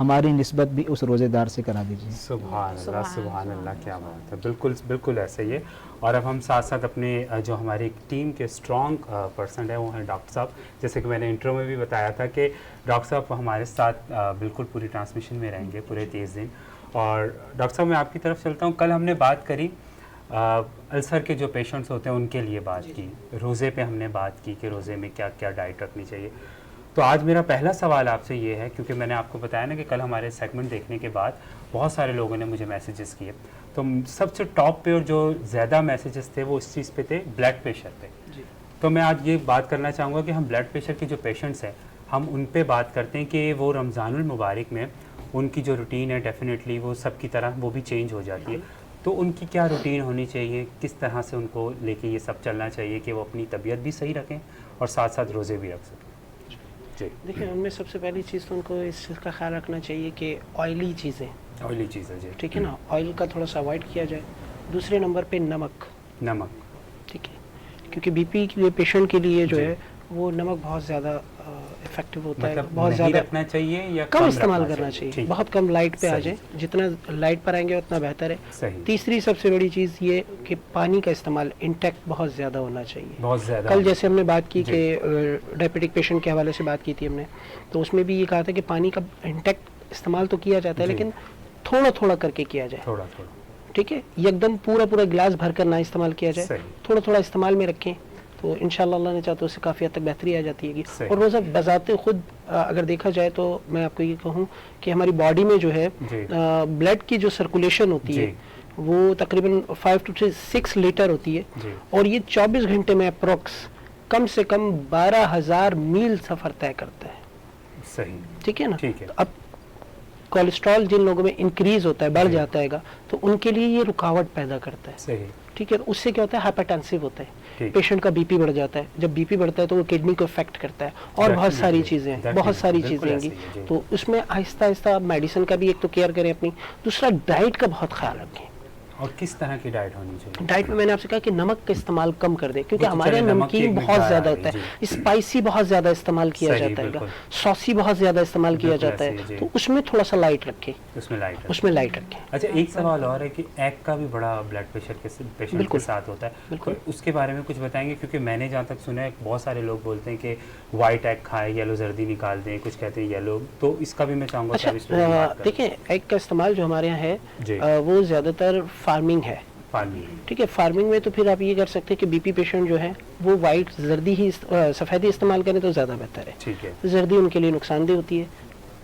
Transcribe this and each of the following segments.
ہماری نسبت بھی اس روزے دار سے کرا دیجیے. سبحان اللہ سبحان اللہ, کیا بات ہے, بالکل بالکل ایسے ہی ہے. اور اب ہم ساتھ ساتھ اپنے جو ہماری ٹیم کے اسٹرانگ پرسن ہیں وہ ہیں ڈاکٹر صاحب. جیسے کہ میں نے انٹرو میں بھی بتایا تھا کہ ڈاکٹر صاحب ہمارے ساتھ بالکل پوری ٹرانسمیشن میں رہیں گے پورے 30 دن. اور ڈاکٹر صاحب میں آپ کی طرف چلتا ہوں. کل ہم نے بات کری السر کے جو پیشنٹس ہوتے ہیں ان کے لیے بات کی, روزے پہ ہم نے بات کی کہ روزے میں کیا کیا ڈائٹ رکھنی چاہیے. تو آج میرا پہلا سوال آپ سے یہ ہے, کیونکہ میں نے آپ کو بتایا نا کہ کل ہمارے سیگمنٹ دیکھنے کے بعد بہت سارے لوگوں نے مجھے میسیجز کیے, تو سب سے ٹاپ پہ اور جو زیادہ میسیجز تھے وہ اس چیز پہ تھے, بلڈ پریشر پہ. تو میں آج یہ بات کرنا چاہوں گا کہ ہم بلڈ پریشر کے جو پیشنٹس ہیں ہم ان پہ بات کرتے ہیں کہ وہ رمضان المبارک میں ان کی جو روٹین ہے ڈیفینیٹلی وہ سب کی طرح وہ بھی چینج ہو جاتی ہے. تو ان کی کیا روٹین ہونی چاہیے, کس طرح سے ان کو لے کے یہ سب چلنا چاہیے کہ وہ اپنی طبیعت بھی صحیح رکھیں اور ساتھ ساتھ روزے بھی رکھ سکیں. دیکھیں ان میں سب سے پہلی چیز تو ان کو اس چیز کا خیال رکھنا چاہیے کہ آئلی چیزیں جی ٹھیک ہے نا, آئل کا تھوڑا سا اوائڈ کیا جائے. دوسرے نمبر پہ نمک ٹھیک ہے, کیونکہ بی پی کے پیشنٹ کے لیے جو ہے وہ نمک بہت زیادہ افیکٹو ہوتا ہے, بہت زیادہ رکھنا چاہیے یا کم استعمال کرنا چاہیے, بہت کم لائٹ پہ آ جائیں, جتنا لائٹ پر آئیں گے اتنا بہتر ہے. تیسری سب سے بڑی چیز یہ کہ پانی کا استعمال انٹیکٹ بہت زیادہ ہونا چاہیے, بہت زیادہ. کل جیسے ہم نے بات کی کہ ڈائبیٹک پیشنٹ کے حوالے سے بات کی تھی ہم نے, تو اس میں بھی یہ کہا تھا کہ پانی کا انٹیکٹ استعمال تو کیا جاتا ہے لیکن تھوڑا تھوڑا کر کے کیا جائے, ٹھیک ہے, یکدم پورا گلاس بھر کر نہ استعمال کیا جائے, تھوڑا تھوڑا استعمال میں رکھیں تو انشاءاللہ اللہ نے چاہا تو اس سے کافی حد تک بہتری آ جاتی ہے. اور روزہ بذات خود اگر دیکھا جائے تو میں آپ کو یہ کہوں کہ ہماری باڈی میں جو ہے بلڈ کی جو سرکولیشن ہوتی ہے وہ تقریباً 5 to 6 لیٹر ہوتی ہے, اور یہ 24 گھنٹے میں اپروکس کم سے کم 12,000 میل سفر طے کرتا ہے. صحیح, ٹھیک ہے نا. اب کولیسٹرول جن لوگوں میں انکریز ہوتا ہے, بڑھ جاتا ہے گا, تو ان کے لیے یہ رکاوٹ پیدا کرتا ہے. ٹھیک ہے, اس سے کیا ہوتا ہے, ہائپرٹینسو ہوتا ہے, پیشنٹ کا بی پی بڑھ جاتا ہے. جب بی پی بڑھتا ہے تو وہ کڈنی کو افیکٹ کرتا ہے, اور بہت ساری چیزیں ہیں گی. تو اس میں آہستہ آہستہ میڈیسن کا بھی ایک تو کیئر کریں اپنی, دوسرا ڈائٹ کا بہت خیال رکھیں. اور کس طرح کی ڈائٹ ہونی چاہیے؟ ڈائٹ میں نے آپ سے کہا کہ نمک کا استعمال کم کر دیں, کیونکہ ہمارے یہاں نمکین بہت زیادہ ہوتا ہے, اسپائسی بہت زیادہ استعمال کیا جاتا ہے, سوسی بہت زیادہ استعمال کیا جاتا ہے, تو اس میں تھوڑا سا لائٹ رکھیں, اس میں لائٹ رکھیں. اچھا, ایک سوال اور ہے کہ ایگ کا بھی بڑا بلڈ پریشر کے پیشنٹ کے ساتھ ہوتا ہے, بالکل اس کے بارے میں کچھ بتائیں گے؟ کیونکہ میں نے جہاں تک سنا ہے بہت سارے لوگ بولتے ہیں کہ وائٹ ایگ کھائیں, یلو زردی نکال دیں, کچھ کہتے ہیں یلو, تو اس کا بھی میں چاہوں گا. اچھا دیکھیں, ایگ کا استعمال جو ہمارے یہاں ہے وہ زیادہ تر فارمنگ ہے, ٹھیک ہے. فارمنگ میں تو پھر آپ یہ کر سکتے ہیں کہ بی پی پیشنٹ جو ہے وہ وائٹ زردی ہی سفیدی استعمال کریں تو زیادہ بہتر ہے. ٹھیک ہے, زردی ان کے لیے نقصان دہ ہوتی ہے,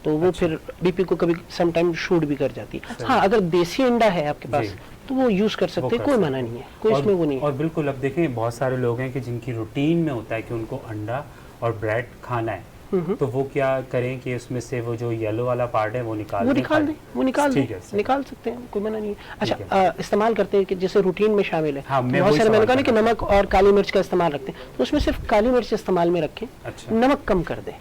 تو وہ پھر بی پی کو کبھی سم ٹائم شوٹ بھی کر جاتی ہے. ہاں, اگر دیسی انڈا ہے آپ کے پاس تو وہ یوز کر سکتے ہیں, کوئی منع نہیں ہے, کوئی اس میں وہ نہیں ہے. اور بالکل اب دیکھیں بہت سارے لوگ ہیں کہ جن کی روٹین میں ہوتا ہے کہ ان کو انڈا اور بریڈ کھانا ہے, تو وہ کیا کریں کہ اس میں سے وہ جو یلو والا پارٹ ہے وہ نکال سکتے ہیں, کوئی منع نہیں ہے. اچھا, استعمال کرتے ہیں کہ جیسے روٹین میں شامل ہے, بہت سارے میں نے کہا کہ نمک اور کالی مرچ کا استعمال رکھتے ہیں, تو اس میں صرف کالی مرچ استعمال میں رکھیں, نمک کم کر دیں.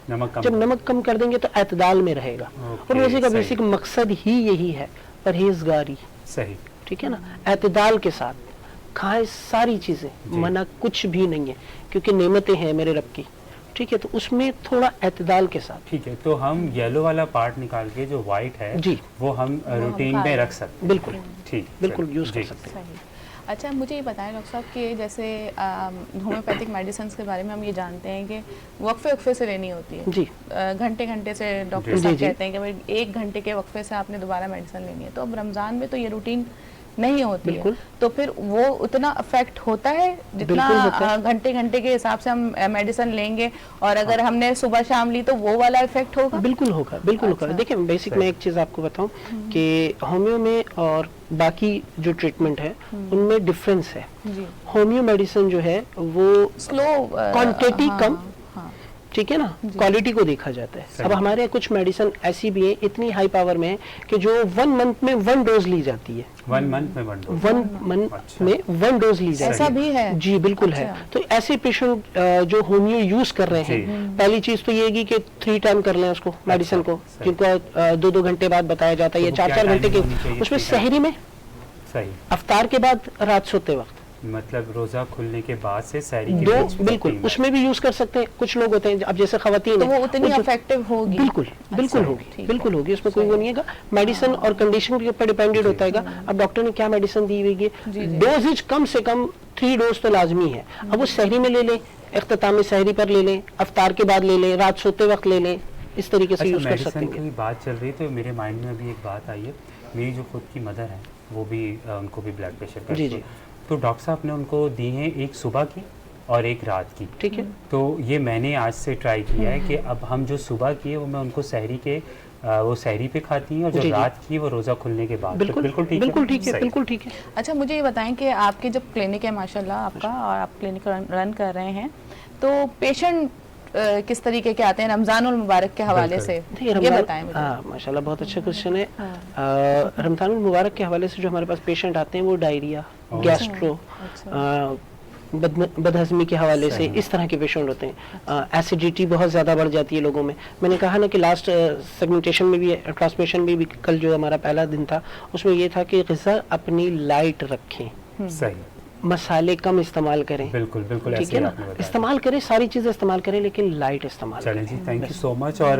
جب نمک کم کر دیں گے تو اعتدال میں رہے گا, اور ویسے کا بیسک مقصد ہی یہی ہے, پرہیزگاری. صحیح, ٹھیک ہے نا, اعتدال کے ساتھ کھائیں ساری چیزیں, منع کچھ بھی نہیں ہے, کیونکہ نعمتیں ہیں میرے رب کی, ٹھیک ہے. تو اس میں تھوڑا اعتدال کے ساتھ. ٹھیک ہے, تو ہم یلو والا پارٹ نکال کے جو وائٹ ہے وہ ہم روٹین میں رکھ سکتے ہیں. بالکل ٹھیک, بالکل یوز کر سکتے ہیں. اچھا, مجھے یہ بتائیں ڈاکٹر صاحب کہ جیسے ہومیوپیتھک میڈیسنس کے بارے میں ہم یہ جانتے ہیں کہ وقفے سے لینی ہوتی ہے, جی گھنٹے سے ڈاکٹر صاحب کہتے ہیں کہ بھائی 1 گھنٹے کے وقفے سے آپ نے دوبارہ میڈیسن لینی ہے. تو اب رمضان میں تو یہ روٹین نہیں ہوتی ہے, تو پھر وہ اتنا افیکٹ ہوتا ہے جتنا گھنٹے کے حساب سے ہم میڈیسن لیں گے, اور اگر ہم نے صبح شام لی تو وہ والا افیکٹ ہوگا؟ بالکل ہوگا, بالکل ہوگا. دیکھیں بیسک میں ایک چیز آپ کو بتاؤں کہ ہومیو میں اور باقی جو ٹریٹمنٹ ہے ان میں ڈفرینس ہے. ہومیو میڈیسن جو ہے وہ سلو, کوانٹٹی کم, ٹھیک ہے نا, کوالٹی کو دیکھا جاتا ہے. اب ہمارے کچھ میڈیسن ایسی بھی ہیں اتنی ہائی پاور میں کہ جو 1 منتھ میں 1 ڈوز لی جاتی ہے. 1 منتھ میں 1 ڈوز لی جاتی ہے. ایسا بھی ہے؟ جی بالکل ہے. تو ایسے پیشنٹ جو ہومیو یوز کر رہے ہیں, پہلی چیز تو یہ کہ 3 ٹائم کر لیں اس کو, میڈیسن کو, جن کو 2 گھنٹے بعد بتایا جاتا ہے یا 4 گھنٹے کے, اس میں سحری میں, افطار کے بعد, رات سوتے وقت. مطلب روزہ کھلنے کے بعد سے سحری کے دو بالکل اس میں بھی یوز کر سکتے ہیں. کچھ لوگ ہوتے ہیں اب جیسے خواتین تو وہ اتنی افیکٹو ہوگی. بالکل ہوگی اس میں کوئی وہ نہیں ہے گا. میڈیسن اور کنڈیشن کے اوپر ڈیپینڈنٹ ہوتا ہے گا. اب ڈاکٹر نے کیا میڈیسن دی ہوئی ہے, ڈوزیج کم سے کم 3 ڈوز تو لازمی ہے. اب وہ سحری میں لے لیں, اختتام سحری پر لے لیں, افطار کے بعد لے لیں, رات سوتے وقت لے لیں, اس طریقے سے یوز کر سکتے ہیں. کی بات چل رہی تو میرے مائنڈ میں ابھی ایک بات آئی ہے. میری جو خود کی مدر ہے وہ بھی ان کو بھی بلڈ پریشر کا جی تو ڈاکٹر صاحب نے ان کو دی ہیں ایک صبح کی اور ایک رات کی. ٹھیک ہے. تو یہ میں نے آج سے ٹرائی کیا ہے کہ اب ہم جو صبح کی ہے وہ میں ان کو سحری کے وہ سحری پہ کھاتی ہیں, اور جو رات کی وہ روزہ کھلنے کے بعد. بالکل ٹھیک ہے. اچھا مجھے یہ بتائیں کہ آپ کے جب کلینک ہے ماشاءاللہ آپ کا, اور آپ کلینک رن کر رہے ہیں, تو پیشنٹ کس طریقے کے آتے ہیں رمضان المبارک کے حوالے سے, یہ بتائیں مجھے. ماشاءاللہ بہت اچھا کوشچن ہے. رمضان المبارک کے حوالے سے جو ہمارے پاس پیشنٹ آتے ہیں وہ ڈائریا, گیسٹرو, بد ہضمی کے حوالے سے اس طرح کے پیشنٹ ہوتے ہیں. ایسیڈیٹی بہت زیادہ بڑھ جاتی ہے لوگوں میں. میں نے کہا نا کہ لاسٹ سیگمنٹیشن میں بھی ٹرانسمیشن میں بھی کل جو ہمارا پہلا دن تھا اس میں یہ تھا کہ غذا اپنی لائٹ رکھیں, صحیح, مسالے کم استعمال کریں. بالکل ٹھیک ہے نا, استعمال کریں, ساری چیزیں استعمال کریں لیکن لائٹ استعمال کریں. چلیں جی, تھینک یو سو مچ. اور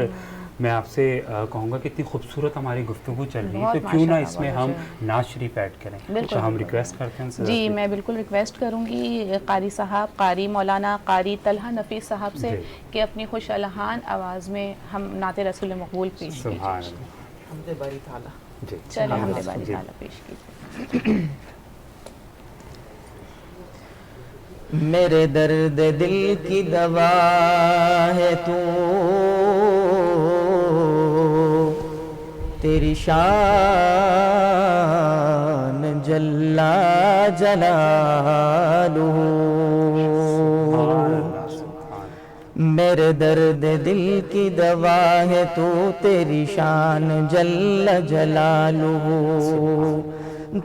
میں آپ سے کہوں گا کہ اتنی خوبصورت ہماری گفتگو چل رہی ہے تو کیوں نہ اس میں ہم نعت شریف ایڈ کریں. تو ہم ریکویسٹ کرتے ہیں جی, میں بالکل ریکویسٹ کروں گی قاری صاحب, قاری مولانا قاری طلحہ نفیس صاحب سے کہ اپنی خوش الحان آواز میں ہم نعت رسول مقبول پیش کیجیے. سبحان اللہ. حمد باری تعالیٰ. جی چلیں حمد باری تعالیٰ پیش کیجیے. میرے درد دل کی دوا ہے تو, تیری شان جل جلالہ. میرے درد دل کی دوا ہے تو, تیری شان جل جلالہ.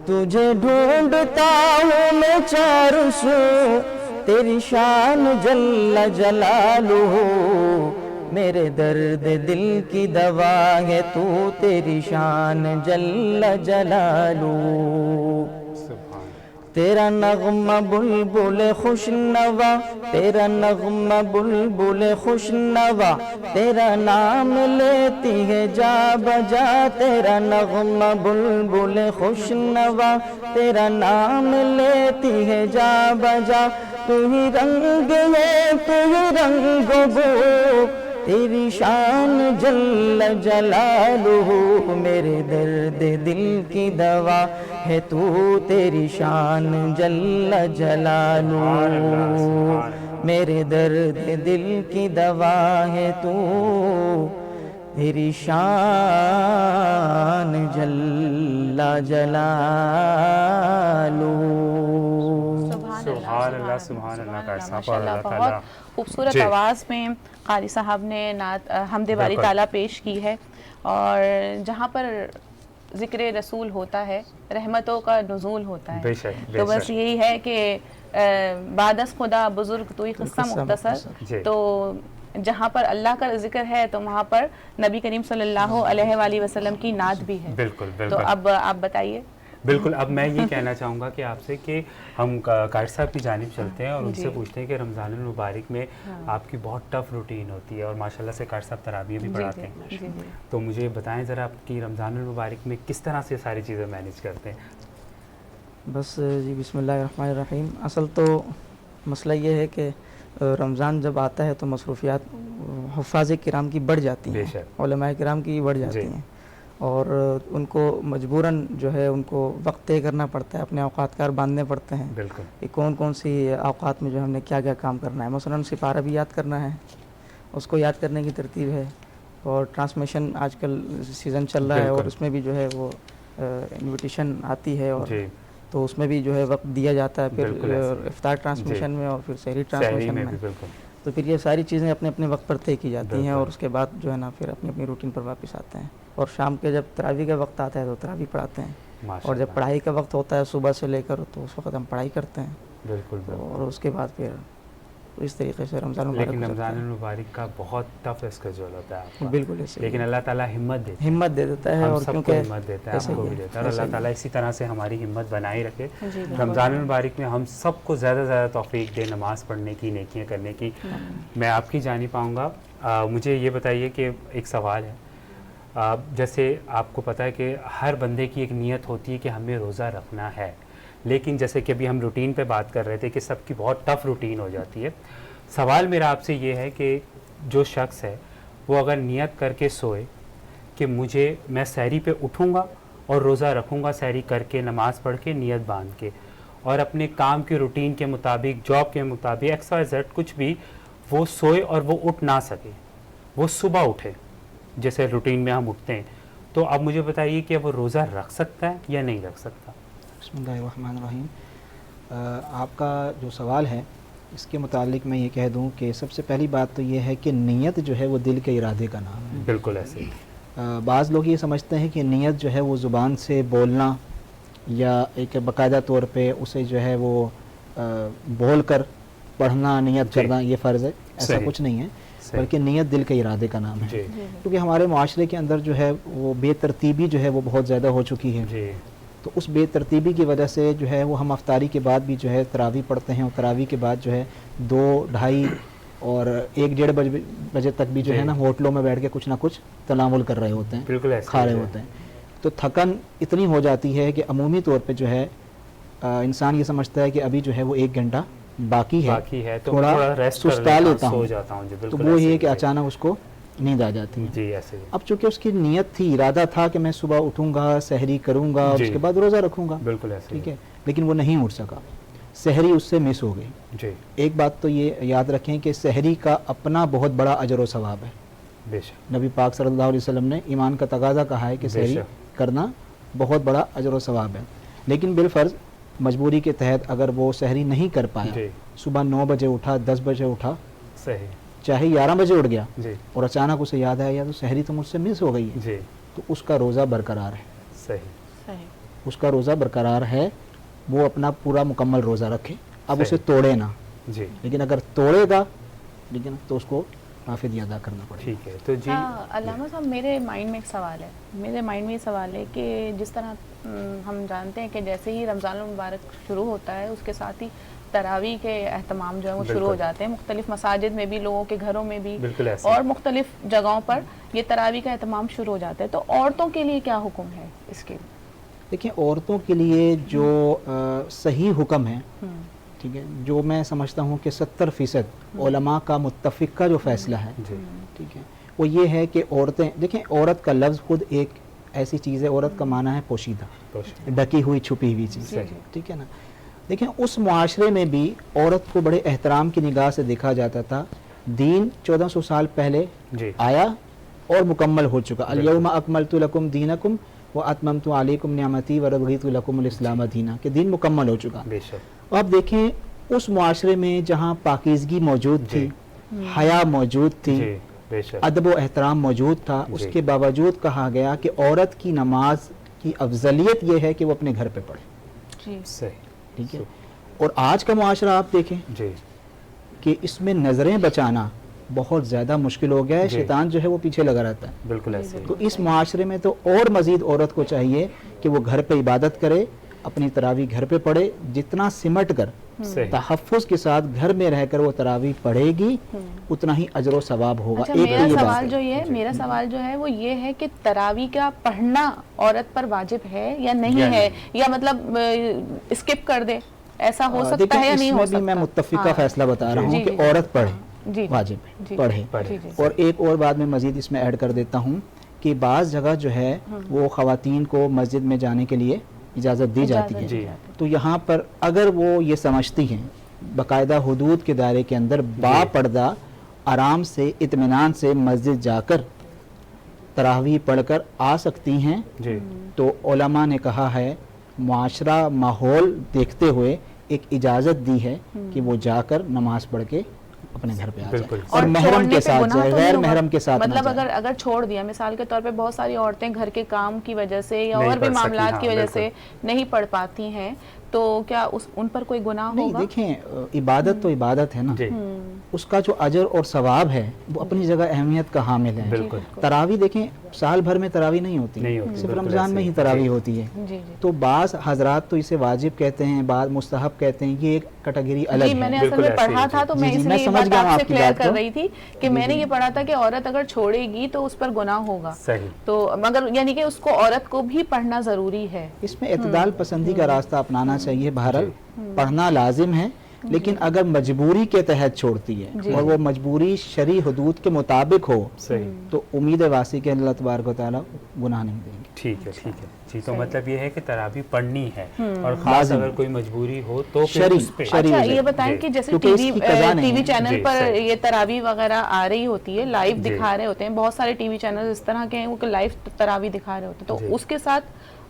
تجھے ڈھونڈتا ہوں میں چاروں سو, تیری شان جل جلالہ. میرے درد دل کی دوا ہے تو, تیری شان جل جلالہ. تیرا نغمہ بلبل خوش نوا, تیرا نغمہ بلبل خوش نوا, تیرا نام لیتی ہے جا بجا. تیرا نغمہ بلبل خوش نوا, تیرا نام لیتی ہے جا بجا. تو ہی رنگ ہے, تو ہی رنگ بو, تیری شان جل جلالہ. میرے درد دل کی دوا ہے تو, تیری شان جل جلالہ. میرے درد دل کی دوا ہے تو, تیری شان جل جلالہ. سبحان اللہ, سبحان اللہ. بہت خوبصورت آواز میں قاری صاحب نے حمد باری تعالیٰ پیش کی ہے, اور جہاں پر ذکر رسول ہوتا ہے رحمتوں کا نزول ہوتا ہے. تو بس یہی ہے کہ بعد از خدا بزرگ تو ہی قصہ مختصر. تو جہاں پر اللہ کا ذکر ہے تو وہاں پر نبی کریم صلی اللہ علیہ وآلہ وسلم کی نعت بھی ہے. تو اب آپ بتائیے. بالکل, اب میں یہ کہنا چاہوں گا کہ آپ سے کہ ہم قاری صاحب کی جانب چلتے ہیں اور ان سے پوچھتے ہیں کہ رمضان المبارک میں آپ کی بہت ٹف روٹین ہوتی ہے, اور ماشاءاللہ سے قاری صاحب تراویح بھی پڑھاتے ہیں. تو مجھے بتائیں ذرا آپ کی رمضان المبارک میں کس طرح سے ساری چیزیں مینیج کرتے ہیں. بس جی, بسم اللہ الرحمن الرحیم. اصل تو مسئلہ یہ ہے کہ رمضان جب آتا ہے تو مصروفیات حفاظ کرام کی بڑھ جاتی ہیں, علماء کرام کی بڑھ جاتی ہیں, اور ان کو مجبوراً جو ہے ان کو وقت طے کرنا پڑتا ہے, اپنے اوقات کار باندھنے پڑتے ہیں. بالکل, کہ کون کون سی اوقات میں جو ہم نے کیا کیا کام کرنا ہے. مثلاً سپارہ بھی یاد کرنا ہے, اس کو یاد کرنے کی ترتیب ہے, اور ٹرانسمیشن آج کل سیزن چل رہا ہے اور اس میں بھی جو ہے وہ انویٹیشن آتی ہے, اور تو اس میں بھی جو ہے وقت دیا جاتا ہے, پھر افطار ٹرانسمیشن میں اور پھر سحری ٹرانسمیشن میں. تو پھر یہ ساری چیزیں اپنے اپنے وقت پر طے کی جاتی ہیں, اور اس کے بعد جو ہے نا پھر اپنی اپنی روٹین پر واپس آتے ہیں. اور شام کے جب تراویح کا وقت آتا ہے تو تراویح پڑھاتے ہیں, اور جب پڑھائی کا وقت ہوتا ہے صبح سے لے کر تو اس وقت ہم پڑھائی کرتے ہیں. بالکل, اور اس کے بعد پھر اس طریقے سے رمضان لیکن رمضان المبارک کا بہت ٹف اسکیجول ہوتا ہے آپ کا. بالکل ایسے, لیکن اللہ تعالیٰ ہمت دے دیتا ہے, اور سب کو ہمت دیتا ہے, ہم کو بھی دیتا ہے, اور اللہ تعالیٰ اسی طرح سے ہماری ہمت بنائی رکھے. رمضان المبارک میں ہم سب کو زیادہ سے زیادہ توفیق دے نماز پڑھنے کی, نیکیاں کرنے کی. میں آپ کی جانب آؤں گا. مجھے یہ بتائیے کہ ایک سوال ہے, جیسے آپ کو پتہ ہے کہ ہر بندے کی ایک نیت ہوتی ہے کہ ہمیں روزہ رکھنا ہے, لیکن جیسے کہ ابھی ہم روٹین پہ بات کر رہے تھے کہ سب کی بہت ٹف روٹین ہو جاتی ہے. سوال میرا آپ سے یہ ہے کہ جو شخص ہے وہ اگر نیت کر کے سوئے کہ میں سحری پہ اٹھوں گا اور روزہ رکھوں گا, سحری کر کے نماز پڑھ کے نیت باندھ کے, اور اپنے کام کی روٹین کے مطابق, جاب کے مطابق, ایکس وائی زیڈ کچھ بھی, وہ سوئے اور وہ اٹھ نہ سکے, وہ صبح اٹھے جیسے روٹین میں ہم اٹھتے ہیں, تو اب مجھے بتائیے کہ وہ روزہ رکھ سکتا ہے یا نہیں رکھ سکتا؟ بسم اللہ الرحمن الرحیم. آپ کا جو سوال ہے اس کے متعلق میں یہ کہہ دوں کہ سب سے پہلی بات تو یہ ہے کہ نیت جو ہے وہ دل کے ارادے کا نام ہے. بالکل ایسے. بعض لوگ یہ سمجھتے ہیں کہ نیت جو ہے وہ زبان سے بولنا یا ایک باقاعدہ طور پہ اسے جو ہے وہ بول کر پڑھنا, نیت کرنا یہ فرض ہے. ایسا کچھ نہیں ہے, بلکہ نیت دل کے ارادے کا نام ہے. کیونکہ ہمارے معاشرے کے اندر جو ہے وہ بے ترتیبی جو ہے وہ بہت زیادہ ہو چکی ہے. تو اس بے ترتیبی کی وجہ سے جو ہے وہ ہم افطاری کے بعد بھی جو ہے تراویح پڑھتے ہیں, اور تراویح کے بعد جو ہے 2, 2:30 اور 1, 1:30 بجے تک بھی جو ہے نا ہوٹلوں میں بیٹھ کے کچھ نہ کچھ تناول کر رہے ہوتے ہیں, کھا رہے ہوتے ہیں. تو تھکن اتنی ہو جاتی ہے کہ عمومی طور پہ جو ہے انسان یہ سمجھتا ہے کہ ابھی جو ہے وہ 1 گھنٹہ باقی ہے, تھوڑا سستا لیتا ہوں, تو وہ یہ کہ اچانک اس کو نیند آ جاتی ہے. اب چونکہ اس کی نیت تھی, ارادہ تھا کہ میں صبح اٹھوں گا, سحری کروں گا, اور اس کے بعد روزہ رکھوں گا, ٹھیک ہے, لیکن وہ نہیں اٹھ سکا, سحری اس سے مس ہو گئی. ایک بات تو یہ یاد رکھیں کہ سحری کا اپنا بہت بڑا اجر و ثواب ہے. نبی پاک صلی اللہ علیہ وسلم نے ایمان کا تقاضا کہا ہے کہ سحری کرنا بہت بڑا اجر و ثواب ہے. لیکن بالفرض مجبوری کے تحت اگر وہ سحری نہیں کر پایا, صبح 9 بجے اٹھا, 10 بجے اٹھا, چاہے 11 بجے اٹھ گیا, اور اچانک اسے یاد آیا تو سحری تو مجھ سے مس ہو گئی ہے, تو اس کا روزہ برقرار ہے. اس کا روزہ برقرار ہے, وہ اپنا پورا مکمل روزہ رکھے. اب اسے توڑے نہ, لیکن اگر توڑے گا لیکن تو اس کو حافظ ادا کرنا پڑے. ٹھیک ہے. تو جی علامہ صاحب, میرے مائنڈ میں ایک سوال ہے, میرے مائنڈ میں یہ سوال ہے کہ جس طرح ہم جانتے ہیں کہ جیسے ہی رمضان المبارک شروع ہوتا ہے اس کے ساتھ ہی تراویح کے اہتمام جو ہے وہ شروع ہو جاتے ہیں, مختلف مساجد میں بھی, لوگوں کے گھروں میں بھی, اور مختلف جگہوں پر یہ تراویح کا اہتمام شروع ہو جاتا ہے. تو عورتوں کے لیے کیا حکم ہے اس کے؟ دیکھیں, عورتوں کے لیے جو صحیح حکم ہے, ٹھیک ہے, جو میں سمجھتا ہوں کہ 70% علماء کا متفق کا جو فیصلہ ہے, ٹھیک ہے, وہ یہ ہے کہ عورتیں, دیکھیں عورت کا لفظ خود ایک ایسی چیز ہے, عورت کا معنی ہے پوشیدہ, ڈکی ہوئی, چھپی ہوئی چیز, ٹھیک ہے نا. دیکھیں اس معاشرے میں بھی عورت کو بڑے احترام کی نگاہ سے دیکھا جاتا تھا. دین 1400 سال پہلے آیا اور مکمل ہو چکا. الیوم اکملت لکم دینکم واتممت علیکم نعمتی ورضیت لکم الاسلام دینا, کہ دین مکمل ہو چکا. اب دیکھیں اس معاشرے میں جہاں پاکیزگی موجود تھی, حیا موجود تھی, ادب و احترام موجود تھا, اس کے باوجود کہا گیا کہ عورت کی نماز کی افضلیت یہ ہے کہ وہ اپنے گھر پہ پڑھے. ٹھیک ہے. اور آج کا معاشرہ آپ دیکھیں کہ اس میں نظریں بچانا بہت زیادہ مشکل ہو گیا ہے. شیطان جو ہے وہ پیچھے لگا رہتا ہے. بالکل ایسے. تو اس معاشرے میں تو اور مزید عورت کو چاہیے کہ وہ گھر پہ عبادت کرے, اپنی تراویح گھر پہ پڑھے, جتنا سمٹ کر تحفظ کے ساتھ گھر میں رہ کر وہ تراویح پڑھے گی اتنا ہی اجر و ثواب ہوگا. میرا سوال جو ہے وہ یہ ہے کہ تراویح کا پڑھنا عورت پر واجب ہے یا نہیں ہے, یا مطلب اسکپ کر دے, ایسا ہو سکتا ہے یا نہیں ہو سکتا؟ میں متفق کا فیصلہ بتا رہا ہوں کہ عورت پڑھے, واجب پڑھے. اور ایک اور بات میں مزید اس میں ایڈ کر دیتا ہوں کہ بعض جگہ جو ہے وہ خواتین کو مسجد میں جانے کے لیے اجازت دی جاتی ہے. تو یہاں پر اگر وہ یہ سمجھتی ہیں باقاعدہ حدود کے دائرے کے اندر با پردہ آرام سے اطمینان سے مسجد جا کر تراویح پڑھ کر آ سکتی ہیں, تو علماء نے کہا ہے معاشرہ ماحول دیکھتے ہوئے ایک اجازت دی ہے کہ وہ جا کر نماز پڑھ کے اپنے گھر پہ آ جائے, اور محرم کے ساتھ جائے, غیر محرم کے ساتھ مطلب اگر چھوڑ دیا, مثال کے طور پہ بہت ساری عورتیں گھر کے کام کی وجہ سے یا اور بھی معاملات کی وجہ سے نہیں پڑھ پاتی ہیں, تو کیا ان پر کوئی گناہ ہوگا؟ نہیں دیکھیں، عبادت تو عبادت ہے نا، اس کا جو اجر اور ثواب ہے وہ اپنی جگہ اہمیت کا حامل ہے. تراویح دیکھیں سال بھر میں تراویح نہیں ہوتی، صرف رمضان میں ہی تراویح ہوتی ہے. تو بعض حضرات تو اسے واجب کہتے ہیں، بعض مستحب کہتے ہیں، یہ ایک کیٹیگری الگ ہے. میں نے اصل میں پڑھا تھا تو میں اس لیے بات آپ سے کلیئر کر رہی تھی کہ میں نے یہ پڑھا تھا کہ عورت اگر چھوڑے گی تو اس پر گناہ ہوگا. تو مگر یعنی کہ اس کو عورت کو بھی پڑھنا ضروری ہے. اس میں اعتدال پسندی کا راستہ اپنانا چاہیے. بہرحال پڑھنا لازم ہے، لیکن اگر مجبوری کے تحت چھوڑتی ہے اور وہ مجبوری شرعی حدود کے مطابق ہو تو امید واسع کہ اللہ تبارک و تعالیٰ گناہ نہیں دیں گے. ٹھیک ہے ٹھیک ہے جی. تو مطلب یہ ہے کہ تراویح پڑھنی ہے، اور خاص اگر کوئی مجبوری ہو تو اچھا یہ بتائیں کہ جیسے ٹی وی چینل پر یہ تراویح وغیرہ آ رہی ہوتی ہے، لائیو دکھا رہے ہوتے ہیں، بہت سارے ٹی وی چینل اس طرح کے ہیں وہ لائیو تراویح دکھا رہے ہوتے ہیں، تو اس کے ساتھ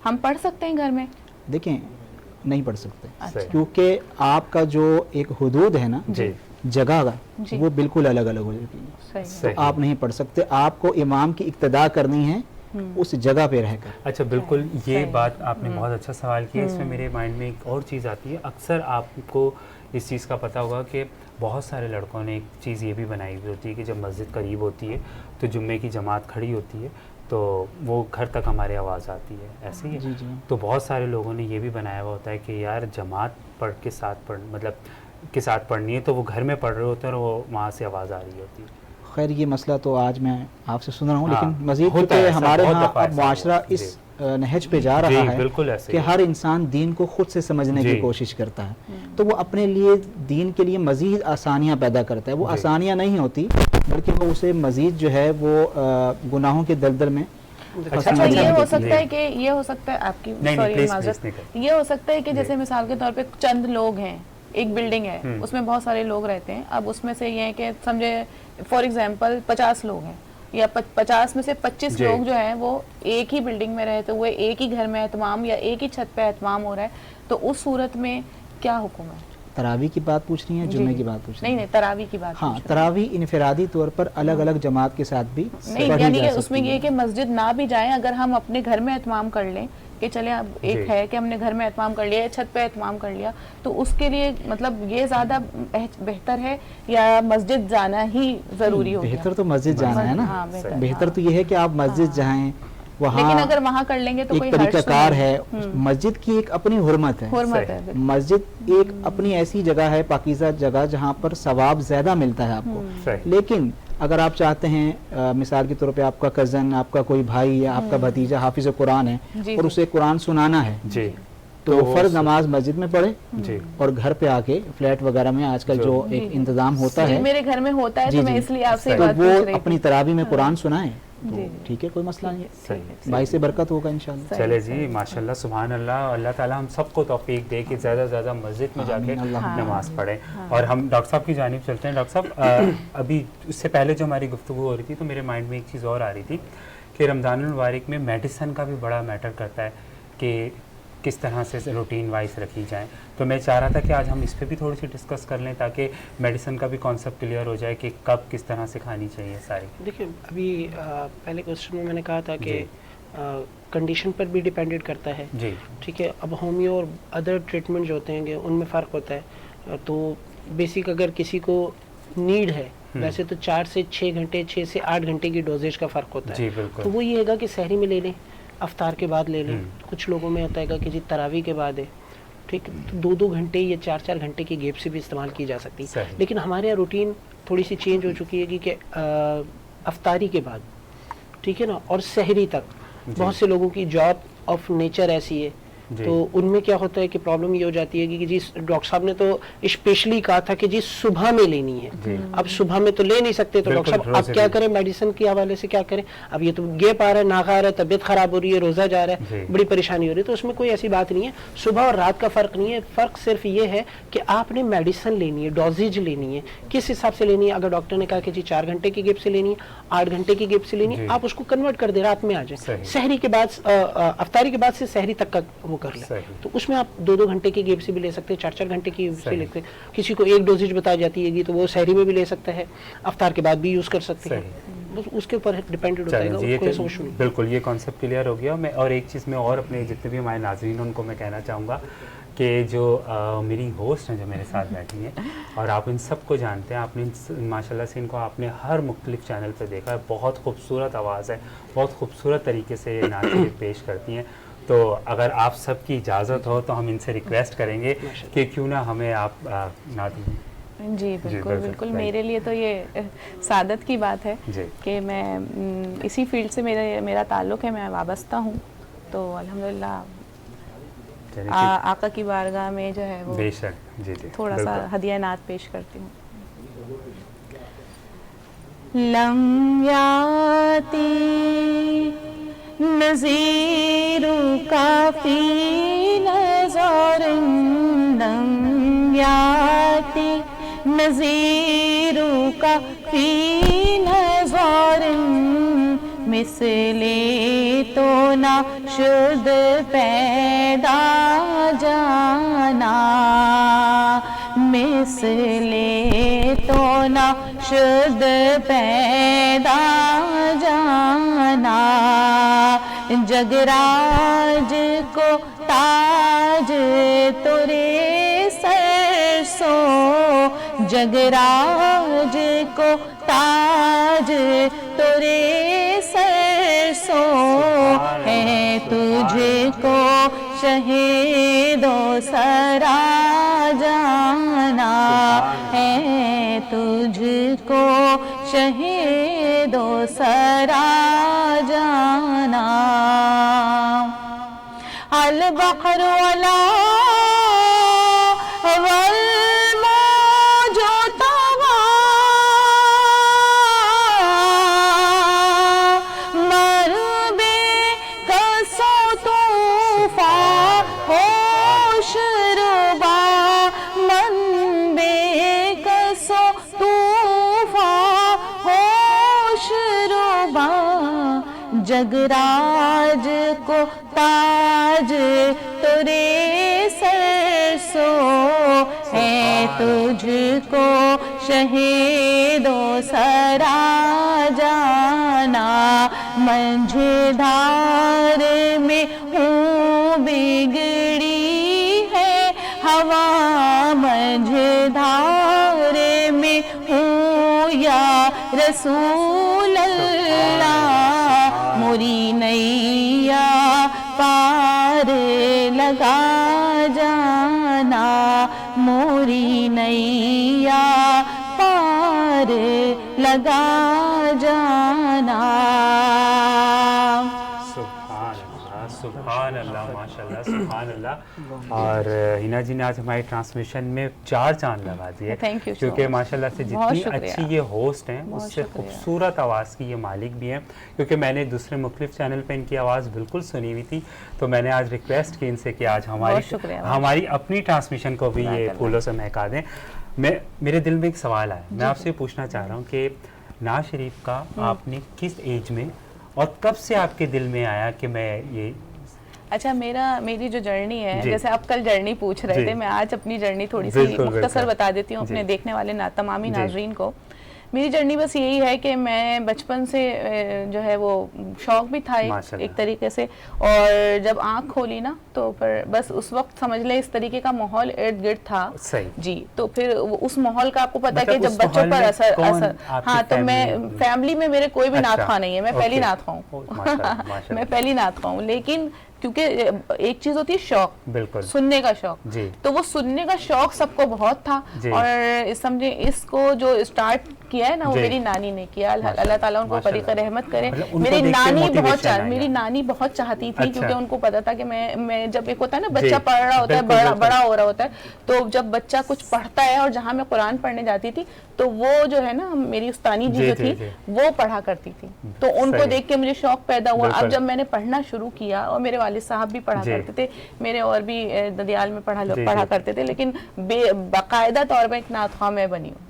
ہم پڑھ سکتے ہیں گھر میں؟ دیکھیں نہیں پڑھ سکتے، کیونکہ آپ کا جو ایک حدود ہے نا جگہ کا وہ بالکل الگ الگ ہو جاتی ہے، تو آپ نہیں پڑھ سکتے. آپ کو امام کی اقتداء کرنی ہے اس جگہ پہ رہ کر. اچھا بالکل، یہ بات آپ نے بہت اچھا سوال کیا. اس میں میرے مائنڈ میں ایک اور چیز آتی ہے. اکثر آپ کو اس چیز کا پتہ ہوگا کہ بہت سارے لڑکوں نے ایک چیز یہ بھی بنائی ہوئی ہوتی ہے کہ جب مسجد قریب ہوتی ہے تو جمعے کی جماعت کھڑی ہوتی ہے تو وہ گھر تک ہمارے آواز آتی ہے، ایسے ہی ہے. تو بہت سارے لوگوں نے یہ بھی بنایا ہوا ہوتا ہے کہ یار جماعت پڑھ کے ساتھ مطلب کے ساتھ پڑھنی ہے تو وہ گھر میں پڑھ رہے ہوتے ہیں اور وہ وہاں سے آواز آ رہی ہوتی ہے. خیر یہ مسئلہ تو آج میں آپ سے سن رہا ہوں، لیکن مزید کیونکہ ہمارے ہاں اب معاشرہ اس نہج پہ جا رہا ہے کہ ہر انسان دین کو خود سے سمجھنے کی کوشش کرتا ہے، تو وہ اپنے لیے دین کے لیے مزید آسانیاں پیدا کرتا ہے. وہ آسانیاں نہیں ہوتی بلکہ وہ اسے مزید جو ہے وہ گناہوں کے دلدل میں. اچھا یہ ہو سکتا ہے کہ یہ ہو سکتا ہے آپ کی سوری معذرت، یہ ہو سکتا ہے کہ جیسے مثال کے طور پہ چند لوگ ہیں، ایک بلڈنگ ہے اس میں بہت سارے لوگ رہتے ہیں، اب اس میں سے یہ ہے کہ سمجھے فار ایگزامپل 50 لوگ ہیں یا 50 میں سے 25 لوگ جو ہیں وہ ایک ہی بلڈنگ میں رہتے ہوئے ایک ہی گھر میں اہتمام یا ایک ہی چھت پہ اہتمام ہو رہا ہے، تو اس صورت میں کیا حکم ہے؟ تراویح کی بات پوچھ رہی ہیں، جمعے کی بات پوچھ رہی ہیں؟ نہیں تراویح کی بات. ہاں تراویح انفرادی طور پر الگ الگ جماعت کے ساتھ بھی نہیں، یعنی کہ اس میں یہ کہ مسجد نہ بھی جائیں، اگر ہم اپنے گھر میں اہتمام کر لیں کہ چلیں اب ایک ہے کہ ہم نے گھر میں اہتمام کر لیا یا چھت پہ اہتمام کر لیا، تو اس کے لیے مطلب یہ زیادہ بہتر ہے یا مسجد جانا ہی ضروری ہوگا؟ بہتر تو مسجد جانا ہے نا، بہتر تو یہ ہے کہ آپ مسجد جائیں، لیکن اگر وہاں کر لیں گے تو ایک طریقہ کار ہے. مسجد کی ایک اپنی حرمت ہے، مسجد ایک اپنی ایسی جگہ ہے، پاکیزہ جگہ جہاں پر ثواب زیادہ ملتا ہے آپ کو. لیکن اگر آپ چاہتے ہیں مثال کے طور پہ آپ کا کزن، آپ کا کوئی بھائی یا آپ کا بھتیجا حافظ قرآن ہے اور اسے قرآن سنانا ہے تو فرض نماز مسجد میں پڑھے اور گھر پہ آ کے فلیٹ وغیرہ میں آج کل جو ایک انتظام ہوتا ہے میرے گھر میں ہوتا ہے تو میں اس لیے آپ سے بات پوچھ رہی تھی، وہ اپنی تراویح میں قرآن سنائیں تو ٹھیک ہے، کوئی مسئلہ نہیں ہے، بھائی سے برکت ہوگا انشاءاللہ. چلے جی ماشاءاللہ سبحان اللہ. اللہ تعالیٰ ہم سب کو توفیق دے کہ زیادہ سے زیادہ مسجد میں جا کے نماز پڑھیں. اور ہم ڈاکٹر صاحب کی جانب چلتے ہیں. ڈاکٹر صاحب ابھی اس سے پہلے جو ہماری گفتگو ہو رہی تھی تو میرے مائنڈ میں ایک چیز اور آ رہی تھی کہ رمضان المبارک میں میڈیسن کا بھی بڑا میٹر کرتا ہے کہ کس طرح سے روٹین وائز رکھی جائیں. تو میں چاہ رہا تھا کہ آج ہم اس پہ بھی تھوڑی سی ڈسکس کر لیں تاکہ میڈیسن کا بھی کانسیپٹ کلیئر ہو جائے کہ کب کس طرح سے کھانی چاہیے ساری. دیکھیں ابھی پہلے کوشچن میں نے کہا تھا کہ کنڈیشن پر بھی ڈیپینڈنٹ کرتا ہے. جی ٹھیک ہے. اب ہومیو اور ادر ٹریٹمنٹ جو ہوتے ہیں ان میں فرق ہوتا ہے. تو بیسک اگر کسی کو نیڈ ہے ویسے تو 4 سے 6 گھنٹے 6 سے 8 گھنٹے کی ڈوزیج کا فرق ہوتا ہے. تو وہ یہ ہے کہ سحری میں لے لیں، افطار کے بعد لے لیں. کچھ لوگوں میں ہوتا ہے کہ جی تراویح کے بعد ہے، ٹھیک، 2 گھنٹے یا 4 گھنٹے کی گیپ سے بھی استعمال کی جا سکتی. لیکن ہمارے یہاں روٹین تھوڑی سی چینج ہو چکی ہے کہ افطاری کے بعد، ٹھیک ہے نا، اور سحری تک بہت سے لوگوں کی جاب آف نیچر ایسی ہے تو ان میں کیا ہوتا ہے کہ پرابلم یہ ہو جاتی ہے کہ جی ڈاکٹر صاحب نے تو اسپیشلی کہا تھا کہ جی صبح میں لینی ہے. اب صبح میں تو لے نہیں سکتے تو ڈاکٹر صاحب اب کیا کریں، میڈیسن کے حوالے سے کیا کریں. اب یہ تو گیپ آ رہا ہے، ناغا آ رہا ہے، طبیعت خراب ہو رہی ہے، روزہ جا رہا ہے، بڑی پریشانی ہو رہی ہے. تو اس میں کوئی ایسی بات نہیں ہے، صبح اور رات کا فرق نہیں ہے. فرق صرف یہ ہے کہ آپ نے میڈیسن لینی ہے، ڈوزیج لینی ہے، کس حساب سے لینی ہے. اگر ڈاکٹر نے کہا کہ جی 4 گھنٹے کی گیپ سے لینی ہے، 8 گھنٹے کی گیپ سے لینی ہے، آپ اس کو کنورٹ کر دیں، رات میں آ جائیں. سحری کے بعد افطاری کے بعد سے سحری تک کا وہ کر لیں. تو اس میں آپ 2 گھنٹے کی گیپ سے بھی لے سکتے ہیں، 4 گھنٹے کی سے لے سکتے ہیں. کسی کو ایک ڈوزیج بتائی جاتی ہے تو وہ سحری میں بھی لے سکتا ہے، افطار کے بعد بھی یوز کر سکتے ہیں. اس کے اوپر ڈیپینڈنٹ ہوتا ہے. بالکل یہ کانسیپٹ کلیئر ہو گیا. میں اور ایک چیز میں اور اپنے جتنے بھی ہمارے ناظرین ان کو میں کہنا چاہوں گا کہ جو میری ہوسٹ ہیں جو میرے ساتھ بیٹھی ہیں اور آپ ان سب کو جانتے ہیں, آپ نے ماشاءاللہ سے ان کو آپ نے ہر مختلف چینل پہ دیکھا ہے, بہت خوبصورت آواز ہے, بہت خوبصورت طریقے سے یہ نعت شریف پیش کرتی ہیں. تو اگر آپ سب کی اجازت ہو تو ہم ان سے ریکویسٹ کریں گے کہ کیوں نہ ہمیں آپ نعت. جی بالکل بالکل, میرے لیے تو یہ سعادت کی بات ہے کہ میں اسی فیلڈ سے میرا تعلق ہے, میں وابستہ ہوں, تو الحمدللہ آقا کی بارگاہ میں جو ہے وہ بے شک تھوڑا سا ہدیہ نعت پیش کرتی ہوں. لم یاتی نظیر کافی نظر, لم یاتی نظیر کافی نظر, مثلی تو نہ شد پیدا جانا, مثلی تو نہ شد پیدا جانا, جگراج کو تاج تورے سر سو, جگراج کو تاج تورے سر سو, ہے تجھ کو شہید و سرا جانا, ہے تجھ کو شہید و سرا جانا. البحر ولا جگراج کو تاج تورے سر سو, ہے تجھ کو شہید و سرا جانا. منجھدار میں ہوں بگڑی ہے ہوا, منجھدار میں ہوں یا رسول اللہ, موری نیا پار لگا جانا, موری نیا پار لگا جانا. سبحان اللہ, ماشاء اللہ, سبحان اللہ. اور ہینا جی نے آج ہماری ٹرانسمیشن میں 4 چاند لگا دیے, کیونکہ ماشاء اللہ سے جتنی اچھی یہ ہوسٹ ہیں اس سے خوبصورت آواز کی یہ مالک بھی ہیں, کیونکہ میں نے دوسرے مختلف چینل پہ ان کی آواز بالکل سنی ہوئی تھی, تو میں نے آج ریکویسٹ کی ان سے کہ آج ہماری اپنی ٹرانسمیشن کو بھی یہ پھولوں سے مہکا دیں. میرے دل میں ایک سوال آیا, میں آپ سے پوچھنا چاہ رہا ہوں کہ نعت شریف کا آپ نے کس ایج میں اور کب سے آپ کے دل میں آیا کہ میں یہ. اچھا, میری جو جرنی ہے, جیسے آپ کل جرنی پوچھ رہے تھے, میں آج اپنی جرنی تھوڑی سی مختصر بتا دیتی ہوں اپنے دیکھنے والے تمامی ناظرین کو. میری جرنی بس یہی ہے کہ میں بچپن سے جو ہے وہ شوق بھی تھا ایک طریقے سے, اور جب آنکھ کھولی نا تو پھر بس اس وقت سمجھ لیں اس طریقے کا ماحول ارد گرد تھا جی. تو پھر اس ماحول کا آپ کو پتا ہے کہ جب بچوں پر اثر, ہاں, تو میں فیملی میں میرے کوئی بھی نعت خواہ نہیں ہے, میں پہلی نعت خواہ ہوں, میں پہلی نعت خواہ ہوں. لیکن کیونکہ ایک چیز ہوتی ہے شوق, بالکل سننے کا شوق, تو وہ سننے کا شوق سب کو بہت تھا, اور سمجھے اس کو جو اسٹارٹ کیا ہے نا وہ میری نانی نے کیا, اللہ تعالیٰ ان کو فریق رحمت کرے. میری نانی بہت چاہتی تھی, کیونکہ ان کو پتا تھا کہ میں جب ایک ہوتا ہے نا بچہ پڑھ رہا ہوتا ہے, بڑا ہو رہا ہوتا ہے, تو جب بچہ کچھ پڑھتا ہے, اور جہاں میں قرآن پڑھنے جاتی تھی تو وہ جو ہے نا میری استانی جی جو تھی وہ پڑھا کرتی تھی, تو ان کو دیکھ کے مجھے شوق پیدا ہوا. اب جب میں نے پڑھنا شروع کیا, اور میرے والد صاحب بھی پڑھا کرتے تھے, میرے اور بھی ددیال میں پڑھا کرتے تھے, لیکن باقاعدہ طور پہ ایک نعت خواہ میں بنی ہوں.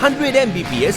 100 Mbps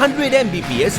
100 Mbps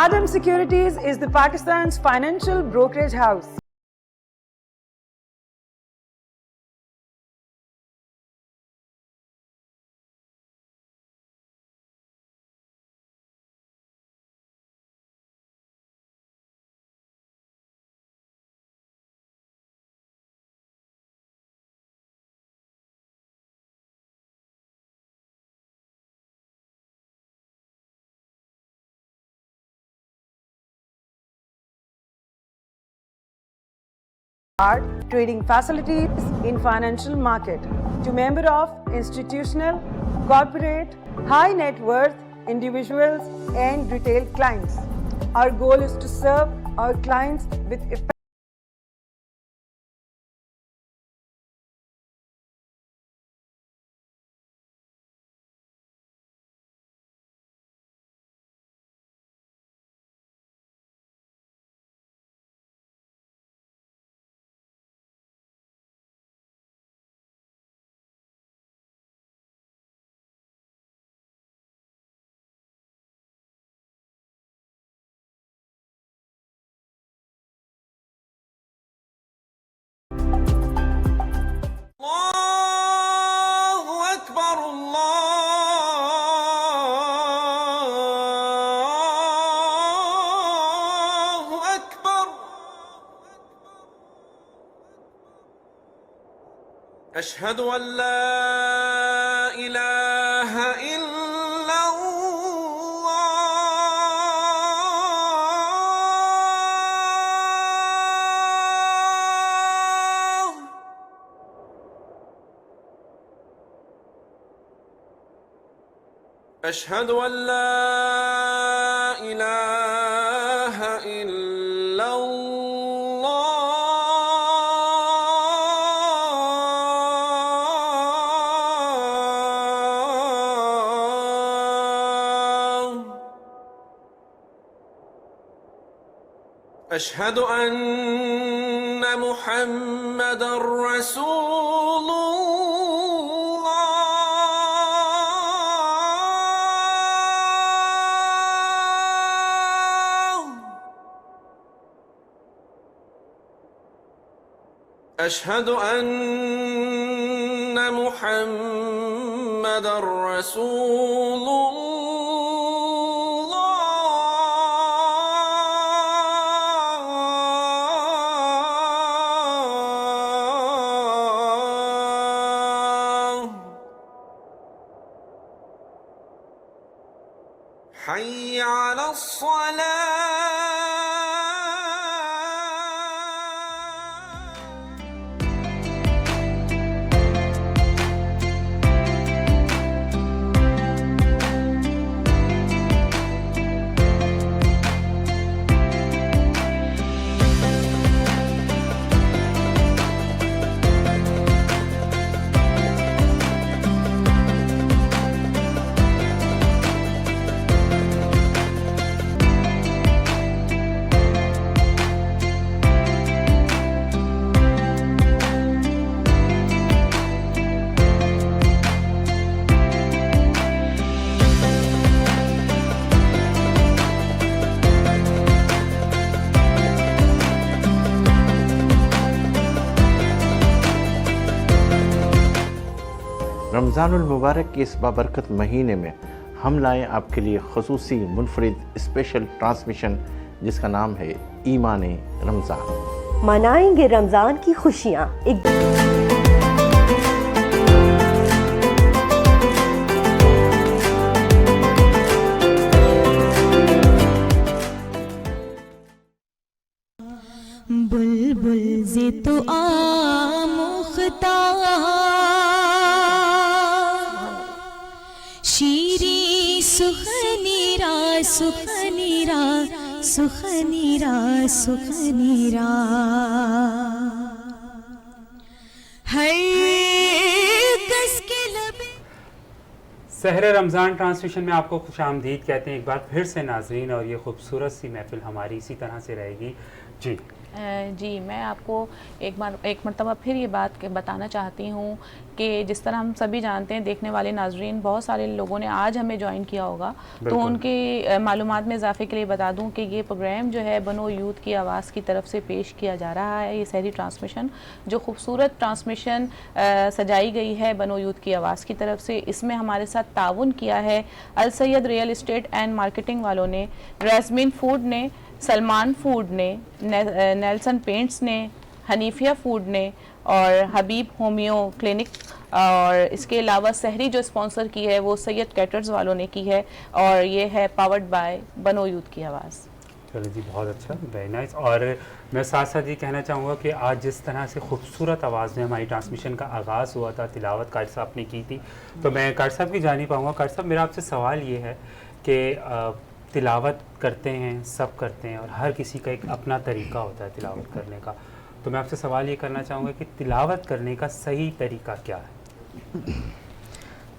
Adam Securities is the Pakistan's financial brokerage house. Trading facilities in financial market to member of institutional, corporate, high net worth individuals and retail clients. Our goal is to serve our clients with effective أشهد أن لا إله إلا الله أشهد أن لا إله إلا الله أشهد أن محمدًا رسول الله أشهد أن محمدًا رسول الله حي على الصلاة رمضان المبارک کے اس بابرکت مہینے میں ہم لائیں آپ کے لیے خصوصی منفرد اسپیشل ٹرانسمیشن جس کا نام ہے ایمان رمضان۔ منائیں گے رمضان کی خوشیاں بلبل زی تو آموختہ شیری سخنی را سخنی را سخنی را سخنی را ہر کس کے لبے سحر رمضان ٹرانسمیشن میں آپ کو خوش آمدید کہتے ہیں ایک بار پھر سے ناظرین، اور یہ خوبصورت سی محفل ہماری اسی طرح سے رہے گی۔ جی میں آپ کو ایک مرتبہ پھر یہ بات بتانا چاہتی ہوں کہ جس طرح ہم سبھی جانتے ہیں، دیکھنے والے ناظرین بہت سارے لوگوں نے آج ہمیں جوائن کیا ہوگا، تو ان کی معلومات میں اضافے کے لیے بتا دوں کہ یہ پروگرام جو ہے بنو یوتھ کی آواز کی طرف سے پیش کیا جا رہا ہے۔ یہ سحری ٹرانسمیشن جو خوبصورت ٹرانسمیشن سجائی گئی ہے بنو یوتھ کی آواز کی طرف سے، اس میں ہمارے ساتھ تعاون کیا ہے السید ریئل اسٹیٹ اینڈ مارکیٹنگ والوں نے، ریزمین فوڈ نے، سلمان فوڈ نے، نیلسن پینٹس نے، حنیفیہ فوڈ نے، اور حبیب ہومیو کلینک، اور اس کے علاوہ سحری جو اسپانسر کی ہے وہ سید کیٹرز والوں نے کی ہے، اور یہ ہے پاورڈ بائی بنو یوتھ کی آواز۔ چلو جی، بہت اچھا، ویری نائس۔ اور میں ساتھ ساتھ یہ کہنا چاہوں گا کہ آج جس طرح سے خوبصورت آواز میں ہماری ٹرانسمیشن کا آغاز ہوا تھا، تلاوت قاری صاحب نے کی تھی، تو میں قاری صاحب کی جانی پاؤں گا۔ قاری صاحب، میرا آپ سے سوال یہ ہے کہ تلاوت کرتے ہیں، سب کرتے ہیں، اور ہر کسی کا ایک اپنا طریقہ ہوتا ہے تلاوت کرنے کا، تو میں آپ سے سوال یہ کرنا چاہوں گا کہ تلاوت کرنے کا صحیح طریقہ کیا ہے؟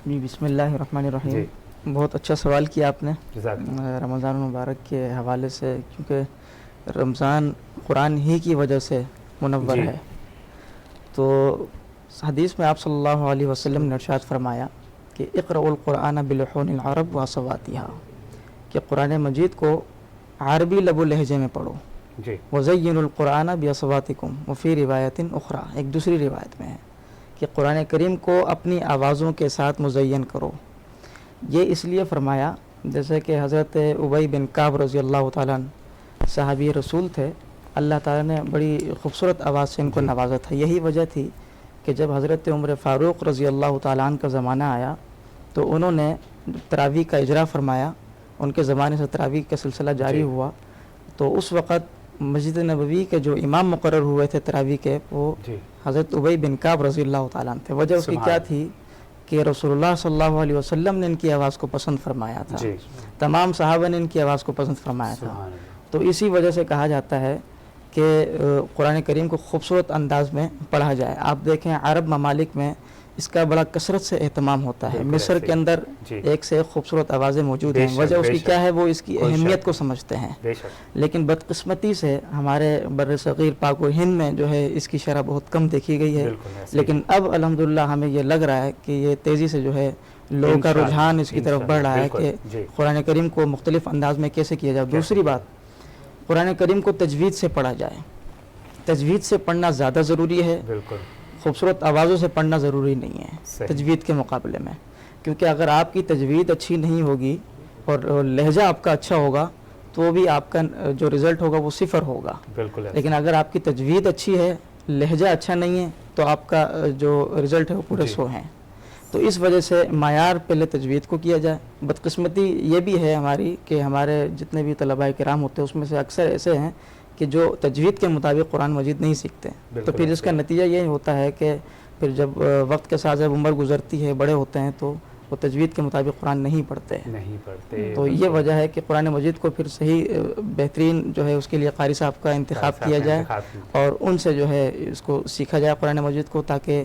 جی بسم اللہ الرحمن الرحیم۔ بہت اچھا سوال کیا آپ نے رمضان المبارک کے حوالے سے، کیونکہ رمضان قرآن ہی کی وجہ سے منور ہے۔ تو حدیث میں آپ صلی اللہ علیہ وسلم نے ارشاد فرمایا کہ اقرؤوا القرآن بلحون العرب واصواتها، کہ قرآن مجید کو عربی لب و لہجے میں پڑھو۔ وزینوا القرآن باصواتکم، وفی روایت اخرى، ایک دوسری روایت میں ہے کہ قرآن کریم کو اپنی آوازوں کے ساتھ مزین کرو۔ یہ اس لیے فرمایا جیسے کہ حضرت ابی بن کعب رضی اللہ تعالیٰ عنہ صحابی رسول تھے، اللہ تعالیٰ نے بڑی خوبصورت آواز سے ان کو نوازا تھا۔ یہی وجہ تھی کہ جب حضرت عمر فاروق رضی اللہ تعالیٰ عنہ کا زمانہ آیا تو انہوں نے تراویح کا اجرا فرمایا، ان کے زمانے سے تراویح کا سلسلہ جاری ہوا. تو اس وقت مسجد نبوی کے جو امام مقرر ہوئے تھے تراویح کے وہ حضرت ابی بن کعب رضی اللہ تعالیٰ عنہ تھے. وجہ اس کی کیا تھی کہ رسول اللہ صلی اللہ علیہ وسلم نے ان کی آواز کو پسند فرمایا تھا، تمام صحابہ نے ان کی آواز کو پسند فرمایا تھا. تو اسی وجہ سے کہا جاتا ہے کہ قرآن کریم کو خوبصورت انداز میں پڑھا جائے. آپ دیکھیں عرب ممالک میں اس کا بڑا کثرت سے اہتمام ہوتا ہے. مصر کے اندر ایک سے ایک خوبصورت آوازیں موجود ہیں. وجہ اس کی کیا ہے؟ وہ اس کی اہمیت کو سمجھتے ہیں. لیکن بدقسمتی سے ہمارے بر صغیر پاک و ہند میں جو ہے اس کی شرح بہت کم دیکھی گئی ہے. لیکن اب الحمدللہ ہمیں یہ لگ رہا ہے کہ یہ تیزی سے جو ہے لوگوں کا رجحان اس کی طرف بڑھ رہا ہے کہ قرآن کریم کو مختلف انداز میں کیسے کیا جائے. دوسری بات، قرآن کریم کو تجوید سے پڑھا جائے. تجوید سے پڑھنا زیادہ ضروری ہے، خوبصورت آوازوں سے پڑھنا ضروری نہیں ہے تجوید کے مقابلے میں. کیونکہ اگر آپ کی تجوید اچھی نہیں ہوگی اور لہجہ آپ کا اچھا ہوگا تو بھی آپ کا جو رزلٹ ہوگا وہ 0 ہوگا. لیکن اگر آپ کی تجوید اچھی ہے، لہجہ اچھا نہیں ہے، تو آپ کا جو رزلٹ ہے وہ پورے 100 ہیں. تو اس وجہ سے معیار پہلے تجوید کو کیا جائے. بدقسمتی یہ بھی ہے ہماری کہ ہمارے جتنے بھی طلباء کرام ہوتے ہیں اس میں سے اکثر ایسے ہیں کہ جو تجوید کے مطابق قرآن مجید نہیں سیکھتے. تو پھر اس کا نتیجہ یہ ہوتا ہے کہ پھر جب وقت کے ساتھ جب عمر گزرتی ہے، بڑے ہوتے ہیں، تو وہ تجوید کے مطابق قرآن نہیں پڑھتے. تو یہ وجہ ہے کہ قرآن مجید کو پھر صحیح بہترین جو ہے اس کے لیے قاری صاحب کا انتخاب کیا جائے اور ان سے جو ہے اس کو سیکھا جائے قرآن مجید کو، تاکہ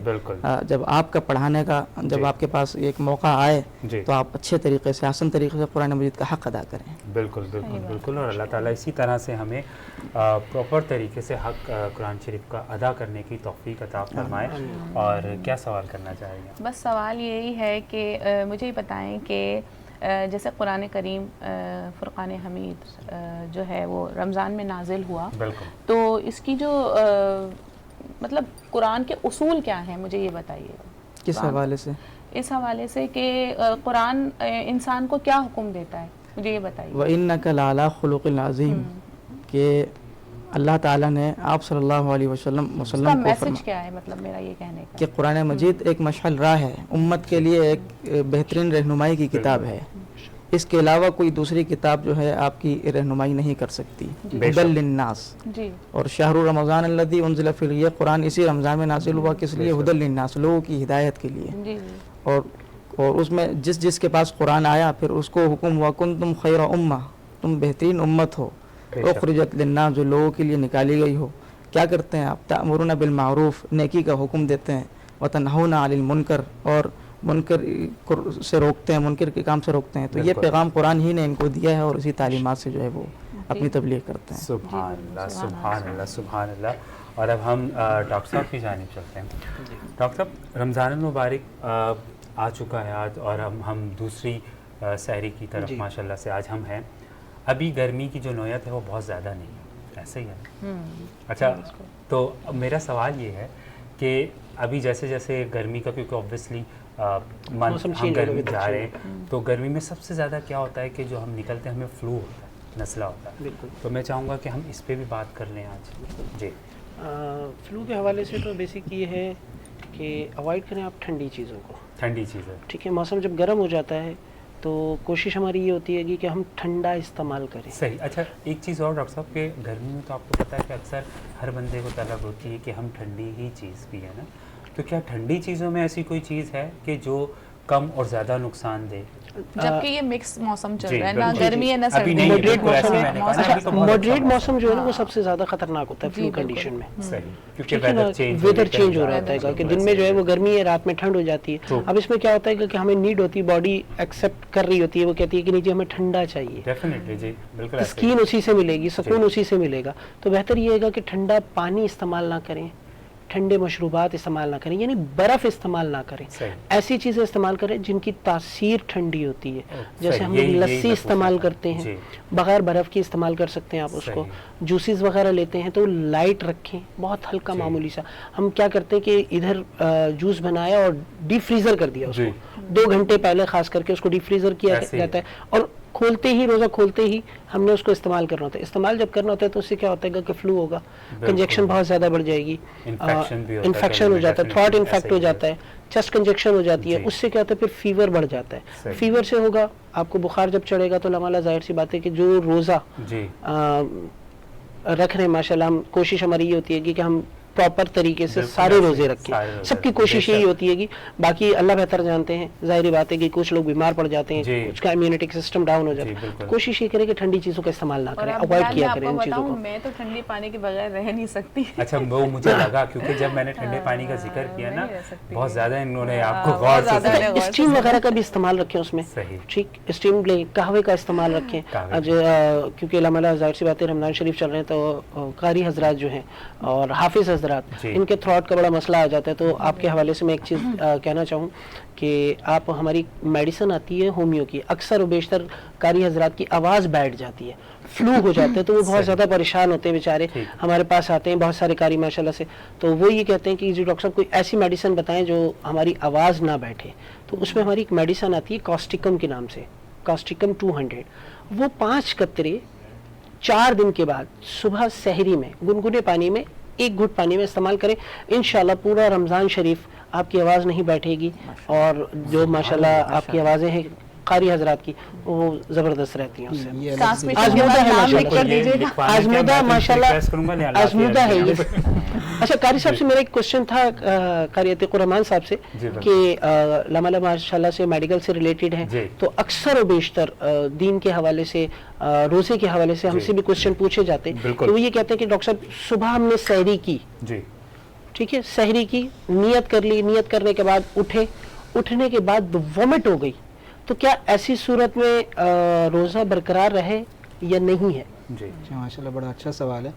جب آپ کا پڑھانے کا جب آپ کے پاس ایک موقع آئے تو آپ اچھے طریقے سے، حسن طریقے سے قرآن مجید کا حق ادا کریں. بالکل. اور اللہ تعالیٰ اسی طرح سے ہمیں پراپر طریقے سے حق قرآن شریف کا ادا کرنے کی توفیق عطا فرمائے. اور کیا سوال کرنا چاہیں گے؟ بس سوال یہی ہے کہ مجھے بتائیں کہ جیسے قرآن کریم فرقان حمید جو ہے وہ رمضان میں نازل ہوا، تو اس کی جو مطلب قرآن کے اصول کیا ہیں مجھے یہ بتائیے. کس حوالے سے؟ اس حوالے سے کہ قرآن انسان کو کیا حکم دیتا ہے، مجھے یہ بتائیے. وَإِنَّكَ لَعَلَىٰ خُلُقٍ عَظِيمٍ کہ اللہ تعالیٰ نے آپ صلی اللہ علیہ وسلم کا میسج کیا ہے، مطلب میرا یہ کہنے کا کہ قرآن مجید ایک مشعل راہ ہے، امت کے لیے ایک بہترین رہنمائی کی کتاب ہے. اس کے علاوہ کوئی دوسری کتاب جو ہے آپ کی رہنمائی نہیں کر سکتی. ہدی للناس. اور شہر رمضان الذی انزل فیہ، یہ قرآن اسی رمضان میں نازل ہوا کس لیے؟ ہدی للناس، لوگوں کی ہدایت کے لیے. اور اس میں جس کے پاس قرآن آیا پھر اس کو حکم ہوا کنتم خیر امہ، تم بہترین امت ہو، اخرجت للناس، جو لوگوں کے لیے نکالی گئی ہو. کیا کرتے ہیں آپ؟ تأمرون بالمعروف، نیکی کا حکم دیتے ہیں، وتنہون عن المنکر، اور منکر سے روکتے ہیں، منکر کے کام سے روکتے ہیں. تو یہ پیغام قرآن ہی نے ان کو دیا ہے اور اسی تعلیمات سے جو ہے وہ اپنی تبلیغ کرتے ہیں. سبحان اللہ، سبحان اللہ، سبحان اللہ. اور اب ہم ڈاکٹر صاحب کی جانب چلتے ہیں. ڈاکٹر صاحب، رمضان المبارک آ چکا ہے آج، اور ہم دوسری سحری کی طرف ماشاءاللہ سے آج ہم ہیں. ابھی گرمی کی جو نوعیت ہے وہ بہت زیادہ نہیں ہے، ایسے ہی ہے. اچھا، تو میرا سوال یہ ہے کہ ابھی جیسے جیسے گرمی کا، کیونکہ اوبویسلی ہم گرمی جا رہے ہیں، تو گرمی میں سب سے زیادہ کیا ہوتا ہے کہ جو ہم نکلتے ہیں ہمیں فلو ہوتا ہے، نزلہ ہوتا ہے. تو میں چاہوں گا کہ ہم اس پہ بھی بات کر لیں آج. جی، فلو کے حوالے سے تو بیسک یہ ہے کہ اوائڈ کریں آپ ٹھنڈی چیزوں کو. ٹھنڈی چیزیں، ٹھیک ہے. موسم جب گرم ہو جاتا ہے تو کوشش ہماری یہ ہوتی ہے کہ ہم ٹھنڈا استعمال کریں. صحیح. اچھا، ایک چیز اور ڈاکٹر صاحب کہ گرمی میں تو آپ کو پتہ ہے کہ اکثر ہر بندے کو طلب ہوتی ہے کہ ہم ٹھنڈی ہی چیز پئیں نا. تو کیا ٹھنڈی چیزوں میں ایسی کوئی چیز ہے کہ جو کم اور زیادہ نقصان دے؟ جبکہ یہ مکس موسم چل رہا ہے، نہ گرمی ہے نہ سردی. ماڈریٹ موسم جو ہے نا وہ سب سے زیادہ خطرناک ہوتا ہے فلو کنڈیشن میں. کیونکہ ویدر چینج ہو رہتا ہے کہ دن میں جو ہے وہ گرمی ہے، رات میں ٹھنڈ ہو جاتی ہے. اب اس میں کیا ہوتا ہے کہ ہمیں نیڈ ہوتی ہے، باڈی ایکسیپٹ کر رہی ہوتی ہے، وہ کہتی ہے کہ نہیں جی ہمیں ٹھنڈا چاہیے، اسکین اسی سے ملے گی، سکون اسی سے ملے گا. تو بہتر یہ ہے کہ ٹھنڈا پانی استعمال نہ کریں، ٹھنڈے مشروبات استعمال نہ کریں، یعنی برف استعمال نہ کریں. ایسی چیزیں استعمال کریں جن کی تاثیر ٹھنڈی ہوتی ہے. جیسے ہم لسی استعمال کرتے ہیں، بغیر برف کی استعمال کر سکتے ہیں آپ اس کو. جوسز وغیرہ لیتے ہیں تو لائٹ رکھیں، بہت ہلکا معمولی سا. ہم کیا کرتے ہیں کہ ادھر جوس بنایا اور ڈیپ فریزر کر دیا اس کو 2 گھنٹے پہلے، خاص کر کے اس کو ڈیپ فریزر کیا جاتا ہے. اور کھولتے ہی روزہ کھولتے ہی ہم نے اس کو استعمال کرنا ہوتا ہے. استعمال جب کرنا ہوتا ہے تو اس سے کیا ہوتا ہے کہ فلو ہوگا, کنجیکشن بہت زیادہ بڑھ جائے گی, انفیکشن ہو جاتا ہے, تھروٹ انفیکٹ ہو جاتا ہے, چیسٹ کنجیکشن ہو جاتی ہے, اس سے کیا ہوتا ہے پھر فیور بڑھ جاتا ہے. فیور سے ہوگا آپ کو بخار جب چڑھے گا تو لمحہ ظاہر سی بات ہے کہ جو روزہ رکھ رہے ہیں ماشاءاللہ, ہم کوشش ہماری یہ ہوتی ہے کہ ہم پراپر طریقے سے سارے روزے رکھیں, سب کی کوشش یہی ہوتی ہے کہ باقی اللہ بہتر جانتے ہیں, ظاہری بات ہے کہ کچھ لوگ بیمار پڑ جاتے ہیں, کچھ کا امیونٹی سسٹم ڈاؤن ہو جاتا ہے. کوشش یہ کریں کہ ٹھنڈی چیزوں کا استعمال نہ کریں, اوائڈ کیا کریں ان چیزوں کو. میں تو ٹھنڈے پانی کے بغیر رہ نہیں سکتی. اچھا وہ مجھے لگا کیونکہ جب میں نے ٹھنڈے پانی کا ذکر کیا نا بہت زیادہ انہوں نے آپ کو غور سے اسٹیم وغیرہ کا بھی استعمال رکھیں اس میں, ٹھیک, اسٹیم لیں, قہوے کا استعمال رکھیں, کیونکہ علامہ ظاہر سی بات ہے رمضان شریف چل رہے ہیں تو قاری حضرات جو ہیں اور حافظ حضرات ان کے تھروٹ کا بڑا مسئلہ آ جاتا ہے. تو آپ کے حوالے سے میں ایک چیز کہنا چاہوں کہ آپ ہماری میڈیسن آتی ہے ہومیو کی, اکثر و بیشتر قاری حضرات کی آواز بیٹھ جاتی ہے, فلو ہو جاتا ہے, تو وہ بہت زیادہ پریشان ہوتے ہیں بیچارے, ہمارے پاس آتے ہیں بہت سارے قاری ماشاءاللہ سے, تو وہ یہ کہتے ہیں کہ جی ڈاکٹر صاحب کوئی ایسی میڈیسن بتائیں جو ہماری آواز نہ بیٹھے. تو اس میں ہماری ایک میڈیسن آتی ہے کاسٹیکم کے نام سے, کاسٹیکم 200, وہ 5 قطرے 4 دن کے بعد صبح سحری میں گنگنے پانی میں 1 گھٹ پانی میں استعمال کریں. انشاءاللہ پورا رمضان شریف آپ کی آواز نہیں بیٹھے گی, اور جو ماشاءاللہ آپ کی آوازیں ہیں قاری حضرات کی وہ زبردست رہتی ہیں. اس سے آزمودہ ماشاءاللہ آزمودہ ہے یہ. اچھا قاری صاحب سے میرا ایک کوشچن تھا قاری عتیق الرحمان صاحب سے کہ لمحہ ماشاءاللہ سے میڈیکل سے ریلیٹڈ ہیں, تو اکثر و بیشتر دین کے حوالے سے روزے کے حوالے سے ہم سے بھی کوشچن پوچھے جاتے ہیں. تو وہ یہ کہتے ہیں کہ ڈاکٹر صاحب صبح ہم نے سحری کی, ٹھیک ہے, سحری کی, نیت کر لی, نیت کرنے کے بعد اٹھے, اٹھنے کے بعد وومٹ ہو گئی, تو کیا ایسی صورت میں روزہ برقرار رہے یا نہیں ہے؟ جی ماشاءاللہ بڑا اچھا سوال ہے.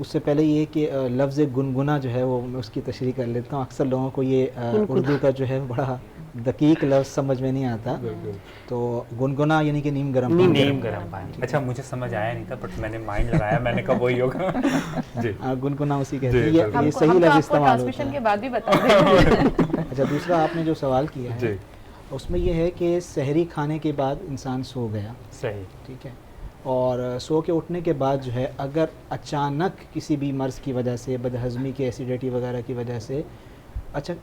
اس سے پہلے یہ کہ لفظ گنگنا جو ہے وہ میں اس کی تشریح کر لیتا ہوں. اکثر لوگوں کو یہ اردو کا جو ہے بڑا دقیق لفظ سمجھ میں نہیں آتا, تو گنگنا یعنی کہ نیم گرم پانی. اچھا مجھے سمجھ آیا نہیں تھا بٹ میں نے مائنڈ لگایا, میں نے کہا وہی ہوگا. گنگنا اسی کہتے ہیں, یہ صحیح لفظ استعمال ہوتا ہے. کے بعد بھی بتا دیں. اچھا دوسرا آپ نے جو سوال کیا ہے اس میں یہ ہے کہ سحری کھانے کے بعد انسان سو گیا, صحیح, ٹھیک ہے, اور سو کے اٹھنے کے بعد جو ہے اگر اچانک کسی بھی مرض کی وجہ سے, بدہضمی کی, ایسیڈیٹی وغیرہ کی وجہ سے, اچھا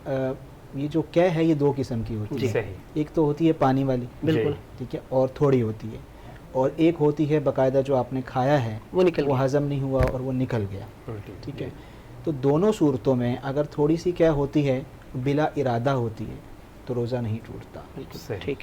یہ جو قے ہے یہ 2 قسم کی ہوتی ہے. ایک تو ہوتی ہے پانی والی, بالکل ٹھیک ہے, اور تھوڑی ہوتی ہے, اور ایک ہوتی ہے باقاعدہ جو آپ نے کھایا ہے وہ ہضم نہیں ہوا اور وہ نکل گیا, ٹھیک ہے. تو دونوں صورتوں میں اگر تھوڑی سی قے ہوتی ہے بلا ارادہ ہوتی ہے تو روزہ نہیں ٹوٹتا.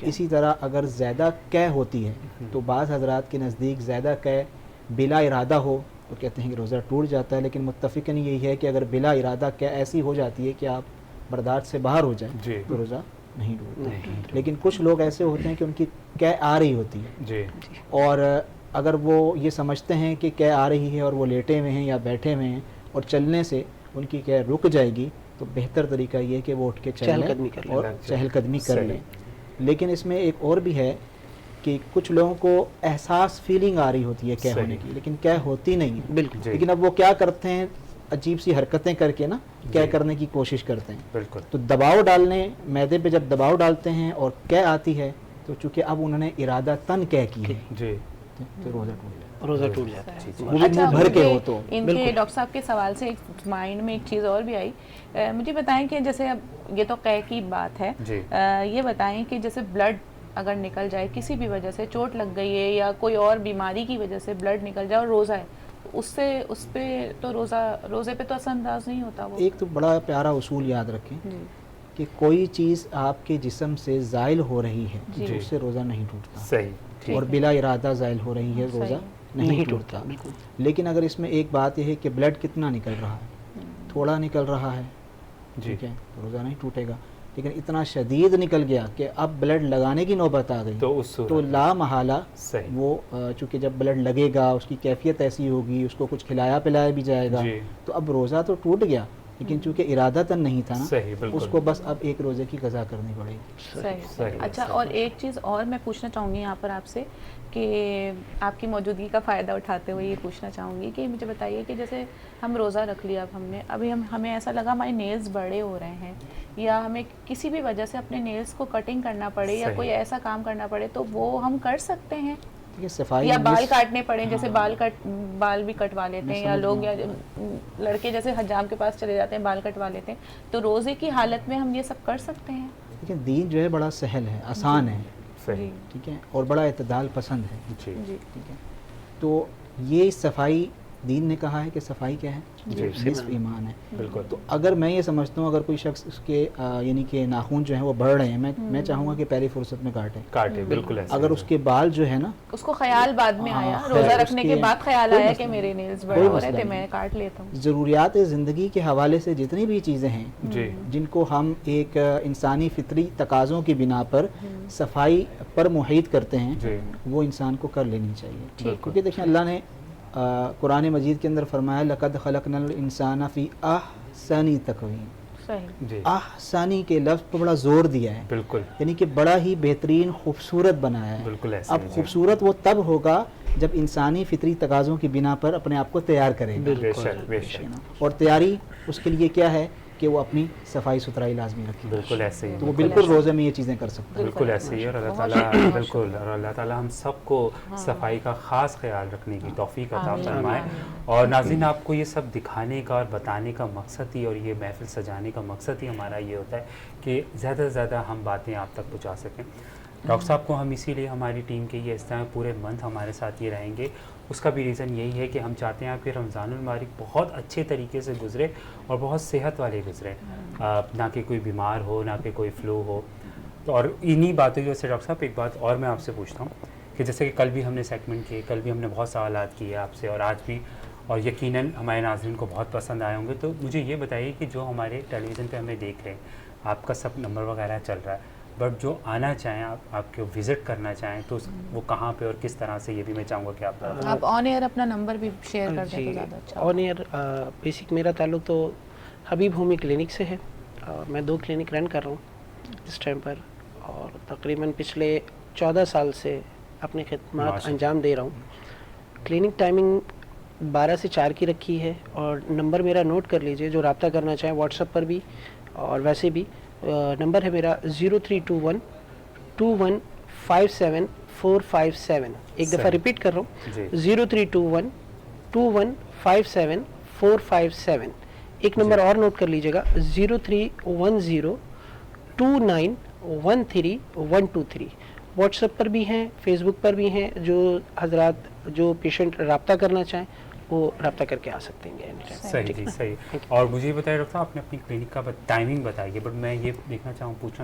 اسی طرح اگر زیادہ قے ہوتی ہے تو بعض حضرات کے نزدیک زیادہ قے بلا ارادہ ہو تو کہتے ہیں کہ روزہ ٹوٹ جاتا ہے, لیکن متفقاً یہی ہے کہ اگر بلا ارادہ قے ایسی ہو جاتی ہے کہ آپ برداشت سے باہر ہو جائیں تو روزہ نہیں ٹوٹتا. لیکن کچھ لوگ ایسے ہوتے ہیں کہ ان کی قے آ رہی ہوتی ہے, اور اگر وہ یہ سمجھتے ہیں کہ قے آ رہی ہے اور وہ لیٹے ہوئے ہیں یا بیٹھے ہوئے ہیں اور چلنے سے ان کی قے رک جائے گی, تو بہتر طریقہ یہ کہ وہ اٹھ کے چہل قدمی کر لیں. لیکن اس میں ایک اور بھی ہے کہ کچھ لوگوں کو احساس فیلنگ آ رہی ہوتی ہے قے ہونے کی, لیکن قے ہوتی نہیں ہے. بالکل. لیکن اب وہ کیا کرتے ہیں, عجیب سی حرکتیں کر کے نا قے کرنے کی کوشش کرتے ہیں. بالکل. تو دباؤ ڈالنے, معدے پہ جب دباؤ ڈالتے ہیں اور قے آتی ہے تو چونکہ اب انہوں نے ارادہ تن قے کی ہے تو روزہ ٹوٹ جاتا ہے. بھر کے ہو تو ان کے ڈاکٹر صاحب کے سوال سے ایک مائنڈ میں ایک چیز اور بھی آئی. مجھے بتائیں کہ جیسے اب یہ تو قے کی بات ہے, یہ بتائیں کہ جیسے بلڈ اگر نکل جائے کسی بھی وجہ سے, چوٹ لگ گئی ہے یا کوئی اور بیماری کی وجہ سے بلڈ نکل جائے اور روزہ ہے, اس پہ تو روزے پہ تو اثر انداز نہیں ہوتا. وہ ایک تو بڑا پیارا اصول یاد رکھیں کہ کوئی چیز آپ کے جسم سے زائل ہو رہی ہے اس سے روزہ نہیں ٹوٹتا. صحیح. اور بلا ارادہ زائل ہو رہی ہے روزہ نہیں ٹوٹتا. لیکن اگر اس میں ایک بات یہ ہے کہ بلڈ کتنا نکل رہا ہے, تھوڑا نکل رہا ہے, ٹھیک ہے, روزہ نہیں ٹوٹے گا. لیکن اتنا شدید نکل گیا کہ اب بلڈ لگانے کی نوبت آ گئی تو لا محالہ وہ چونکہ جب بلڈ لگے گا اس کی کیفیت ایسی ہوگی, اس کو کچھ کھلایا پلایا بھی جائے گا, تو اب روزہ تو ٹوٹ گیا لیکن چونکہ ارادہ تن نہیں تھا نا, اس کو بس اب ایک روزے کی قضا کرنی پڑے گی. صحیح. اچھا اور ایک چیز اور میں پوچھنا چاہوں گی یہاں پر آپ سے کہ آپ کی موجودگی کا فائدہ اٹھاتے ہوئے یہ پوچھنا چاہوں گی کہ مجھے بتائیے کہ جیسے ہم روزہ رکھ لیا, اب ابھی ہمیں ایسا لگا ہمارے نیلز بڑے ہو رہے ہیں یا ہمیں کسی بھی وجہ سے اپنے نیلز کو کٹنگ کرنا پڑے یا کوئی ایسا کام کرنا پڑے, تو وہ ہم کر سکتے ہیں صفائی یا بال کاٹنے پڑے، جیسے بال بھی کٹوا لیتے ہیں، یا لوگ یا لڑکے جیسے حجام کے پاس چلے جاتے ہیں بال کٹوا لیتے ہیں، تو روزے کی حالت میں ہم یہ سب کر سکتے ہیں؟ لیکن دین جو ہے بڑا سہل ہے، آسان ہے، ٹھیک ہے، اور بڑا اعتدال پسند ہے، ٹھیک ہے. تو یہ صفائی دین نے کہا ہے کہ صفائی کیا ہے؟ نصف ایمان ہے. بالکل. تو اگر میں یہ سمجھتا ہوں اگر کوئی شخص اس کے یعنی کہ ناخن جو ہیں وہ بڑھ رہے ہیں، میں چاہوں گا کہ پہلی فرصت میں کاٹے. بالکل. اگر اس کے بال جو ہے نا، اس کو خیال بعد میں آیا، روزہ رکھنے کے بعد خیال آیا کہ میرے نیلز بڑے ہو رہے تھے، میں کاٹ لیتا ہوں. ضروریات زندگی کے حوالے سے جتنی بھی چیزیں ہیں جن کو ہم ایک انسانی فطری تقاضوں کی بنا پر صفائی پر محیط کرتے ہیں، وہ انسان کو کر لینی چاہیے. کیونکہ دیکھیں اللہ نے قرآن مجید کے اندر فرمایا لقد خلقنا الانسان فی احسن تقویم. احسانی کے لفظ پر بڑا زور دیا ہے، بالکل، یعنی کہ بڑا ہی بہترین خوبصورت بنایا ہے. بالکل. اب خوبصورت وہ تب ہوگا جب انسانی فطری تقاضوں کی بنا پر اپنے آپ کو تیار کرے گا. اور تیاری اس کے لیے کیا ہے کہ وہ اپنی صفائی ستھرائی لازمی رکھے. بالکل ایسے ہی، تو وہ بالکل روزے میں یہ چیزیں کر سکتے ہیں. بالکل ایسے ہی. اور اللہ تعالیٰ بالکل، اور اللہ تعالیٰ ہم سب کو صفائی کا خاص خیال رکھنے کی توفیق عطا فرمائے. اور ناظرین، آپ کو یہ سب دکھانے کا اور بتانے کا مقصد ہی، اور یہ محفل سجانے کا مقصد ہی ہمارا یہ ہوتا ہے کہ زیادہ سے زیادہ ہم باتیں آپ تک پہنچا سکیں. ڈاکٹر صاحب کو ہم اسی لیے ہماری ٹیم کے یہ اس طرح پورے منتھ ہمارے ساتھ یہ رہیں گے. اس کا بھی ریزن یہی ہے کہ ہم چاہتے ہیں آپ کے رمضان المبارک بہت اچھے طریقے سے گزرے اور بہت صحت والے گزرے، نہ کہ کوئی بیمار ہو، نہ کہ کوئی فلو ہو. تو اور انہی باتوں کی وجہ سے ڈاکٹر صاحب ایک بات اور میں آپ سے پوچھتا ہوں کہ جیسے کہ کل بھی ہم نے سیگمنٹ کیے، کل بھی ہم نے بہت سوالات کیے آپ سے، اور آج بھی، اور یقیناً ہمارے ناظرین کو بہت پسند آئے ہوں گے. تو مجھے یہ بتائیے کہ جو ہمارے ٹیلی ویژن پہ ہمیں دیکھ رہے ہیں، آپ کا سب نمبر وغیرہ چل رہا ہے، بٹ جو آنا چاہیں، آپ کو وزٹ کرنا چاہیں، تو وہ کہاں پہ اور کس طرح سے، یہ بھی میں چاہوں گا کہ آپ آن ایئر اپنا نمبر بھی شیئر کر دیں تو زیادہ اچھا. آن ایئر بیسک میرا تعلق تو حبیب ہومی کلینک سے ہے. میں 2 کلینک رن کر رہا ہوں اس ٹائم پر، اور تقریباً پچھلے 14 سال سے اپنی خدمات انجام دے رہا ہوں. کلینک ٹائمنگ 12 سے 4 کی رکھی ہے، اور نمبر میرا نوٹ کر لیجئے، جو رابطہ کرنا چاہیں واٹس ایپ پر بھی اور ویسے بھی. نمبر ہے میرا 0321 2157 457. ایک دفعہ ریپیٹ کر رہا ہوں، 0321 2157 457. ایک نمبر اور نوٹ کر لیجیے گا، 0310 2913 123. واٹس ایپ پر بھی ہیں، فیس بک پر بھی ہیں. جو حضرات جو پیشنٹ رابطہ کرنا چاہیں وہ رابطہ کر کے آ سکتے ہیں. صحیح جی صحیح. اور مجھے یہ بتائیے ڈاکٹر صاحب، آپ نے اپنی کلینک کا ٹائمنگ بتائیے، بٹ میں یہ پوچھنا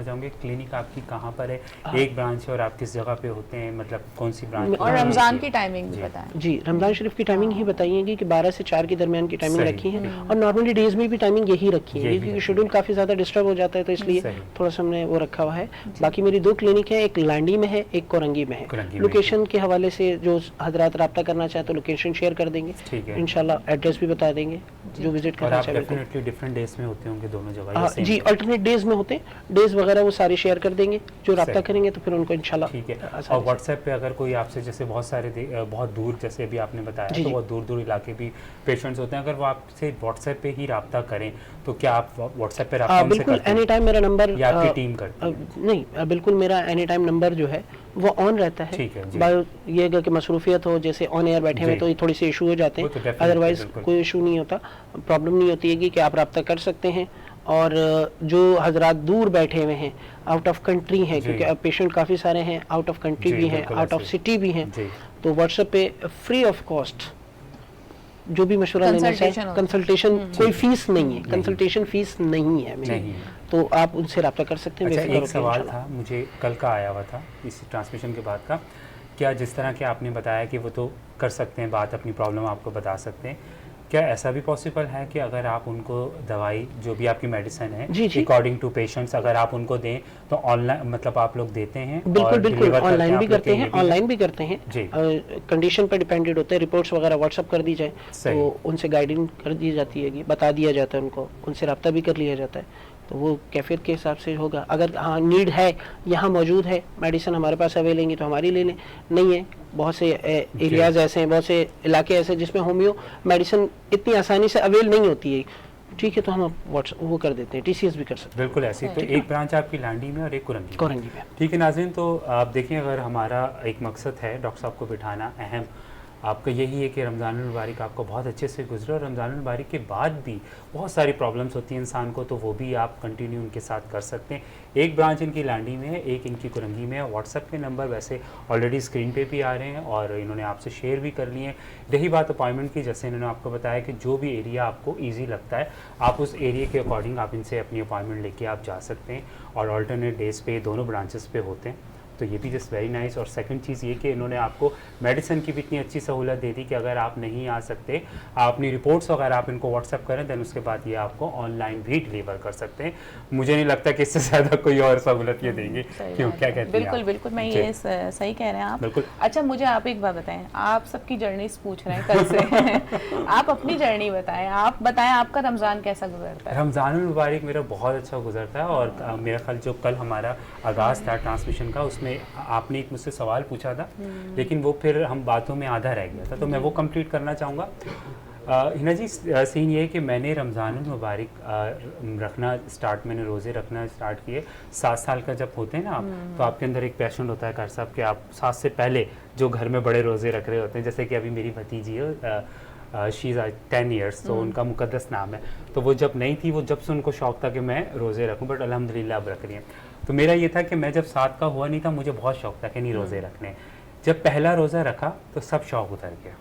چاہوں گی کلینک آپ کی کہاں پر ہے، ایک برانچ ہے، اور آپ کس جگہ پہ ہوتے ہیں، مطلب کون سی برانچ؟ اور رمضان کی ٹائمنگ بھی بتائیں. جی، رمضان شریف کی ٹائمنگ ہی بتائیے گی کہ 12 سے 4 کے درمیان کی ٹائمنگ رکھی ہے، اور نارملی ڈیز میں بھی ٹائمنگ یہی رکھی ہے، کیونکہ شیڈول کافی زیادہ ڈسٹرب ہو جاتا ہے، تو اس لیے تھوڑا سا ہم نے وہ رکھا ہوا ہے. باقی میری 2 کلینک ہیں، ایک لانڈی میں ہے، ایک کورنگی میں ہے. لوکیشن کے حوالے سے جو حضرات رابطہ کرنا چاہیں تو لوکیشن شیئر کر دیں گے انشاءاللہ. ایڈریس بھی بتا دیں گے جو وزٹ کرنا چاہیں. ڈیفینیٹلی ڈیفرنٹ ڈیز میں ہوتے ہوں گے دونوں جگہ؟ جی، الٹرنیٹ ڈیز میں ہوتے ہیں، ڈیز وغیرہ وہ سارے شیئر کر دیں گے جو رابطہ کریں گے، تو پھر ان کو انشاءاللہ. ٹھیک ہے. اور واٹس ایپ پہ اگر کوئی آپ سے، جیسے بہت سارے بہت دور، جیسے ابھی آپ نے بتایا تو بہت دور دور علاقے بھی پیشنٹس ہوتے ہیں، اگر وہ آپ سے واٹس ایپ پہ ہی رابطہ کریں تو کیا آپ واٹس ایپ پہ رابطہ بالکل اینی ٹائم میرا نمبر یا آپ کی ٹیم کرتی ہے؟ نہیں، بالکل میرا اینی ٹائم نمبر جو ہے وہ آن رہتا ہے. یہ اگر کہ مصروفیت ہو، جیسے آن ایئر بیٹھے ہوئے تو یہ تھوڑی سی ایشو ہو جاتے ہیں، ادروائز کوئی ایشو نہیں ہوتا، پرابلم نہیں ہوتی ہے کہ آپ رابطہ کر سکتے ہیں. اور جو حضرات دور بیٹھے ہوئے ہیں، آؤٹ آف کنٹری ہیں، کیونکہ پیشنٹ کافی سارے ہیں، آؤٹ آف کنٹری بھی ہیں، آؤٹ آف سٹی بھی ہیں، تو واٹس ایپ پہ فری آف کاسٹ جو بھی مشورہ لینا چاہیں، کنسلٹیشن کوئی فیس نہیں ہے، کنسلٹیشن فیس نہیں ہے میری، تو آپ ان سے رابطہ کر سکتے ہیں. ایک سوال تھا مجھے کل کا آیا ہوا تھا اس ٹرانسمیشن کے بعد کا، کیا جس طرح کہ آپ نے بتایا کہ وہ تو کر سکتے ہیں بات، اپنی پرابلم آپ کو بتا سکتے ہیں، کیا ایسا بھی پاسبل ہے کہ اگر آپ ان کو دوائی جو بھی آپ کی میڈیسن ہے اکارڈنگ ٹو پیشنٹس اگر آپ ان کو دیں تو آن لائن، مطلب آپ لوگ دیتے ہیں؟ بالکل بالکل، آن لائن بھی کرتے ہیں، آن لائن بھی کرتے ہیں، کنڈیشن پر ڈیپینڈنٹ ہوتے ہیں. رپورٹس وغیرہ واٹس ایپ کر دی جائے تو ان سے گائیڈنگ کر دی جاتی ہے، بتا دیا جاتا ہے ان کو، ان سے رابطہ بھی کر لیا جاتا ہے، تو وہ کیفیت کے حساب سے ہوگا. اگر ہاں نیڈ ہے، یہاں موجود ہے میڈیسن ہمارے پاس اویل ہیں تو ہماری لے لیں، نہیں ہے بہت سے ایریاز ایسے ہیں، بہت سے علاقے ایسے جس میں ہومیو میڈیسن اتنی آسانی سے اویل نہیں ہوتی ہے. ٹھیک ہے تو ہم وہ کر دیتے ہیں, TCS بھی کر سکتے ہیں. بالکل ایسی. تو ایک برانچ آپ کی لانڈی میں اور ایک کورنگی میں. ٹھیک ہے ناظرین, تو آپ دیکھیں اگر ہمارا ایک مقصد ہے ڈاکٹر صاحب کو بٹھانا, اہم آپ کا یہی ہے کہ رمضان المبارک آپ کو بہت اچھے سے گزرے, اور رمضان المبارک کے بعد بھی بہت ساری پرابلمس ہوتی ہیں انسان کو, تو وہ بھی آپ کنٹینیو ان کے ساتھ کر سکتے ہیں. ایک برانچ ان کی لانڈی میں ہے, ایک ان کی کورنگی میں ہے. واٹس ایپ کے نمبر ویسے آلریڈی اسکرین پہ بھی آ رہے ہیں اور انہوں نے آپ سے شیئر بھی کر لیے ہیں. رہی بات اپائنٹمنٹ کی, جیسے انہوں نے آپ کو بتایا کہ جو بھی ایریا آپ کو ایزی لگتا ہے آپ اس ایریا کے اکارڈنگ آپ ان سے اپنی اپائنٹمنٹ لے کے آپ جا سکتے ہیں, اور آلٹرنیٹ ڈیز پہ دونوں برانچز پہ ہوتے ہیں. تو یہ بھی جسٹ ویری نائس. اور سیکنڈ چیز یہ کہ انہوں نے آپ کو میڈیسن کی بھی اتنی اچھی سہولت دے دی کہ اگر آپ نہیں آ سکتے, آپ اپنی رپورٹس وغیرہ آپ ان کو واٹس ایپ کریں, دین اس کے بعد یہ آپ کو آن لائن بھی ڈلیور کر سکتے ہیں. مجھے نہیں لگتا کہ اس سے زیادہ کوئی اور سہولت یہ دیں گے. کیوں, کیا کہتے ہیں؟ بالکل بالکل, میں یہ صحیح کہہ رہے ہیں آپ. بالکل. اچھا مجھے آپ ایک بات بتائیں, آپ سب کی جرنیز پوچھ رہے ہیں کل سے, آپ اپنی جرنی بتائیں, آپ بتائیں آپ کا رمضان کیسا گزرتا ہے؟ رمضان المبارک میرا بہت اچھا گزرتا ہے, اور میرا خیال جو کل ہمارا آغاز تھا ٹرانسمیشن کا, اس میں آپ نے ایک مجھ سے سوال پوچھا تھا, لیکن وہ پھر ہم باتوں میں آدھا رہ گیا تھا, تو میں وہ کمپلیٹ کرنا چاہوں گا. ہنا جی, سین یہ ہے کہ میں نے رمضان المبارک رکھنا اسٹارٹ, میں نے روزے رکھنا اسٹارٹ کیے 7 سال کا جب ہوتے ہیں نا آپ, تو آپ کے اندر ایک پیشنٹ ہوتا ہے کار صاحب کہ آپ 7 سے پہلے جو گھر میں بڑے روزے رکھ رہے ہوتے ہیں, جیسے کہ ابھی میری بھتیجی ہے, شی از 10 ایئرس, تو ان کا مقدس نام ہے, تو وہ جب نہیں تھی, وہ جب سے ان کو شوق تھا کہ میں روزے رکھوں, بٹ الحمدللہ اب رکھ رہی ہیں. تو میرا یہ تھا کہ میں جب 7 کا ہوا نہیں تھا, مجھے بہت شوق تھا کہ نہیں روزے رکھنے. جب پہلا روزہ رکھا تو سب شوق اتر گیا.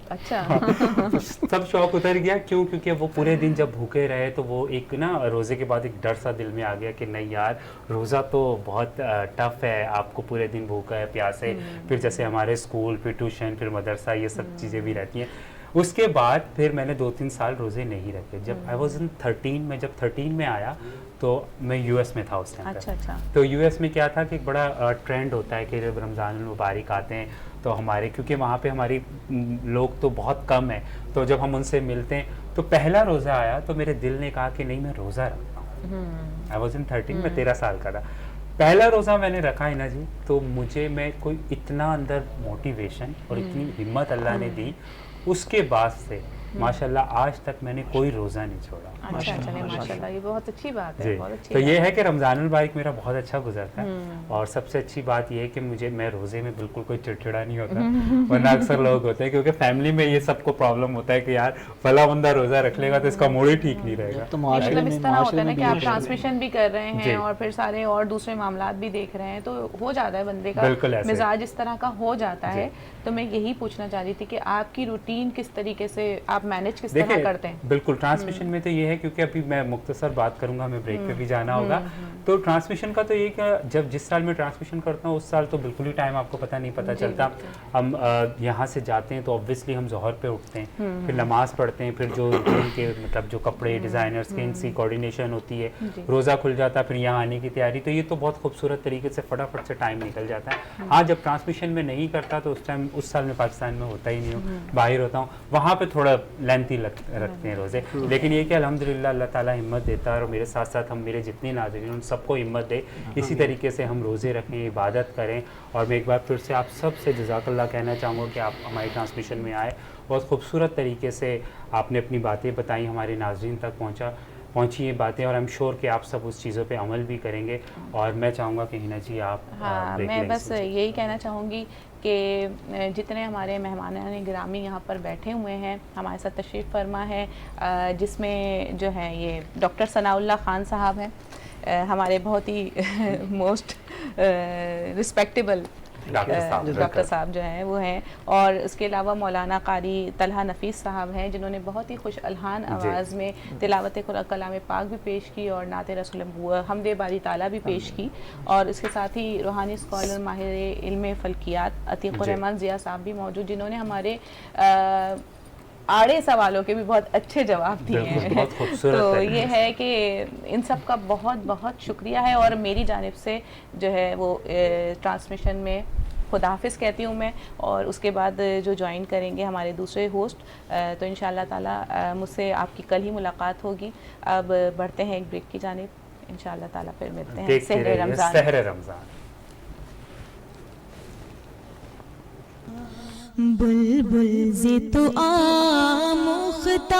اچھا, سب شوق اتر گیا. کیوں؟ کیونکہ وہ پورے دن جب بھوکے رہے تو وہ ایک نا روزے کے بعد ایک ڈر سا دل میں آ گیا کہ نہیں یار روزہ تو بہت ٹف ہے, آپ کو پورے دن بھوکا ہے, پیاسے, پھر جیسے ہمارے اسکول, پھر ٹیوشن, پھر مدرسہ, یہ سب چیزیں بھی رہتی ہیں. اس کے بعد پھر میں نے 2-3 سال روزے نہیں رکھے. جب آئی واز ان 13, میں جب 13 میں آیا تو میں US میں تھا اس ٹائم. اچھا. تو US میں کیا تھا کہ ایک بڑا ٹرینڈ ہوتا ہے کہ جب رمضان المبارک آتے ہیں تو ہمارے, کیونکہ وہاں پہ ہماری لوگ تو بہت کم ہیں, تو جب ہم ان سے ملتے ہیں تو پہلا روزہ آیا تو میرے دل نے کہا کہ نہیں میں روزہ رکھتا ہوں. آئی واز ان 13, میں 13 سال کا تھا. پہلا روزہ میں نے رکھا ہے نا جی, تو میں کوئی اتنا اندر موٹیویشن اور اتنی ہمت اللہ نے دی, اس کے بعد سے ماشاءاللہ آج تک میں نے کوئی روزہ نہیں چھوڑا. اچھا چلے ماشاءاللہ, یہ بہت اچھی بات ہے. تو یہ ہے کہ رمضان المبارک میرا بہت اچھا گزرتا ہے, اور سب سے اچھی بات یہ ہے کہ میں روزے میں بالکل کوئی چڑچڑا نہیں ہوتا, ورنہ اکثر لوگ ہوتے ہیں کیونکہ فیملی میں یہ سب کو پرابلم ہوتا ہے کہ یار فلاں بندہ روزہ رکھ لے گا تو اس کا موڈ ہی ٹھیک نہیں رہے گا. مطلب اس طرح ہوتا ہے نا کہ آپ ٹرانسمیشن بھی کر رہے ہیں اور پھر سارے اور دوسرے معاملات بھی دیکھ رہے ہیں, تو ہو جاتا ہے بندے کا مزاج اس طرح کا ہو جاتا ہے. تو میں یہی پوچھنا چاہ رہی تھی کہ آپ کی روٹین کس طریقے سے آپ مینج کس طرح کرتے ہیں؟ بالکل, ٹرانسمیشن میں تو یہ ہے, کیونکہ ابھی میں مختصر بات کروں گا, ہمیں بریک پہ بھی جانا ہوگا. تو ٹرانسمیشن کا تو یہ کہ جس سال میں ٹرانسمیشن کرتا ہوں اس سال تو بالکل ہی ٹائم آپ کو پتہ چلتا. ہم یہاں سے جاتے ہیں تو اوبویسلی ہم ظہر پہ اٹھتے ہیں, پھر نماز پڑھتے ہیں, پھر جو ان کے مطلب جو کپڑے ڈیزائنرس کے ان سے کوارڈینیشن ہوتی ہے, روزہ کھل جاتا ہے, پھر یہاں آنے کی تیاری. تو یہ تو بہت خوبصورت طریقے سے فٹافٹ سے ٹائم نکل جاتا ہے. ہاں جب ٹرانسمیشن میں نہیں کرتا تو اس سال میں پاکستان میں ہوتا ہی نہیں ہوں, باہر ہوتا ہوں, وہاں پہ تھوڑا لینتھی رکھتے ہیں روزے. لیکن یہ کہ الحمدللہ اللہ تعالیٰ ہمت دیتا ہے, اور میرے ساتھ ساتھ ہم میرے جتنے ناظرین ان سب کو ہمت دے, اسی طریقے سے ہم روزے رکھیں, عبادت کریں. اور میں ایک بار پھر سے آپ سب سے جزاک اللہ کہنا چاہوں گا کہ آپ ہماری ٹرانسمیشن میں آئے, بہت خوبصورت طریقے سے آپ نے اپنی باتیں بتائیں, ہمارے ناظرین تک پہنچی یہ باتیں, اور ایم شور کہ آپ سب اس چیزوں پہ عمل بھی کریں گے. اور میں چاہوں گا کہ ہنا جی آپ. میں بس یہی کہنا چاہوں گی کہ جتنے ہمارے مہمان گرامی یہاں پر بیٹھے ہوئے ہیں, ہمارے ساتھ تشریف فرما ہے, جس میں جو ہے یہ ڈاکٹر ثناء اللہ خان صاحب ہیں, ہمارے بہت ہی موسٹ رسپیکٹیبل ڈاکٹر صاحب جو ہیں وہ ہیں, اور اس کے علاوہ مولانا قاری طلحہ نفیس صاحب ہیں جنہوں نے بہت ہی خوش الحان آواز میں تلاوت کلام پاک بھی پیش کی اور نعت رسول حمد باری تعالیٰ بھی پیش کی. اور اس کے ساتھ ہی روحانی اسکالر ماہر علم فلکیات عتیق الرحمان ضیاء صاحب بھی موجود, جنہوں نے ہمارے آڑے سوالوں کے بھی بہت اچھے جواب دیے ہیں. تو یہ ہے کہ ان سب کا بہت بہت شکریہ ہے, اور میری جانب سے جو ہے وہ ٹرانسمیشن میں خدا حافظ کہتی ہوں میں, اور اس کے بعد جو جوائن کریں گے ہمارے دوسرے ہوسٹ, تو انشاءاللہ تعالیٰ مجھ سے آپ کی کل ہی ملاقات ہوگی. اب بڑھتے ہیں ایک بریک کی جانب, انشاءاللہ تعالیٰ پھر ملتے ہیں سحر رمضان. بلبل زی تو آموختہ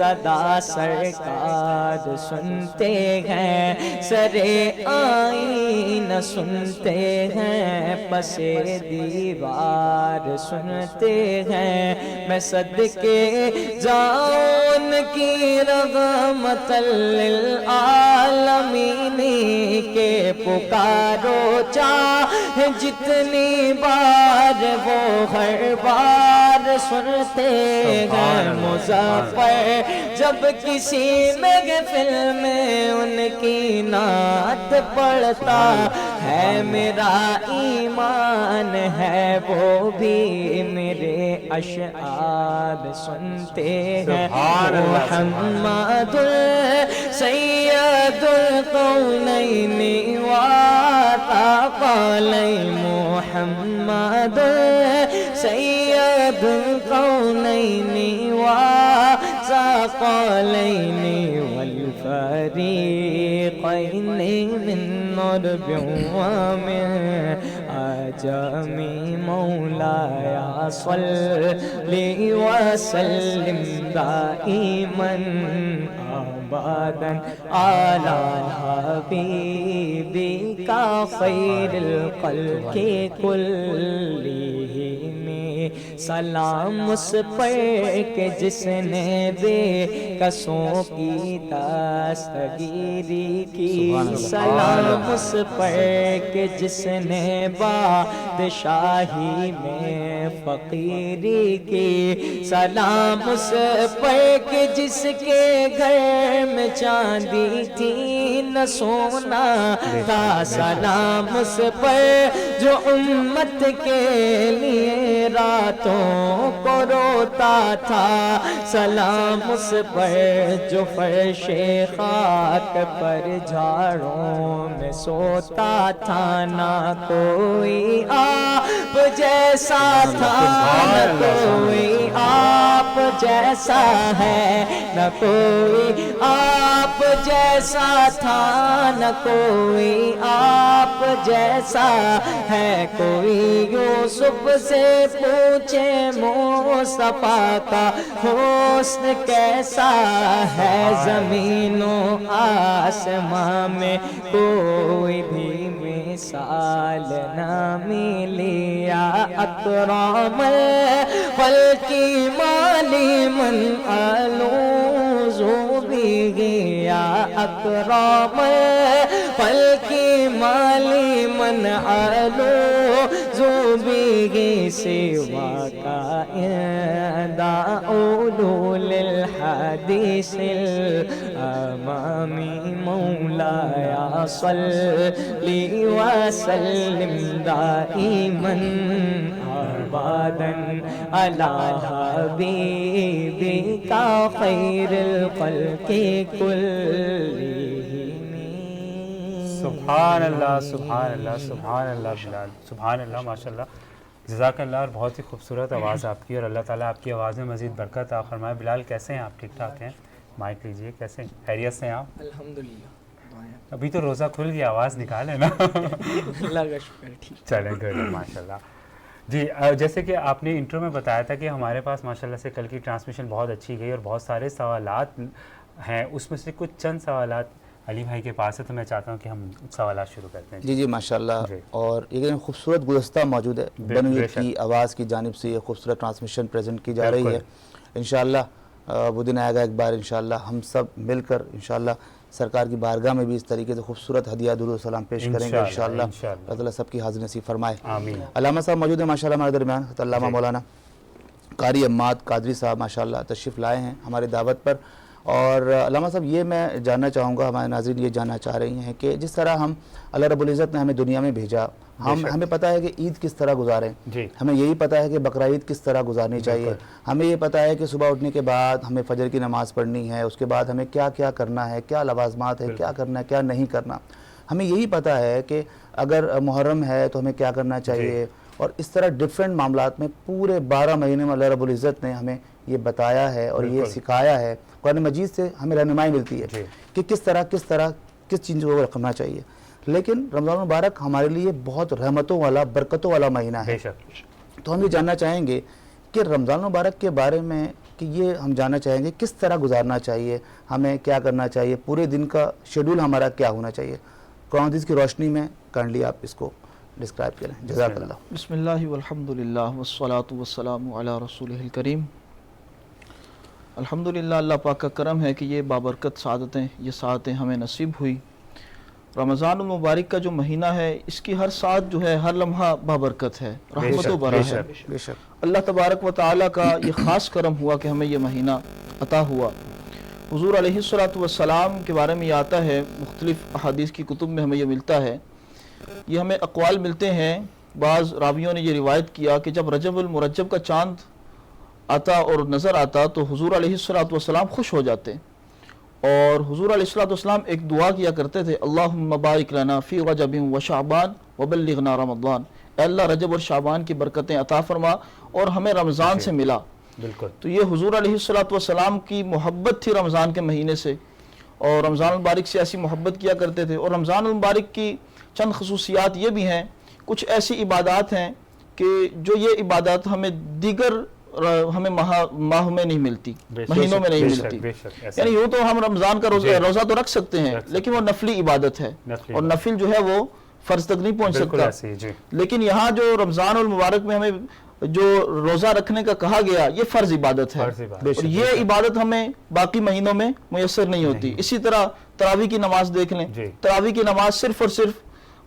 صدا سرکار سنتے ہیں، سرے آئین سنتے ہیں، پسے دیوار سنتے ہیں، میں صدقے جاؤں کی رحمت للعالمین کے پکارو چاہے جتنی بار وہ ہر بار سنتے ہیں۔ مظفر جب کسی محفل میں ان کی نعت پڑھتا ہے، میرا ایمان ہے وہ بھی میرے اشعار سنتے ہیں۔ محمد سید القونین والثقلین، محمد سید القونین والثقلین والفریقین من عرب ومن عجم، مولاي صلی وسلم دائما ابدا على حبیبک خیر الخلق کلہم۔ سلام اس پر کہ جس نے بے کسوں کی دستگیری کی، سلام اس پر کہ جس نے بادشاہی میں فقیری کی، سلام اس پر کہ جس کے گھر میں چاندی تھی نہ سونا تھا، سلام اس پر جو امت کے لیے راتوں کو روتا تھا، سلام اس پر جو فرش خاک پر جھاڑوں میں سوتا تھا، نہ کوئی آپ جیسا تھا، نہ کوئی آپ جیسا ہے، نہ کوئی آپ جیسا تھا، نہ کوئی آپ جیسا ہے۔ کوئی یوسف سے پوچھے مصطفیٰ کا حسن کیسا ہے، زمین و آسمان میں کوئی بھی مثال نہ ملی۔ یا اکرم الخلق مالی من الوذ به، یا اکرم الخلق مالی من الوذ به، سوا کا انداء علول الحدیث الامامی، مولاي صلی وسلم دائما ابدا على حبیبک خیر الخلق کلہم۔ سبحان اللہ سبحان اللہ سبحان اللہ بلال، سبحان اللہ، ماشاءاللہ، جزاک اللہ، اور بہت ہی خوبصورت آواز آپ کی، اور اللہ تعالیٰ آپ کی آواز میں مزید برکت عطا فرمائے۔ بلال کیسے ہیں آپ؟ ٹھیک ٹھاک ہیں؟ مائک لیجئے، کیسے ہیں؟ خیریت سے ہیں آپ؟ الحمدللہ، ابھی تو روزہ کھل گیا، آواز نکالے نا۔ اللہ کا شکر، ٹھیک چلیں گڈ، ماشاءاللہ۔ جی جیسے کہ آپ نے انٹرو میں بتایا تھا کہ ہمارے پاس ماشاءاللہ سے کل کی ٹرانسمیشن بہت اچھی گئی اور بہت سارے سوالات ہیں، اس میں سے کچھ چند سوالات علی بھائی کے پاس ہے، تو میں چاہتا ہوں کہ ہم سوالات شروع کرتے ہیں۔ جی جی ماشاءاللہ، اور ایک خوبصورت گلدستہ موجود ہے، بنویر کی آواز کی جانب سے یہ خوبصورت ٹرانسمیشن پریزنٹ کی جا رہی ہے۔ انشاءاللہ وہ دن آئے گا ایک بار انشاءاللہ ہم سب مل کر انشاءاللہ سرکار کی بارگاہ میں بھی اس طریقے سے خوبصورت ہدیہ درود و سلام پیش کریں گے انشاءاللہ۔ اللہ تعالیٰ سب کی حاضر نصیب فرمائے۔ علامہ صاحب موجود ہیں ماشاءاللہ ہمارے درمیان، علامہ مولانا قاری عماد قادری صاحب ماشاءاللہ تشریف لائے ہیں ہماری دعوت پر۔ اور علامہ صاحب یہ میں جاننا چاہوں گا، ہمارے ناظرین یہ جاننا چاہ رہی ہیں کہ جس طرح ہم اللہ رب العزت نے ہمیں دنیا میں بھیجا، ہمیں پتہ ہے کہ عید کس طرح گزاریں، ہمیں یہی پتہ ہے کہ بقرعید کس طرح گزارنی چاہیے، ہمیں یہ پتہ ہے کہ صبح اٹھنے کے بعد ہمیں فجر کی نماز پڑھنی ہے، اس کے بعد ہمیں کیا کیا کرنا ہے، کیا لوازمات ہے، کیا کرنا ہے کیا نہیں کرنا، ہمیں یہی پتہ ہے کہ اگر محرم ہے تو ہمیں کیا کرنا چاہیے، اور اس طرح ڈیفرنٹ معاملات میں پورے 12 مہینے میں اللہ رب العزت نے ہمیں یہ بتایا ہے اور یہ سکھایا ہے۔ قرآن مجید سے ہمیں رہنمائی ملتی ہے کہ کس طرح کس چیز کو رکھنا چاہیے، لیکن رمضان المبارک ہمارے لیے بہت رحمتوں والا برکتوں والا مہینہ ہے، تو ہم یہ جاننا چاہیں گے کہ رمضان المبارک کے بارے میں کہ یہ ہم جاننا چاہیں گے کس طرح گزارنا چاہیے، ہمیں کیا کرنا چاہیے، پورے دن کا شیڈول ہمارا کیا ہونا چاہیے، قرآن حدیث کی روشنی میں کائنڈلی آپ اس کو ڈسکرائب کریں. جزاک اللہ. بسم اللہ والحمدللہ والصلاة والسلام علی رسولہ الکریم. الحمدللہ اللہ پاک کا کرم ہے کہ یہ بابرکت سعادتیں، یہ سعادتیں ہمیں نصیب ہوئی. رمضان المبارک کا جو مہینہ ہے اس کی ہر ساعت جو ہے، ہر لمحہ بابرکت ہے، رحمت و برا ہے. اللہ تبارک و تعالیٰ کا یہ خاص کرم ہوا کہ ہمیں یہ مہینہ عطا ہوا. حضور علیہ الصلوۃ والسلام کے بارے میں یہ آتا ہے، مختلف احادیث کی کتب میں ہمیں یہ ملتا ہے، یہ ہمیں اقوال ملتے ہیں. بعض راویوں نے یہ روایت کیا کہ جب رجب المرجب کا چاند آتا اور نظر آتا تو حضور علیہ الصلوۃ والسلام خوش ہو جاتے، اور حضور علیہ الصلوۃ والسلام ایک دعا کیا کرتے تھے، اللہم بارک لنا فی رجب و شعبان وبلغنا رمضان. اے اللہ رجب اور شعبان کی برکتیں عطا فرما اور ہمیں رمضان سے ملا. بالکل. تو یہ حضور علیہ الصلوۃ والسلام کی محبت تھی رمضان کے مہینے سے، اور رمضان المبارک سے ایسی محبت کیا کرتے تھے. اور رمضان المبارک کی چند خصوصیات یہ بھی ہیں، کچھ ایسی عبادات ہیں کہ جو یہ عبادات ہمیں دیگر ہمیں ماہ میں نہیں ملتی، مہینوں میں نہیں ملتی. یعنی یوں تو ہم رمضان کا روزہ تو رکھ سکتے ہیں، لیکن وہ نفلی عبادت ہے، اور نفل جو ہے وہ فرض تک نہیں پہنچ سکتا. لیکن یہاں جو رمضان المبارک میں ہمیں جو روزہ رکھنے کا کہا گیا یہ فرض عبادت ہے، اور یہ عبادت ہمیں باقی مہینوں میں میسر نہیں ہوتی. اسی طرح تراویح کی نماز دیکھ لیں، تراویح کی نماز صرف اور صرف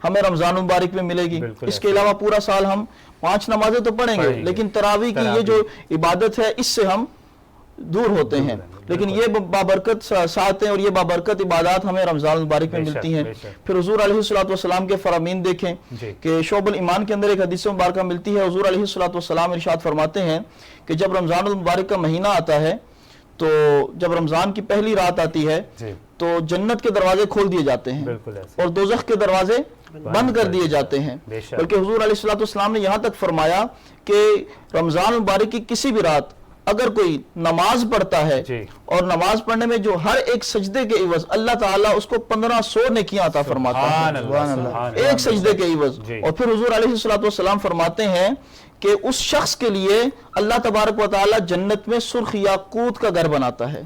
ہمیں رمضان مبارک میں ملے گی. اس کے علاوہ پورا سال ہم 5 نمازیں تو پڑھیں گے، لیکن تراویح کی یہ جو عبادت ہے اس سے ہم دور ہوتے ہیں. لیکن یہ بابرکت ساعتیں اور یہ بابرکت عبادات ہمیں رمضان المبارک میں ملتی ہیں. پھر حضور علیہ الصلوۃ والسلام کے فرامین دیکھیں کہ شعب الایمان کے اندر ایک حدیث مبارکہ ملتی ہے. حضور علیہ الصلوۃ والسلام ارشاد فرماتے ہیں کہ جب رمضان المبارک کا مہینہ آتا ہے تو جب رمضان کی پہلی رات آتی ہے تو جنت کے دروازے کھول دیے جاتے ہیں اور دوزخ کے دروازے بند کر دیے جاتے ہیں. بلکہ حضور علیہ الصلوۃ والسلام نے یہاں تک فرمایا کہ رمضان المبارک کی کسی بھی رات اگر کوئی نماز پڑھتا ہے اور نماز پڑھنے میں جو ہر ایک سجدے کے عوض اللہ تعالیٰ اس کو 1500 نیکیاں عطا فرماتا ہے، ایک سجدے کے عوض. اور پھر حضور علیہ الصلوۃ والسلام فرماتے ہیں کہ اس شخص کے لیے اللہ تبارک و تعالیٰ جنت میں سرخ یاقوت کا گھر بناتا ہے.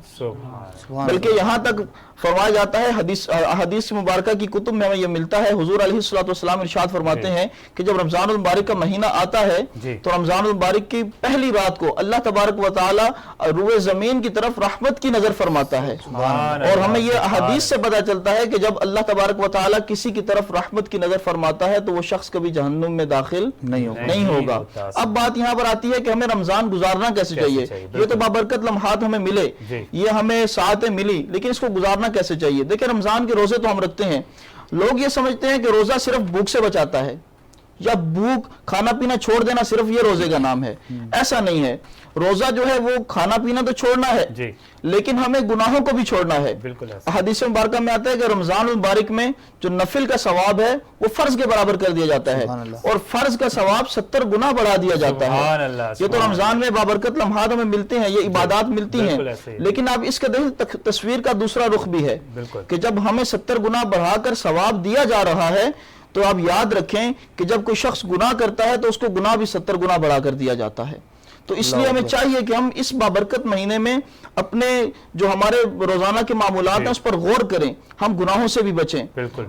بلکہ یہاں تک فرمایا جاتا ہے، حدیث مبارکہ کی کتب میں ہمیں یہ ملتا ہے، حضور علیہ الصلوۃ والسلام ارشاد فرماتے ہیں کہ جب رمضان المبارک کا مہینہ آتا ہے تو رمضان المبارک کی پہلی رات کو اللہ تبارک و تعالیٰ روئے زمین کی طرف رحمت کی نظر فرماتا ہے. اور ہمیں یہ حدیث سے پتہ چلتا ہے کہ جب اللہ تبارک و تعالیٰ کسی کی طرف رحمت کی نظر فرماتا ہے تو وہ شخص کبھی جہنم میں داخل نہیں ہوگا. اب بات یہاں پر آتی ہے کہ ہمیں رمضان گزارنا کیسے چاہیے. یہ تو بابرکت لمحات ہمیں ملے، یہ ہمیں ساعتیں ملی، لیکن اس کو گزارنا کیسے چاہیے. دیکھیں رمضان کے روزے تو ہم رکھتے ہیں، لوگ یہ سمجھتے ہیں کہ روزہ صرف بھوک سے بچاتا ہے، یا بھوک کھانا پینا چھوڑ دینا صرف یہ روزے کا نام ہے. ایسا نہیں ہے. روزہ جو ہے وہ کھانا پینا تو چھوڑنا ہے، لیکن ہمیں گناہوں کو بھی چھوڑنا ہے. حدیث مبارکہ میں آتا ہے کہ رمضان المبارک میں جو نفل کا ثواب ہے وہ فرض کے برابر کر دیا جاتا ہے، اور فرض کا ثواب 70 گنا بڑھا دیا جاتا ہے. یہ تو رمضان میں بابرکت لمحات ہمیں ملتے ہیں، یہ عبادات ملتی ہیں. لیکن آپ اس کا دیکھیں تصویر کا دوسرا رخ بھی ہے کہ جب ہمیں 70 گنا بڑھا کر ثواب دیا جا رہا ہے تو آپ یاد رکھیں کہ جب کوئی شخص گناہ کرتا ہے تو اس کو گناہ بھی 70 گنا بڑھا کر دیا جاتا ہے. تو اس لیے ہمیں چاہیے کہ ہم اس بابرکت مہینے میں اپنے جو ہمارے روزانہ کے معمولات ہیں اس پر غور کریں، ہم گناہوں سے بھی بچیں.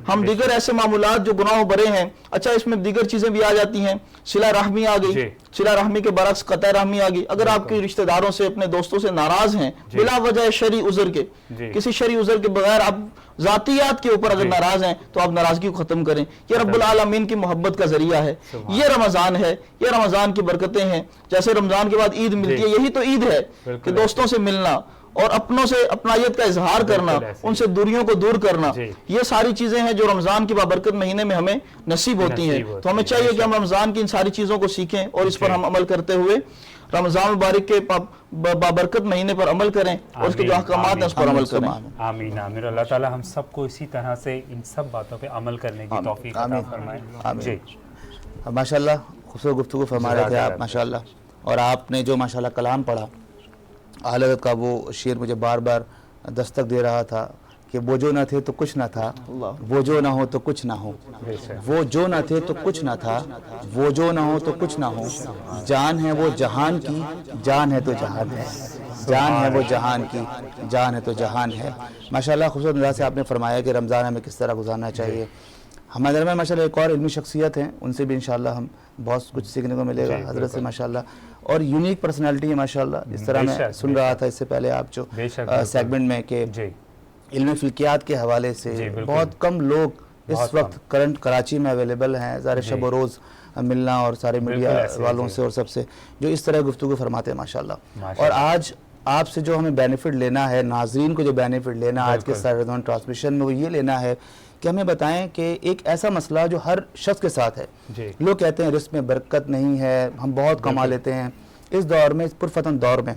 ہم دیگر ایسے معمولات جو گناہوں بھرے ہیں، اچھا اس میں دیگر چیزیں بھی آ جاتی ہیں، صلہ رحمی آ گئی، صلہ رحمی کے برعکس قطع رحمی آ گئی. اگر آپ کے رشتہ داروں سے اپنے دوستوں سے ناراض ہیں بلا وجہ شرعی عذر کے، کسی شرعی عذر کے بغیر آپ ذاتیات کے اوپر اگر ناراض ہیں تو آپ ناراضگی کو ختم کریں. یہ رب العالمین کی محبت کا ذریعہ ہے، یہ رمضان ہے، یہ رمضان کی برکتیں ہیں. جیسے رمضان کے بعد عید ملتی ہے، یہی تو عید ہے کہ دوستوں سے ملنا اور اپنوں سے اپنائیت کا اظہار کرنا، ان سے دوریوں کو دور کرنا، یہ ساری چیزیں ہیں جو رمضان کی بابرکت مہینے میں ہمیں نصیب ہوتی ہیں. تو ہمیں چاہیے کہ ہم رمضان کی ان ساری چیزوں کو سیکھیں اور اس پر ہم عمل کرتے ہوئے رمضان مبارک کے بابرکت مہینے پر عمل کریں اور اس کے جو احکامات ہیں اس پر عمل کریں. آمین آمین. اللہ تعالی ہم سب کو اسی طرح سے ان سب باتوں پہ عمل کرنے کی توفیق عطا فرمائے. جی ماشاءاللہ خوبصورت گفتگو فرما رہے تھے آپ ماشاءاللہ. اور آپ نے جو ماشاءاللہ کلام پڑھا، اعلی حضرت کا وہ شعر مجھے بار بار دستک دے رہا تھا کہ وہ جو نہ تھے تو کچھ نہ تھا، وہ جو نہ ہو تو کچھ نہ ہو، وہ جو نہ تھے تو کچھ نہ تھا، وہ جو نہ ہو تو کچھ نہ ہو. جان ہے وہ جہان کی، جان ہے تو جہان ہے، جان ہے وہ جہان کی، جان ہے تو جہان ہے. ماشاءاللہ خوبصورت انداز سے آپ نے فرمایا کہ رمضان ہمیں کس طرح گزارنا چاہیے. ہمارے درمیان ماشاءاللہ ایک اور علمی شخصیت ہیں، ان سے بھی انشاءاللہ ہم بہت کچھ سیکھنے کو ملے گا حضرت سے ماشاءاللہ. اور یونیک پرسنالٹی ہے ماشاءاللہ. اس طرح میں سن رہا تھا اس سے پہلے آپ جو سیگمنٹ میں کہ علم فلکیات کے حوالے سے بہت کم لوگ اس وقت کرنٹ کراچی میں اویلیبل ہیں، ظاہر شب و روز ملنا اور سارے میڈیا والوں سے اور سب سے جو اس طرح گفتگو فرماتے ہیں ماشاءاللہ. اور آج آپ سے جو ہمیں بینیفٹ لینا ہے، ناظرین کو جو بینیفٹ لینا ہے آج کے سارے رمضان ٹرانسمیشن میں، وہ یہ لینا ہے کہ ہمیں بتائیں کہ ایک ایسا مسئلہ جو ہر شخص کے ساتھ ہے. لوگ کہتے ہیں رزق میں برکت نہیں ہے، ہم بہت کما لیتے ہیں. اس دور میں، اس پرفتن دور میں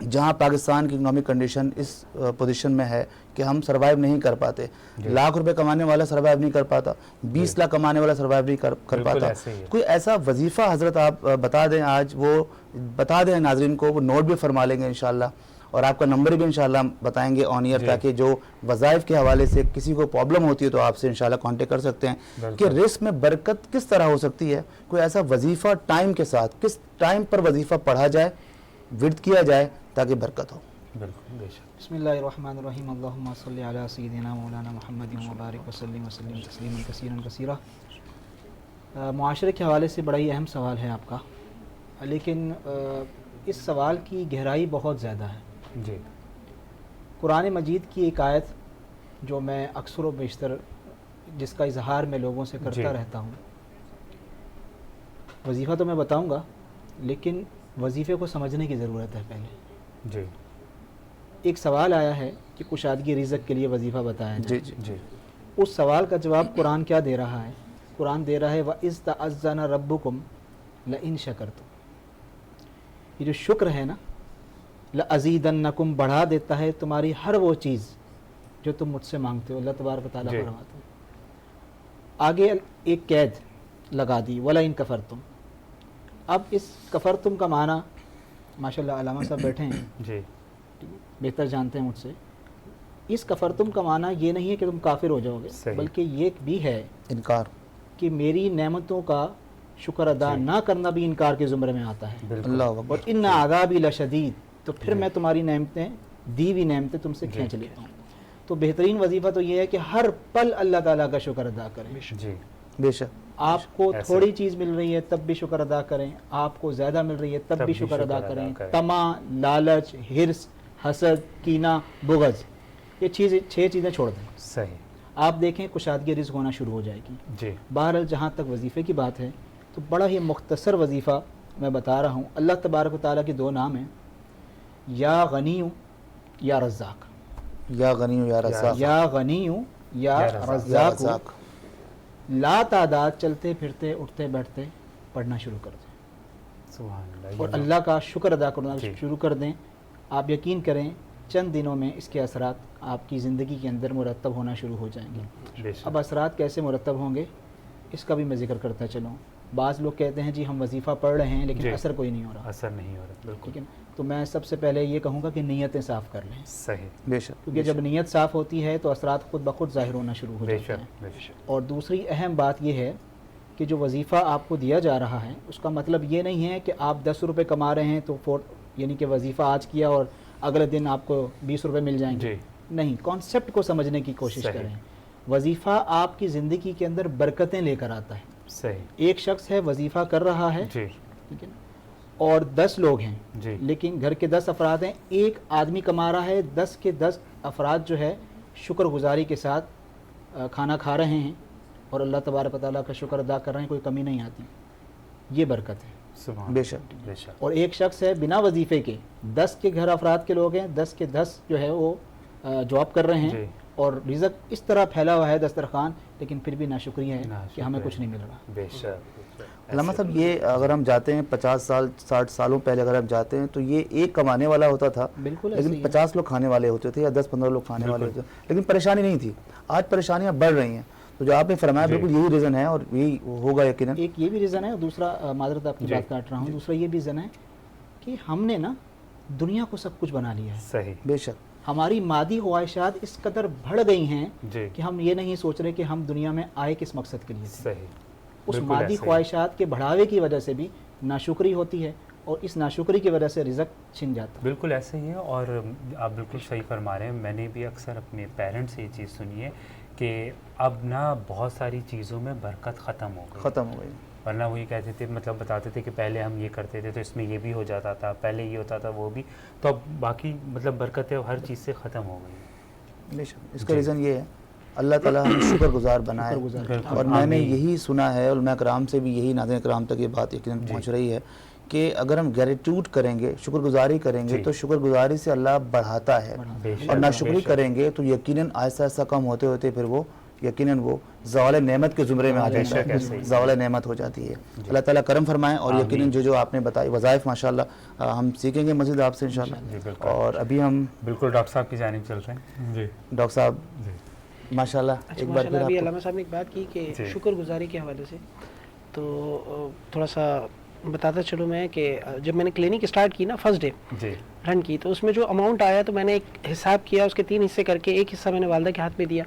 جہاں پاکستان کی اکنامک کنڈیشن اس پوزیشن میں ہے کہ ہم سروائیو نہیں کر پاتے، لاکھ روپے کمانے والا سروائیو نہیں کر پاتا، 20 لاکھ کمانے والا سروائیو نہیں کر پاتا. کوئی ایسا وظیفہ حضرت آپ بتا دیں، آج وہ بتا دیں ناظرین کو، وہ نوٹ بھی فرما لیں گے انشاءاللہ، اور آپ کا نمبر بھی انشاءاللہ بتائیں گے آن ایئر، تاکہ جو وظائف کے حوالے سے کسی کو پرابلم ہوتی ہے تو آپ سے انشاءاللہ کانٹیکٹ کر سکتے ہیں کہ رزق میں برکت کس طرح ہو سکتی ہے. کوئی ایسا وظیفہ ٹائم کے ساتھ، کس ٹائم پر وظیفہ پڑھا جائے، ورد کیا جائے تاکہ برکت ہو. بسم اللہ الرحمن الرحیم. اللہم صلی علی سیدنا مولانا محمد مبارک وسلم وسلم تسلیما کثیرا کثیرا. معاشرے کے حوالے سے بڑا ہی اہم سوال ہے آپ کا، لیکن اس سوال کی گہرائی بہت زیادہ ہے. قرآن مجید کی ایک آیت جو میں اکثر و بیشتر جس کا اظہار میں لوگوں سے کرتا رہتا ہوں. وظیفہ تو میں بتاؤں گا، لیکن وظیفے کو سمجھنے کی ضرورت ہے پہلے. ایک سوال آیا ہے کہ کشادگی رزق کے لیے وظیفہ بتایا جائے. اس سوال کا جواب قرآن کیا دے رہا ہے؟ قرآن دے رہا ہے وَإِذْ تَعَذَّنَ رَبُّكُمْ لَإِن شَكَرْتُمْ. یہ جو شکر ہے نا، لَأَزِيدَنَّكُمْ بڑھا دیتا ہے تمہاری ہر وہ چیز جو تم مجھ سے مانگتے ہو. اللہ تبارک و تعالیٰ فرماتے ہیں. آگے ایک قید لگا دی وَلَئِن كَفَرْتُمْ. اب اس کفرتم کا معنی ماشاءاللہ علامہ صاحب بیٹھے ہیں، بہتر جانتے ہیں مجھ سے. اس کفرتم کا معنی یہ نہیں ہے کہ تم کافر ہو جاؤ گے، بلکہ یہ بھی ہے انکار، کہ میری نعمتوں کا شکر ادا نہ کرنا بھی انکار کے زمرے میں آتا ہے. اور ان عذابی لشدید، تو پھر میں تمہاری نعمتیں، دی ہوئی نعمتیں تم سے کھینچ لیتا ہوں. تو بہترین وظیفہ تو یہ ہے کہ ہر پل اللہ تعالیٰ کا شکر ادا کریں. بے شک آپ کو تھوڑی چیز مل رہی ہے تب بھی شکر ادا کریں، آپ کو زیادہ مل رہی ہے تب بھی شکر ادا کریں. طمع، لالچ، حرص، حسد، کینہ، بغض، یہ 6 چیزیں چھوڑ دیں. صحیح. آپ دیکھیں کشادگی رزق ہونا شروع ہو جائے گی. بہرحال جہاں تک وظیفے کی بات ہے تو بڑا ہی مختصر وظیفہ میں بتا رہا ہوں. اللہ تبارک و تعالیٰ کے 2 نام ہیں، یا غنی یا رزاق. یا غنی یا رزاق. یا غنی یا رزاق. لا تعداد چلتے پھرتے اٹھتے بیٹھتے پڑھنا شروع کر دیں اور اللہ کا شکر ادا کرنا شروع کر دیں. آپ یقین کریں چند دنوں میں اس کے اثرات آپ کی زندگی کے اندر مرتب ہونا شروع ہو جائیں گے. اب اثرات کیسے مرتب ہوں گے اس کا بھی میں ذکر کرتا چلوں. بعض لوگ کہتے ہیں جی ہم وظیفہ پڑھ رہے ہیں لیکن اثر کوئی نہیں ہو رہا. اثر نہیں ہو رہا، بالکل. تو میں سب سے پہلے یہ کہوں گا کہ نیتیں صاف کر لیں. صحیح. بے شک. کیونکہ جب نیت صاف ہوتی ہے تو اثرات خود بخود ظاہر ہونا شروع ہو جاتے ہیں. اور دوسری اہم بات یہ ہے کہ جو وظیفہ آپ کو دیا جا رہا ہے اس کا مطلب یہ نہیں ہے کہ آپ 10 روپے کما رہے ہیں تو یعنی کہ وظیفہ آج کیا اور اگلے دن آپ کو 20 روپے مل جائیں گے. نہیں، کانسیپٹ کو سمجھنے کی کوشش کریں. وظیفہ آپ کی زندگی کے اندر برکتیں لے کر آتا ہے. صحیح. ایک شخص ہے وظیفہ کر رہا ہے اور 10 لوگ ہیں، لیکن گھر کے 10 افراد ہیں. ایک آدمی کما رہا ہے، 10 کے 10 افراد جو ہے شکر گزاری کے ساتھ کھانا کھا رہے ہیں اور اللہ تبارک و تعالیٰ کا شکر ادا کر رہے ہیں، کوئی کمی نہیں آتی. یہ برکت ہے. بے شک. اور ایک شخص ہے بنا وظیفے کے، 10 کے گھر افراد کے لوگ ہیں، 10 کے 10 جو ہے وہ جاب کر رہے ہیں اور رزق اس طرح پھیلا ہوا ہے دسترخوان، لیکن پھر بھی ناشکری ہے کہ ہمیں کچھ نہیں مل رہا. بے شک. علامہ صاحب یہ اگر ہم جاتے ہیں 50 سال 60 سالوں پہلے اگر ہم جاتے ہیں تو یہ ایک کمانے والا ہوتا تھا، لیکن 50 لوگ کھانے والے ہوتے تھے یا 10-15 لوگ کھانے والے ہوتے تھے، لیکن پریشانی نہیں تھی. آج پریشانیاں بڑھ رہی ہیں. تو جو آپ نے فرمایا بالکل یہی ریزن ہے اور یہی ہوگا یقیناً. ایک یہ بھی ریزن ہے اور دوسرا معذرت آپ کی بات کاٹ رہا ہوں، دوسرا یہ بھی ریزن ہے کہ ہم نے نا دنیا کو سب کچھ بنا لیا ہے. صحیح. بے شک. ہماری مادی خواہشات اس قدر بڑھ گئی ہیں کہ ہم یہ نہیں سوچ رہے کہ ہم دنیا میں آئے کس مقصد کے لیے. صحیح. اس مادی خواہشات کے بڑھاوے کی وجہ سے بھی ناشکری ہوتی ہے اور اس ناشکری کی وجہ سے رزق چھن جاتا ہے. بالکل ایسے ہی ہے. اور آپ بالکل صحیح فرما رہے ہیں. میں نے بھی اکثر اپنے پیرنٹس سے یہ چیز سنی ہے کہ اب نا بہت ساری چیزوں میں برکت ختم ہو گئی. ورنہ وہی کہتے تھے, مطلب بتاتے تھے کہ پہلے ہم یہ کرتے تھے تو اس میں یہ بھی ہو جاتا تھا, پہلے یہ ہوتا تھا وہ بھی, تو اب باقی مطلب برکتیں ہر چیز سے ختم ہو گئی. اس کا ریزن یہ ہے اللہ تعالیٰ ہمیں شکر گزار بنائے. اور میں نے یہی سنا ہے, علماء کرام سے بھی یہی, ناظرین کرام تک یہ بات یقیناً پہنچ رہی ہے کہ اگر ہم گریٹیوڈ کریں گے, شکر گزاری کریں گے, تو شکر گزاری سے اللہ بڑھاتا ہے, اور ناشکری کریں گے تو یقیناً آہستہ آہستہ کم ہوتے ہوتے پھر وہ یقیناً وہ زوال نعمت کے زمرے میں آ جاتا ہے, زوال نعمت ہو جاتی ہے. اللہ تعالیٰ کرم فرمائے. اور یقیناً جو آپ نے بتائی وظائف ماشاءاللہ ہم سیکھیں گے مزید آپ سے انشاءاللہ. اور ابھی ہم بالکل ڈاکٹر صاحب کی جانب چلتے ہیں. جی ڈاکٹر صاحب ماشاءاللہ ایک بار پھر ابھی علامہ صاحب نے ایک بات کی کہ شکر گزاری کے حوالے سے, تو تھوڑا سا بتاتا چلوں میں کہ جب میں نے کلینک اسٹارٹ کی نا فرسٹ ڈے رن کی, تو اس میں جو اماؤنٹ آیا تو میں نے ایک حساب کیا, اس کے 3 حصے کر کے ایک حصہ میں نے والدہ کے ہاتھ میں دیا.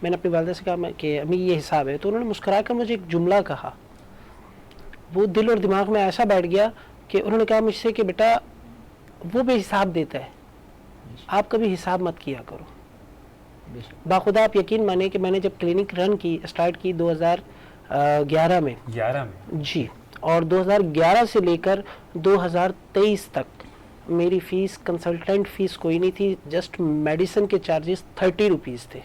میں نے اپنی والدہ سے کہا کہ امی یہ حساب ہے, تو انہوں نے مسکرا کر مجھے ایک جملہ کہا, وہ دل اور دماغ میں ایسا بیٹھ گیا کہ انہوں نے کہا مجھ سے کہ بیٹا وہ بے حساب دیتا ہے, آپ کبھی حساب مت کیا کرو. باخدا آپ یقین مانیں کہ میں نے جب کلینک رن کی اسٹارٹ کی 2011 میں جی, اور 2011 سے لے کر 2023 تک میری فیس کنسلٹنٹ فیس کوئی نہیں تھی, جسٹ میڈیسن کے چارجز 30 روپیز تھے.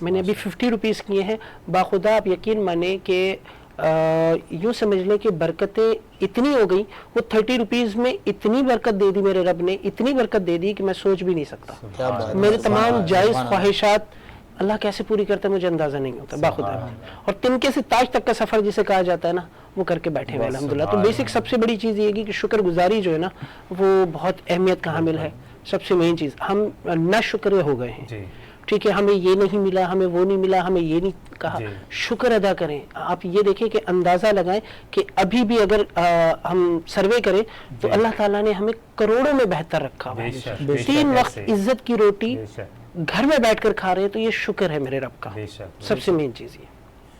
میں نے ابھی 50 روپیز کیے ہیں. باخدا آپ یقین مانیں کہ یوں سمجھ لیں کہ برکتیں اتنی ہو گئی, وہ 30 روپیز میں اتنی برکت دے دی میرے رب نے, اتنی برکت دے دی کہ میں سوچ بھی نہیں سکتا. میرے تمام جائز خواہشات اللہ کیسے پوری کرتا ہے مجھے اندازہ نہیں ہوتا باخدا. اور تنکے سے تاج تک کا سفر جسے کہا جاتا ہے نا, وہ کر کے بیٹھے ہوئے الحمدللہ. تو بیسک سب سے بڑی چیز یہ ہے کہ شکر گزاری جو ہے نا وہ بہت اہمیت کا حامل ہے. سب سے مین چیز, ہم نہ شکر ہو گئے ہیں, ٹھیک ہے, ہمیں یہ نہیں ملا, ہمیں وہ نہیں ملا, ہمیں یہ نہیں کہا, شکر ادا کریں. آپ یہ دیکھیں کہ اندازہ لگائیں کہ ابھی بھی اگر ہم سروے کریں تو اللہ تعالیٰ نے ہمیں کروڑوں میں بہتر رکھا ہوا ہے. 3 وقت عزت کی روٹی گھر میں بیٹھ کر کھا رہے ہیں, تو یہ شکر ہے میرے رب کا. سب سے مین چیز یہ,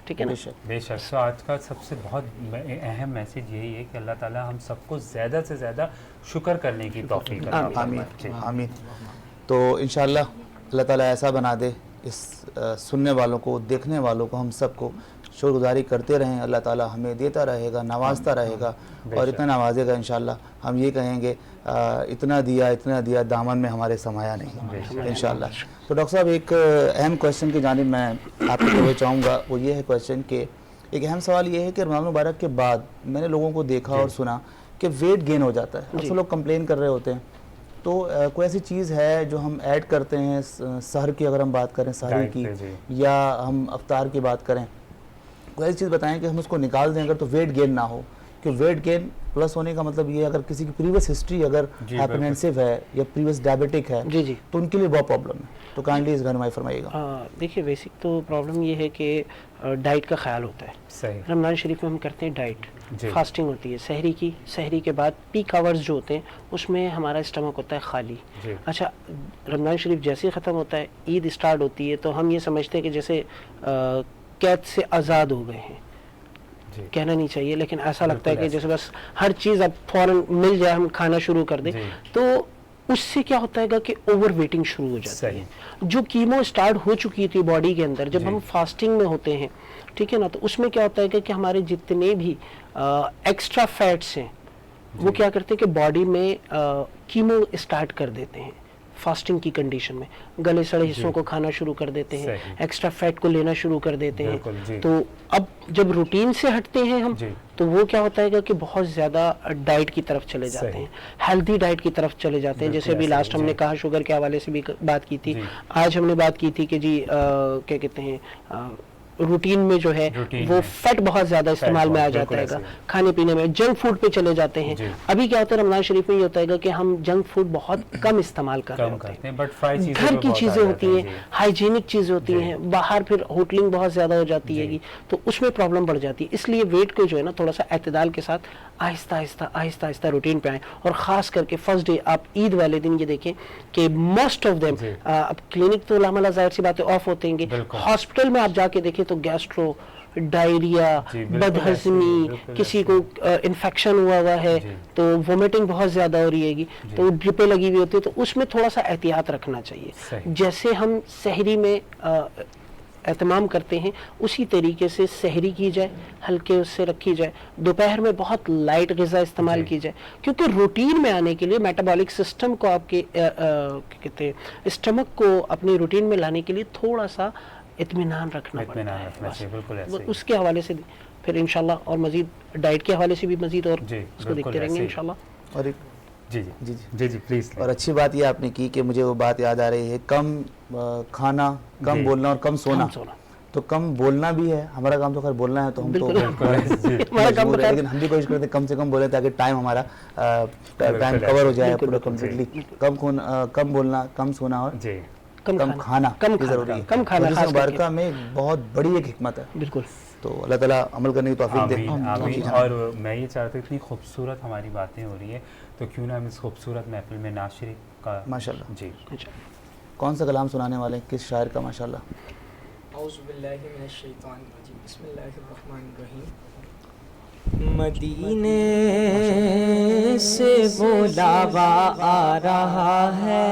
ٹھیک ہے نا. بے شک. آج کا سب سے بہت اہم میسج یہی ہے کہ اللہ تعالیٰ ہم سب کو زیادہ سے زیادہ شکر کرنے کی توفیق عطا فرمائے. آمین. تو انشاءاللہ اللہ تعالیٰ ایسا بنا دے اس سننے والوں کو, دیکھنے والوں کو, ہم سب کو شکر گزاری کرتے رہیں. اللہ تعالیٰ ہمیں دیتا رہے گا, نوازتا رہے گا, اور اتنا نوازے گا انشاءاللہ. ہم یہ کہیں گے اتنا دیا دامن میں ہمارے سمایا نہیں انشاءاللہ. تو ڈاکٹر صاحب ایک اہم کویشچن کی جانب میں آپ کو توجہ چاہوں گا. وہ یہ ہے کویشچن کہ ایک اہم سوال یہ ہے کہ رمضان مبارک کے بعد میں نے لوگوں کو دیکھا اور سنا کہ ویٹ گین ہو جاتا ہے. اکثر لوگ کمپلین کر رہے ہوتے ہیں. تو کوئی ایسی چیز ہے جو ہم ایڈ کرتے ہیں سحر کی, اگر ہم بات کریں سحری کی, یا ہم افطار کی بات کریں, کوئی ایسی چیز بتائیں کہ ہم اس کو نکال دیں اگر تو ویٹ گین نہ ہو. کہ ویٹ گین پلس ہونے کا مطلب یہ ہے اگر کسی کی پریویس ہسٹری اگر ہائپرٹینسو ہے یا پریویس ڈائبیٹک ہے تو ان کے لیے بہت پرابلم ہے. تو کائنڈلی اس رہنمائی فرمائیے گا. دیکھیے بیسک تو پرابلم یہ ہے کہ ڈائٹ کا خیال ہوتا ہے. صحیح. رمضان شریف میں ہم کرتے ہیں ڈائٹ, فاسٹنگ ہوتی ہے سحری کی. سحری کے بعد پیک آورز جو ہوتے ہیں اس میں ہمارا اسٹمک ہوتا ہے خالی. اچھا, رمضان شریف جیسے ہی ختم ہوتا ہے, عید اسٹارٹ ہوتی ہے, تو ہم یہ سمجھتے ہیں کہ جیسے قید سے آزاد ہو گئے ہیں. کہنا نہیں چاہیے لیکن ایسا لگتا ہے کہ جیسے بس ہر چیز اب فوراً مل جائے, ہم کھانا شروع کر دیں. تو اس سے کیا ہوتا ہے کہ اوور ویٹنگ شروع ہو جاتی ہے. جو کیمو اسٹارٹ ہو چکی تھی باڈی کے اندر, جب ہم فاسٹنگ میں ہوتے ہیں, ٹھیک ہے نا, تو اس میں کیا ہوتا ہے کہ ہمارے جتنے بھی ایکسٹرا فیٹس ہیں وہ کیا کرتے ہیں کہ باڈی میں کیمو اسٹارٹ کر دیتے ہیں. فاسٹنگ کی کنڈیشن میں گلے سڑے حصوں کو کھانا شروع کر دیتے ہیں, ایکسٹرا فیٹ کو لینا شروع کر دیتے ہیں. تو اب جب روٹین سے ہٹتے ہیں ہم, تو وہ کیا ہوتا ہے کہ بہت زیادہ ڈائٹ کی طرف چلے جاتے ہیں, ہیلدی ڈائٹ کی طرف چلے جاتے ہیں. جیسے ابھی لاسٹ ہم نے کہا شوگر کے حوالے سے بھی بات کی تھی, آج ہم نے بات کی تھی کہ جی کیا کہتے ہیں روٹین میں جو ہے وہ فیٹ بہت زیادہ استعمال میں آ جاتا ہے گا. کھانے پینے میں جنک فوڈ پہ چلے جاتے ہیں. ابھی کیا ہوتا ہے رمضان شریف میں یہ ہوتا ہے گا کہ ہم جنک فوڈ بہت کم استعمال کر رہے ہوتے ہیں. گھر کی چیزیں ہوتی ہیں, ہائیجینک چیزیں ہوتی ہیں, باہر پھر ہوٹلنگ بہت زیادہ ہو جاتی ہے گی, تو اس میں پرابلم بڑھ جاتی ہے. اس لیے ویٹ کو جو ہے نا تھوڑا سا اعتدال کے ساتھ آہستہ آہستہ روٹین پہ آئیں. اور خاص کر کے فرسٹ ڈے آپ عید والے دن یہ دیکھیں کہ موسٹ آف دیم, اب کلینک تو الحمد ظاہر سی باتیں آف ہوتے ہیں گے, ہاسپٹل میں آپ جا کے دیکھیں تو گیسٹرو ڈائریا, بدہضمی، کسی کو انفیکشن ہوا ہے تو وومیٹنگ بہت زیادہ ہو رہی ہے گی تو ڈرپیں لگی ہوئی ہوتی ہے، تو اس میں تھوڑا سا احتیاط رکھنا چاہیے. جیسے ہم سحری میں اہتمام کرتے ہیں اسی طریقے سے سحری کی جائے، ہلکے اس سے رکھی جائے. دوپہر میں بہت لائٹ غذا استعمال کی جائے، کیونکہ روٹین میں آنے کے لیے میٹابولک سسٹم کو آپ کے کہتے ہیں اسٹمک کو اپنی روٹین میں لانے کے لیے تھوڑا سا اطمینان رکھنا پڑتا ہے. اس کے حوالے سے پھر انشاءاللہ اور مزید ڈائٹ کے حوالے سے بھی مزید اور اس کو دیکھتے رہیں گے انشاءاللہ. اور ایک جی جی جی جی پلیز. اور اچھی بات یہ آپ نے کی کہ مجھے وہ بات یاد آ رہی ہے، کم کھانا، کم بولنا اور کم سونا. تو کم بولنا بھی ہے، ہمارا کام تو خیر بولنا ہے تو ہم تو مجبور ہیں، لیکن ہم بھی کوشش کرتے ہیں کم سے کم بولیں تاکہ ٹائم ہمارا ٹائم کور ہو جائے پورا کمپلیٹلی. کم بولنا، کم سونا اور کم کھانا ضروری ہے. کم کھانا مبارکہ میں بہت بڑی ایک حکمت ہے. بالکل. تو اللہ تعالیٰ عمل کرنے کی توفیق دے. آمین. اور میں یہ چاہتا ہوں اتنی خوبصورت ہماری باتیں ہو رہی ہیں تو کیوں نہ ہم اس خوبصورت محفل میں نعت شریف کا ماشاءاللہ. جی کون سا کلام سنانے والے ہیں، کس شاعر کا؟ ماشاءاللہ. اعوذ باللہ من الشیطان الرجیم، بسم اللہ الرحمن الرحیم. مدینے سے بلاوا آ رہا ہے،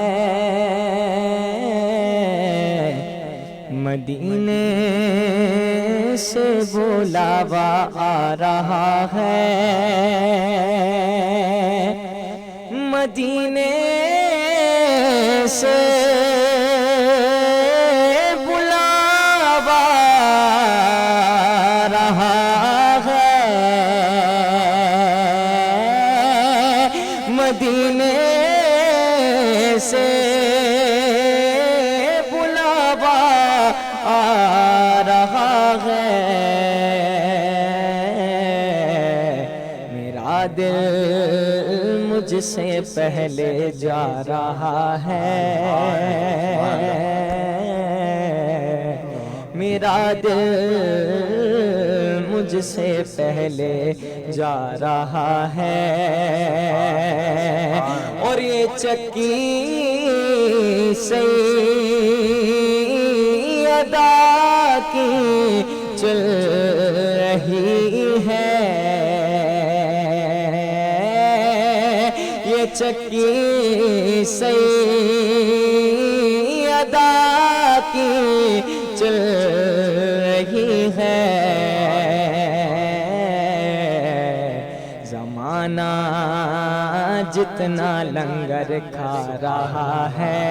مدینے سے بلاوا آ رہا ہے، مدینے سے مدینے سے بلاوا آ رہا ہے، میرا دل مجھ سے پہلے جا رہا ہے، میرا دل مجھ سے پہلے جا رہا ہے، اور یہ چکی سیدہ کی چل رہی ہے، یہ چکی سیدہ کی چل رہی ہے، زمانہ جتنا لنگر کھا رہا ہے،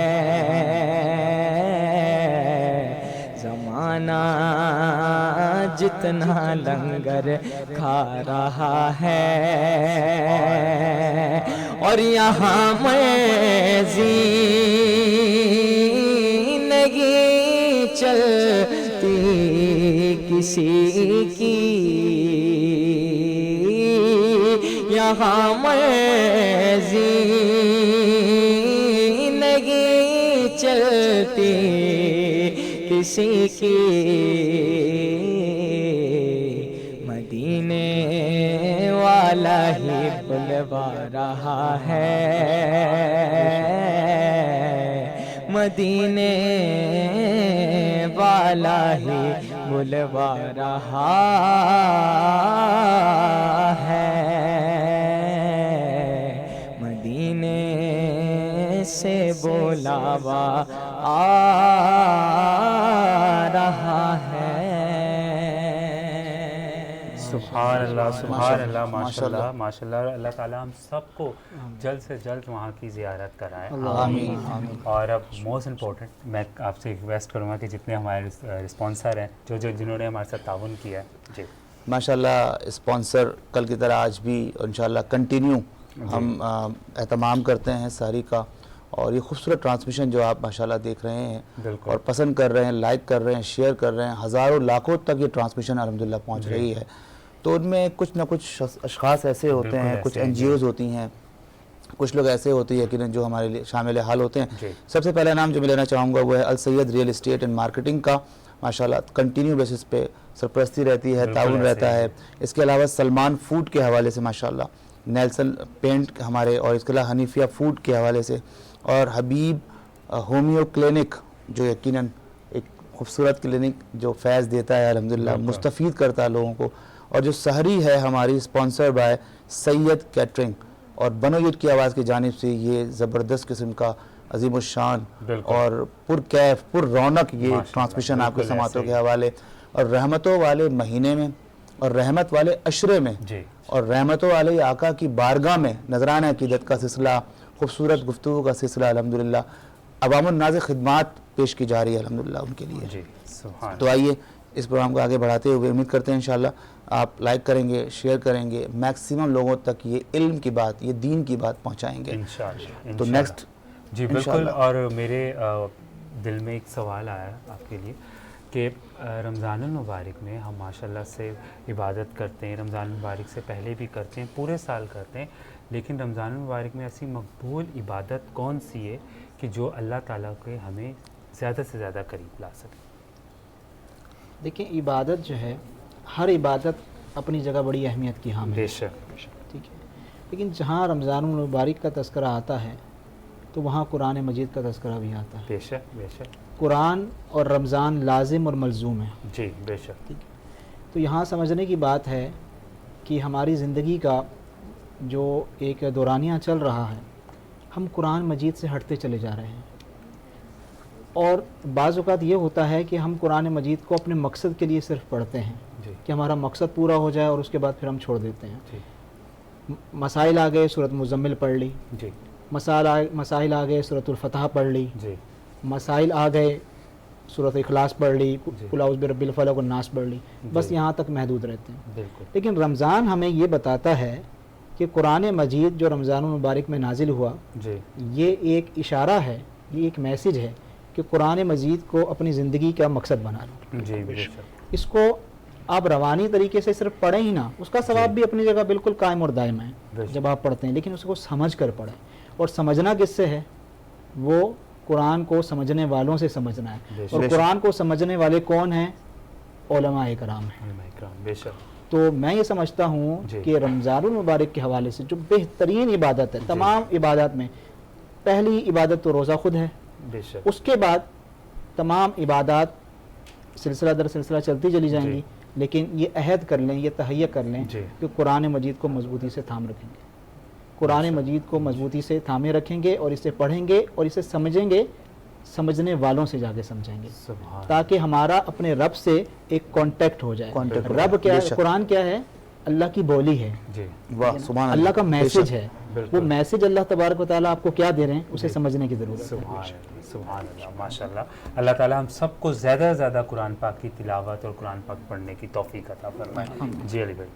زمانہ جتنا لنگر کھا رہا ہے، اور یہاں میں زندگی چلتی کسی کی، یہاں میں زندگی چلتی کسی کی، مدینے والا ہی بلوا رہا ہے، مدینے والا ہی بلوا رہا ہے، مدینے سے بلاوا آ رہا ہے. سبحان اللہ، سبحان اللہ، ماشاء اللہ، ماشاء اللہ. اللہ تعالیٰ ہم سب کو جلد سے جلد وہاں کی زیارت کرائے. آمین. اور اب موسٹ امپورٹنٹ میں آپ سے ریکویسٹ کروں گا کہ جتنے ہمارے اسپانسر ہیں جنہوں نے ہمارے ساتھ تعاون کیا ہے، جی ماشاءاللہ اسپانسر کل کی طرح آج بھی انشاءاللہ کنٹینیو ہم اہتمام کرتے ہیں ساری کا، اور یہ خوبصورت ٹرانسمیشن جو آپ ماشاءاللہ دیکھ رہے ہیں اور پسند کر رہے ہیں، لائک کر رہے ہیں، شیئر کر رہے ہیں، ہزاروں لاکھوں تک یہ ٹرانسمیشن الحمدللہ پہنچ رہی ہے. تو ان میں کچھ نہ کچھ اشخاص ایسے ہوتے ہیں، کچھ این جی اوز ہوتی ہیں، کچھ لوگ ایسے ہوتے ہیں یقیناً جو ہمارے لیے شامل حال ہوتے ہیں. سب سے پہلا نام جو میں لینا چاہوں گا وہ ہے السید ریئل اسٹیٹ اینڈ مارکیٹنگ کا، ماشاءاللہ کنٹینیو بیسس پہ سرپرستی رہتی ہے، تعاون رہتا ہے. اس کے علاوہ سلمان فوڈ کے حوالے سے ماشاءاللہ، نیلسن پینٹ ہمارے، اور اس کے علاوہ حنیفیہ فوڈ کے حوالے سے، اور حبیب ہومیو کلینک جو یقیناً ایک خوبصورت کلینک جو فیض دیتا ہے الحمدللہ، مستفید کرتا ہے لوگوں کو، اور جو سحری ہے ہماری اسپانسر بائے سید کیٹرنگ اور بنویت کی آواز کی جانب سے یہ زبردست قسم کا عظیم الشان اور پر کیف پر رونق یہ ٹرانسمیشن آپ کے سماعتوں کے حوالے، اور رحمتوں والے مہینے میں اور رحمت والے عشرے میں اور رحمتوں والے آقا کی بارگاہ میں نذرانہ عقیدت کا سلسلہ، خوبصورت گفتگو کا سلسلہ الحمدللہ، عوام الناس خدمات پیش کی جا رہی ہے الحمدللہ ان کے لیے۔ تو آئیے اس پروگرام کو آگے بڑھاتے ہوئے امید کرتے ہیں انشاءاللہ آپ لائک کریں گے، شیئر کریں گے، میکسیمم لوگوں تک یہ علم کی بات، یہ دین کی بات پہنچائیں گے انشاءاللہ۔ تو نیکسٹ جی بالکل، اور میرے دل میں ایک سوال آیا آپ کے لیے کہ رمضان المبارک میں ہم ماشاءاللہ سے عبادت کرتے ہیں، رمضان المبارک سے پہلے بھی کرتے ہیں، پورے سال کرتے ہیں، لیکن رمضان المبارک میں ایسی مقبول عبادت کون سی ہے کہ جو اللہ تعالیٰ کے ہمیں زیادہ سے زیادہ قریب لا سکے؟ دیکھیں عبادت جو ہے، ہر عبادت اپنی جگہ بڑی اہمیت کی حامل ہے، بے شک، ٹھیک ہے، لیکن جہاں رمضان المبارک کا تذکرہ آتا ہے تو وہاں قرآن مجید کا تذکرہ بھی آتا ہے۔ بے شک بے شک، قرآن اور رمضان لازم اور ملزوم ہے۔ جی بے شک، ٹھیک ہے، تو یہاں سمجھنے کی بات ہے کہ ہماری زندگی کا جو ایک دورانیہ چل رہا ہے، ہم قرآن مجید سے ہٹتے چلے جا رہے ہیں، اور بعض اوقات یہ ہوتا ہے کہ ہم قرآن مجید کو اپنے مقصد کے لیے صرف پڑھتے ہیں کہ ہمارا مقصد پورا ہو جائے، اور اس کے بعد پھر ہم چھوڑ دیتے ہیں۔ مسائل آ گئے سورۃ مزمل پڑھ لی، مسائل آ گئے سورۃ الفتح پڑھ لی، مسائل آ گئے سورۃ اخلاص پڑھ لی، قل اعوذ برب الفلق والناس پڑھ لی، بس یہاں تک محدود رہتے ہیں۔ لیکن رمضان ہمیں یہ بتاتا ہے کہ قرآن مجید جو رمضان المبارک میں نازل ہوا، یہ ایک اشارہ ہے، یہ ایک میسج ہے کہ قرآن مجید کو اپنی زندگی کا مقصد بنا لو۔ اس کو آپ روانی طریقے سے صرف پڑھیں ہی نہ، اس کا ثواب بھی اپنی جگہ بالکل قائم اور دائم ہے جب آپ پڑھتے ہیں، لیکن اس کو سمجھ کر پڑھیں، اور سمجھنا کس سے ہے؟ وہ قرآن کو سمجھنے والوں سے سمجھنا ہے، اور قرآن کو سمجھنے والے کون ہیں؟ علماء کرام ہیں۔ تو میں یہ سمجھتا ہوں کہ رمضان المبارک کے حوالے سے جو بہترین عبادت ہے تمام عبادات میں، پہلی عبادت تو روزہ خود ہے، اس کے بعد تمام عبادات سلسلہ در سلسلہ چلتی چلی جائیں گی، لیکن یہ عہد کر لیں، یہ تہیہ کر لیں کہ قرآن مجید کو مضبوطی سے تھام رکھیں گے، قرآن مجید کو مضبوطی سے تھامے رکھیں گے، اور اسے پڑھیں گے اور اسے سمجھیں گے، سمجھنے والوں سے جا کے سمجھیں گے، تاکہ ہمارا اپنے رب سے ایک کانٹیکٹ ہو جائے۔ رب کیا ہے؟ قرآن کیا ہے؟ اللہ کی بولی ہے، اللہ کا میسج ہے، وہ میسج اللہ تبارک و تعالیٰ آپ کو کیا دے رہے ہیں اسے سمجھنے کی ضرورت ہے۔ سبحان اللہ، ماشاءاللہ، اللہ تعالیٰ ہم سب کو زیادہ سے زیادہ قرآن پاک کی تلاوت اور قرآن پاک پڑھنے کی توفیق عطا فرمائے۔ جی علی بھائی۔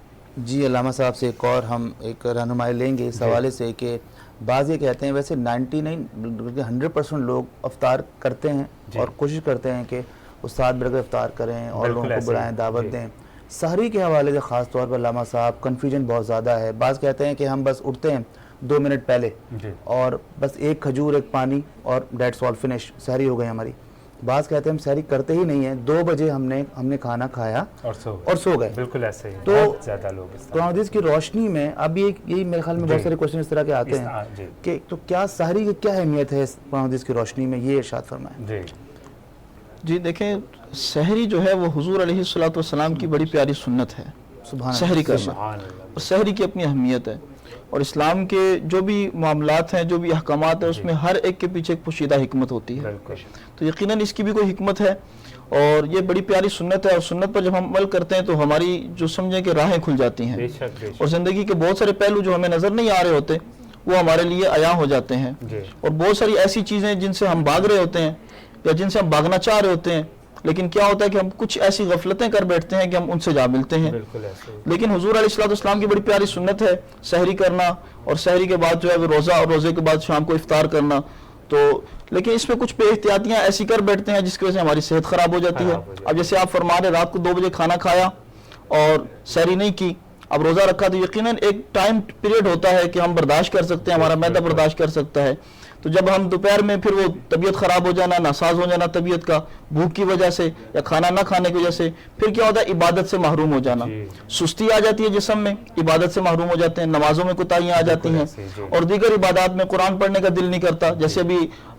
جی علامہ صاحب سے ایک اور ہم ایک رہنمائی لیں گے اس حوالے سے کہ بعض یہ کہتے ہیں، ویسے 100% لوگ افطار کرتے ہیں اور کوشش کرتے ہیں کہ استاد بڑھ کر افطار کریں اور لوگوں کو بلائیں، دعوت دیں۔ سحری کے حوالے سے خاص طور پر علامہ صاحب کنفیوژن بہت زیادہ ہے، بعض کہتے ہیں کہ ہم بس اٹھتے ہیں 2 منٹ پہلے اور بس ایک کھجور ایک پانی اور دیٹس آل، فنش، سحری ہو گئی ہماری۔ بعض کہتے ہیں ہم سحری کرتے ہی نہیں ہیں، 2 بجے ہم نے کھانا کھایا اور سو گئے۔ بالکل ایسے ہی، تو بہت زیادہ لوگ قرآن حدیث کی روشنی میں اب یہی میرے خیال میں بہت سارے کوشچن اس طرح کے آتے ہیں کہ تو کیا سحری کی کیا اہمیت ہے قرآن حدیث کی روشنی میں، یہ ارشاد فرمائیں۔ جی دیکھیں، سحری جو ہے وہ حضور علیہ الصلوۃ والسلام کی بڑی پیاری سنت ہے، سحری کرنا، اور سحری کی اپنی اہمیت ہے، اور اسلام کے جو بھی معاملات ہیں، جو بھی احکامات ہیں، اس میں ہر ایک کے پیچھے ایک پوشیدہ حکمت ہوتی ہے، تو یقیناً اس کی بھی کوئی حکمت ہے، اور یہ بڑی پیاری سنت ہے، اور سنت پر جب ہم عمل کرتے ہیں تو ہماری جو سمجھیں کہ راہیں کھل جاتی ہیں، اور زندگی کے بہت سارے پہلو جو ہمیں نظر نہیں آ رہے ہوتے وہ ہمارے لیے عیاں ہو جاتے ہیں، اور بہت ساری ایسی چیزیں جن سے ہم بھاگ رہے ہوتے ہیں یا جن سے ہم بھاگنا چاہ رہے ہوتے ہیں، لیکن کیا ہوتا ہے کہ ہم کچھ ایسی غفلتیں کر بیٹھتے ہیں کہ ہم ان سے جا ملتے ہیں۔ لیکن حضور علیہ الصلوۃ والسلام کی بڑی پیاری سنت ہے سحری کرنا، اور سحری کے بعد جو ہے وہ روزہ، اور روزے کے بعد شام کو افطار کرنا، تو لیکن اس میں کچھ بے احتیاطیاں ایسی کر بیٹھتے ہیں جس کی وجہ سے ہماری صحت خراب ہو جاتی ہے۔ اب جیسے آپ فرما رہے رات کو 2 بجے کھانا کھایا اور سحری نہیں کی، اب روزہ رکھا، تو یقیناً ایک ٹائم پیریڈ ہوتا ہے کہ ہم برداشت کر سکتے ہیں، ہمارا معدہ برداشت کر سکتا ہے، تو جب ہم دوپہر میں پھر وہ طبیعت خراب ہو جانا، ناساز ہو جانا طبیعت کا، بھوک کی وجہ سے یا کھانا نہ کھانے کی وجہ سے، پھر کیا ہوتا ہے عبادت سے محروم ہو جانا، سستی آ جاتی ہے جسم میں، عبادت سے محروم ہو جاتے ہیں، نمازوں میں کوتاہیاں آ جاتی ہیں، اور دیگر عبادات میں قرآن پڑھنے کا دل نہیں کرتا، جیسے ابھی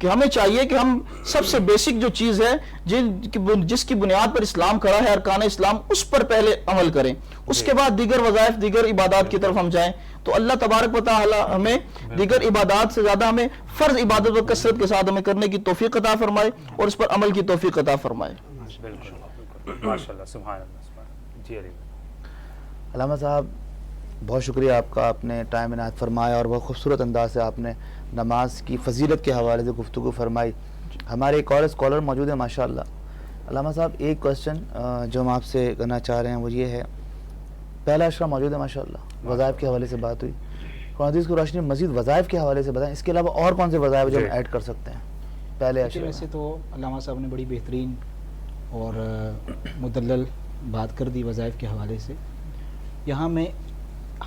کہ ہمیں چاہیے کہ ہم سب سے بیسک جو چیز ہے جس کی بنیاد پر اسلام کھڑا ہے، ارکان اسلام، اس پر پہلے عمل کریں، اس کے بعد دیگر وظائف، دیگر عبادات کی طرف ہم جائیں. تو اللہ تبارک و تعالی ہمیں دیگر عبادات سے زیادہ ہمیں فرض عبادت و کثرت کے ساتھ ہمیں کرنے کی توفیق عطا فرمائے اور اس پر عمل کی توفیق عطا فرمائے. ماشاءاللہ، سبحان اللہ. جی علامہ صاحب بہت شکریہ آپ کا، آپ نے ٹائم عنایت فرمایا اور بہت خوبصورت انداز سے آپ نے نماز کی فضیلت کے حوالے سے گفتگو فرمائی. ہمارے ایک اور اسکالر موجود ہیں ماشاءاللہ. علامہ صاحب ایک کوسچن جو ہم آپ سے کرنا چاہ رہے ہیں وہ یہ ہے، پہلا اشرا موجود ہے ماشاءاللہ، وظائف کے حوالے سے بات ہوئی، قرآن حدیث کی روشنی مزید وظائف کے حوالے سے بتائیں، اس کے علاوہ اور کون سے وظائف جو ہم ایڈ کر سکتے ہیں پہلے اشرا؟ ویسے تو علامہ صاحب نے بڑی بہترین اور مدلل بات کر دی وظائف کے حوالے سے. یہاں میں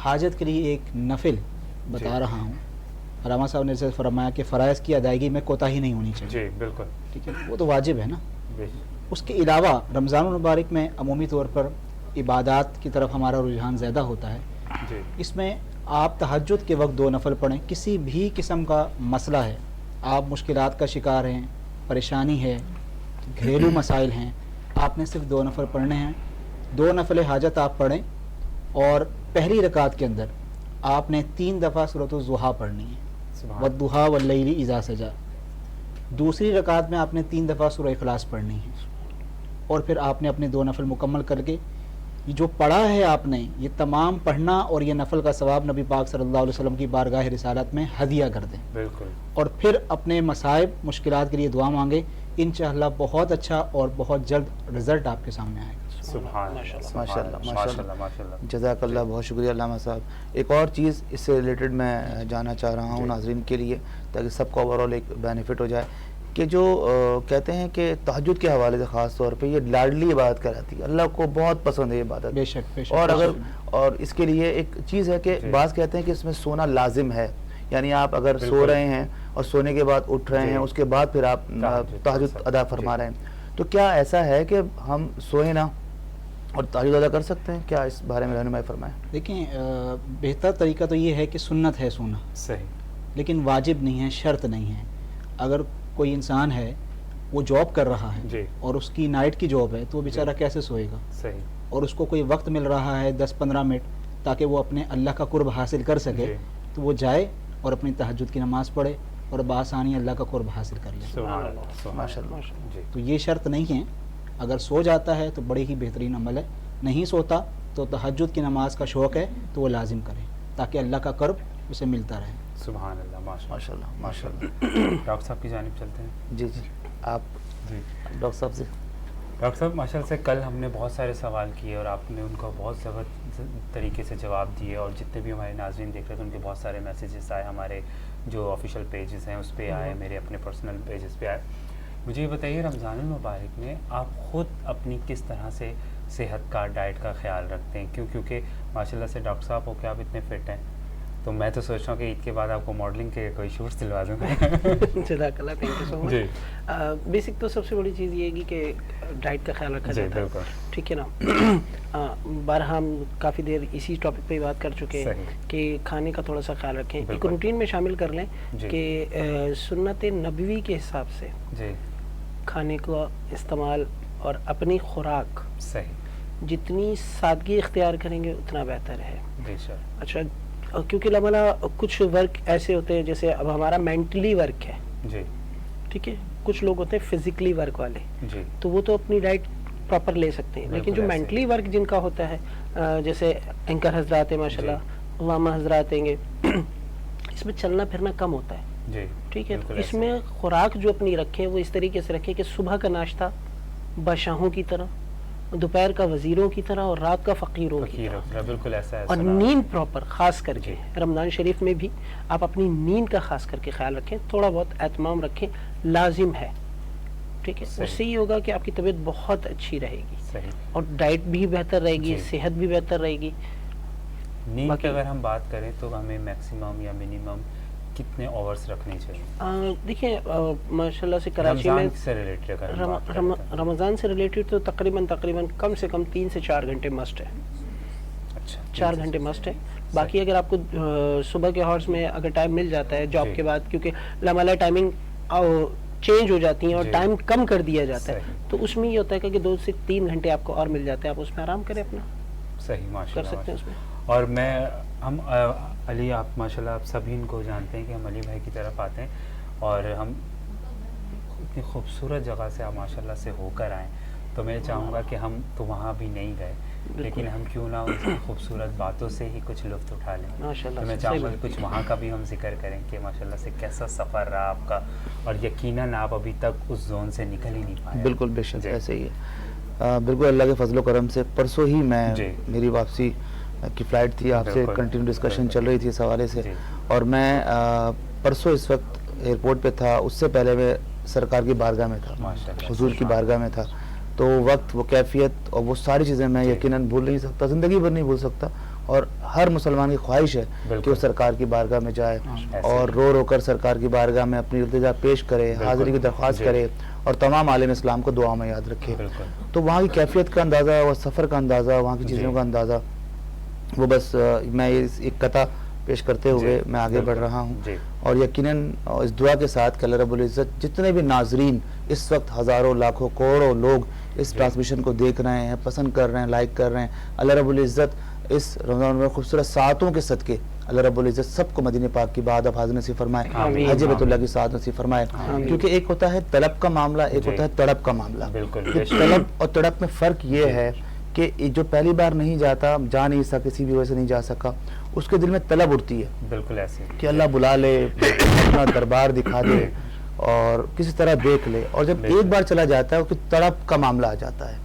حاجت کے لیے ایک نفل بتا رہا ہوں. علامہ صاحب نے فرمایا کہ فرائض کی ادائیگی میں کوتاہی نہیں ہونی چاہیے. جی بالکل ٹھیک ہے، وہ تو واجب ہے نا. اس کے علاوہ رمضان المبارک میں عمومی طور پر عبادات کی طرف ہمارا رجحان زیادہ ہوتا ہے. اس میں آپ تہجد کے وقت 2 نفل پڑھیں. کسی بھی قسم کا مسئلہ ہے، آپ مشکلات کا شکار ہیں، پریشانی ہے، گھریلو مسائل ہیں، آپ نے صرف 2 نفل پڑھنے ہیں. 2 نفل حاجت آپ پڑھیں اور پہلی رکعت کے اندر آپ نے 3 دفعہ سورۃ الضحیٰ پڑھنی ہے، والضحیٰ واللیل اذا سجی. دوسری رکعت میں آپ نے 3 دفعہ سورہ اخلاص پڑھنی ہے اور پھر آپ نے اپنے 2 نفل مکمل کر کے یہ جو پڑھا ہے آپ نے یہ تمام پڑھنا اور یہ نفل کا ثواب نبی پاک صلی اللہ علیہ وسلم کی بارگاہ رسالت میں ہدیہ کر دیں. بالکل. اور پھر اپنے مصائب مشکلات کے لیے دعا مانگے، انشاءاللہ بہت اچھا اور بہت جلد رزلٹ آپ کے سامنے آئے گا. ماشاءاللہ، جزاک اللہ، بہت شکریہ علامہ صاحب. ایک اور چیز اس سے ریلیٹڈ میں جاننا چاہ رہا ہوں ناظرین کے لیے تاکہ سب کو اوورآل ایک بینیفٹ ہو جائے کہ جو کہتے ہیں کہ تہجد کے حوالے سے خاص طور پہ یہ لاڈلی عبادت کراتی ہے، اللہ کو بہت پسند ہے یہ عبادت. بے شک بے شک. اور اس کے لیے ایک چیز ہے کہ بعض کہتے ہیں کہ اس میں سونا لازم ہے، یعنی آپ اگر سو رہے ہیں اور سونے کے بعد اٹھ رہے ہیں اس کے بعد پھر آپ تہجد ادا فرما رہے ہیں، تو کیا ایسا ہے کہ ہم سوئیں نہ اور تہجد ادا کر سکتے ہیں؟ کیا اس بارے میں رہنمائی فرمائیں؟ دیکھیں بہتر طریقہ تو یہ ہے کہ سنت ہے سونا، صحیح، لیکن واجب نہیں ہے، شرط نہیں ہے. اگر کوئی انسان ہے وہ جاب کر رہا ہے اور اس کی نائٹ کی جاب ہے تو وہ بیچارہ کیسے سوئے گا؟ صحیح. اور اس کو کوئی وقت مل رہا ہے 10-15 منٹ تاکہ وہ اپنے اللہ کا قرب حاصل کر سکے تو وہ جائے اور اپنی تہجد کی نماز پڑھے اور بآسانی اللہ کا قرب حاصل کر لے. تو یہ شرط نہیں ہے. اگر سو جاتا ہے تو بڑی ہی بہترین عمل ہے، نہیں سوتا تو تہجد کی نماز کا شوق ہے تو وہ لازم کرے تاکہ اللہ کا قرب اسے ملتا رہے. سبحان اللہ، ماشاءاللہ ماشاءاللہ. ڈاکٹر صاحب کی جانب چلتے ہیں. جی آپ ڈاکٹر صاحب سے. ڈاکٹر صاحب ماشاءاللہ سے کل ہم نے بہت سارے سوال کیے اور آپ نے ان کا بہت زبردست طریقے سے جواب دیے اور جتنے بھی ہمارے ناظرین دیکھ رہے تھے ان کے بہت سارے میسیجز آئے، ہمارے جو آفیشیل پیجز ہیں اس پہ آئے، میرے اپنے پرسنل پیجز پہ آئے. مجھے یہ بتائیے رمضان المبارک میں آپ خود اپنی کس طرح سے صحت کا، ڈائٹ کا خیال رکھتے ہیں؟ کیونکہ ماشاءاللہ سے ڈاکٹر صاحب ہو کے آپ اتنے فٹ ہیں تو میں تو سوچ رہا ہوں کہ عید کے بعد آپ کو ماڈلنگ کے کوئی شوٹس دلوا دوں گا. جزاک اللہ، thank you so much. Basic تو سب سے بڑی چیز یہ ہے کہ ڈائٹ کا خیال رکھا جاتا ہے، ٹھیک ہے نا. بارہا ہم کافی دیر اسی ٹاپک پہ بات کر چکے ہیں کہ کھانے کا تھوڑا سا خیال رکھیں، ایک روٹین میں شامل کر لیں کہ سنت نبوی کے حساب سے کھانے کا استعمال اور اپنی خوراک جتنی سادگی اختیار کریں گے اتنا بہتر ہے. اچھا، کیونکہ لمحہ کچھ ورک ایسے ہوتے ہیں جیسے اب ہمارا مینٹلی ورک ہے، ٹھیک ہے، کچھ لوگ ہوتے ہیں فزیکلی ورک والے، تو وہ تو اپنی ڈائٹ پراپر لے سکتے ہیں، لیکن جو مینٹلی ورک جن کا ہوتا ہے جیسے اینکر حضرات ہیں ماشاءاللہ، علامہ حضرات ہیں گے، اس میں چلنا پھرنا کم ہوتا ہے، ٹھیک ہے. تو اس میں خوراک جو اپنی رکھیں وہ اس طریقے سے رکھیں کہ صبح کا ناشتہ بادشاہوں کی طرح، دوپہر کا وزیروں کی طرح اور رات کا فقیروں کی طرح. بالکل ایسا ہے. اور نیند پراپر خاص کر کے رمضان شریف میں بھی آپ اپنی نیند کا خاص کر کے خیال رکھیں، تھوڑا بہت اہتمام رکھیں، لازم ہے، ٹھیک ہے. اس سے یہ ہوگا کہ آپ کی طبیعت بہت اچھی رہے گی اور ڈائٹ بھی بہتر رہے گی، صحت بھی بہتر رہے گی. نیند کی اگر ہم بات کریں تو ہمیں میکسیمم یا منیمم کتنے آورز رکھنے چاہیے؟ دیکھیں ماشاءاللہ سے کراچی میں رمضان سے ریلیٹڈ تو تقریباً کم سے کم 3 سے 4 گھنٹے مسٹ ہے. اچھا، 4 گھنٹے مسٹ ہے. باقی اگر آپ کو صبح کے ہارس میں اگر ٹائم مل جاتا ہے جاب کے بعد، کیونکہ لمحہ ٹائمنگ چینج ہو جاتی ہیں اور ٹائم کم کر دیا جاتا ہے, تو اس میں یہ ہوتا ہے کہ 2 سے 3 گھنٹے آپ کو اور مل جاتے ہیں, آپ اس میں آرام کریں اپنا. صحیح, ماشاءاللہ کر سکتے ہیں اس میں. اور ہم علی, آپ ماشاءاللہ آپ سبھی ان کو جانتے ہیں کہ ہم علی بھائی کی طرف آتے ہیں اور ہم اتنی خوبصورت جگہ سے آپ ماشاءاللہ سے ہو کر آئیں, تو میں چاہوں گا کہ ہم تو وہاں بھی نہیں گئے, لیکن ہم کیوں نہ ان کی خوبصورت باتوں سے ہی کچھ لطف اٹھا لیں. تو میں چاہوں گا کہ کچھ وہاں کا بھی ہم ذکر کریں کہ ماشاءاللہ سے کیسا سفر رہا آپ کا, اور یقیناً آپ ابھی تک اس زون سے نکل ہی نہیں پائے. بالکل بے شک ایسے ہی ہے, بالکل اللہ کے فضل و کرم سے. پرسوں ہی میں میری واپسی کی فلائٹ تھی, آپ سے کنٹینیو ڈسکشن چل رہی تھی اس حوالے سے, اور میں پرسوں اس وقت ایئرپورٹ پہ تھا, اس سے پہلے میں سرکار کی بارگاہ میں تھا, حضور کی بارگاہ میں تھا. تو وقت, وہ کیفیت اور وہ ساری چیزیں میں یقیناً بھول نہیں سکتا, زندگی بھر نہیں بھول سکتا, اور ہر مسلمان کی خواہش ہے کہ وہ سرکار کی بارگاہ میں جائے اور رو رو کر سرکار کی بارگاہ میں اپنی التجا پیش کرے, حاضری کی درخواست کرے, اور تمام عالم اسلام کو دعا میں یاد رکھے. تو وہاں کی کیفیت کا اندازہ, وہ سفر کا اندازہ, وہاں کی چیزوں کا اندازہ, وہ بس میں ایک قطعہ پیش کرتے ہوئے میں آگے بڑھ رہا ہوں. اور یقیناً اس دعا کے ساتھ کہ اللہ رب العزت جتنے بھی ناظرین اس وقت ہزاروں لاکھوں کروڑوں لوگ اس ٹرانسمیشن کو دیکھ رہے ہیں, پسند کر رہے ہیں, لائک کر رہے ہیں, اللہ رب العزت اس رمضان میں خوبصورت ساعتوں کے صدقے اللہ رب العزت سب کو مدینہ پاک کی بعد اب حاضر نصیب فرمائے, حج بیت اللہ کی سعادت نصیب فرمائے. کیونکہ ایک ہوتا ہے طلب کا معاملہ, ایک ہوتا ہے تڑپ کا معاملہ. طلب اور تڑپ میں فرق یہ ہے کہ جو پہلی بار نہیں جاتا, جا نہیں سکا, کسی بھی وجہ سے نہیں جا سکا, اس کے دل میں طلب اٹھتی ہے بالکل ایسے کہ اللہ بلا لے, اپنا دربار دکھا دے اور کسی طرح دیکھ لے. اور جب ایک بار چلا جاتا ہے اس کی تڑپ کا معاملہ آ جاتا ہے,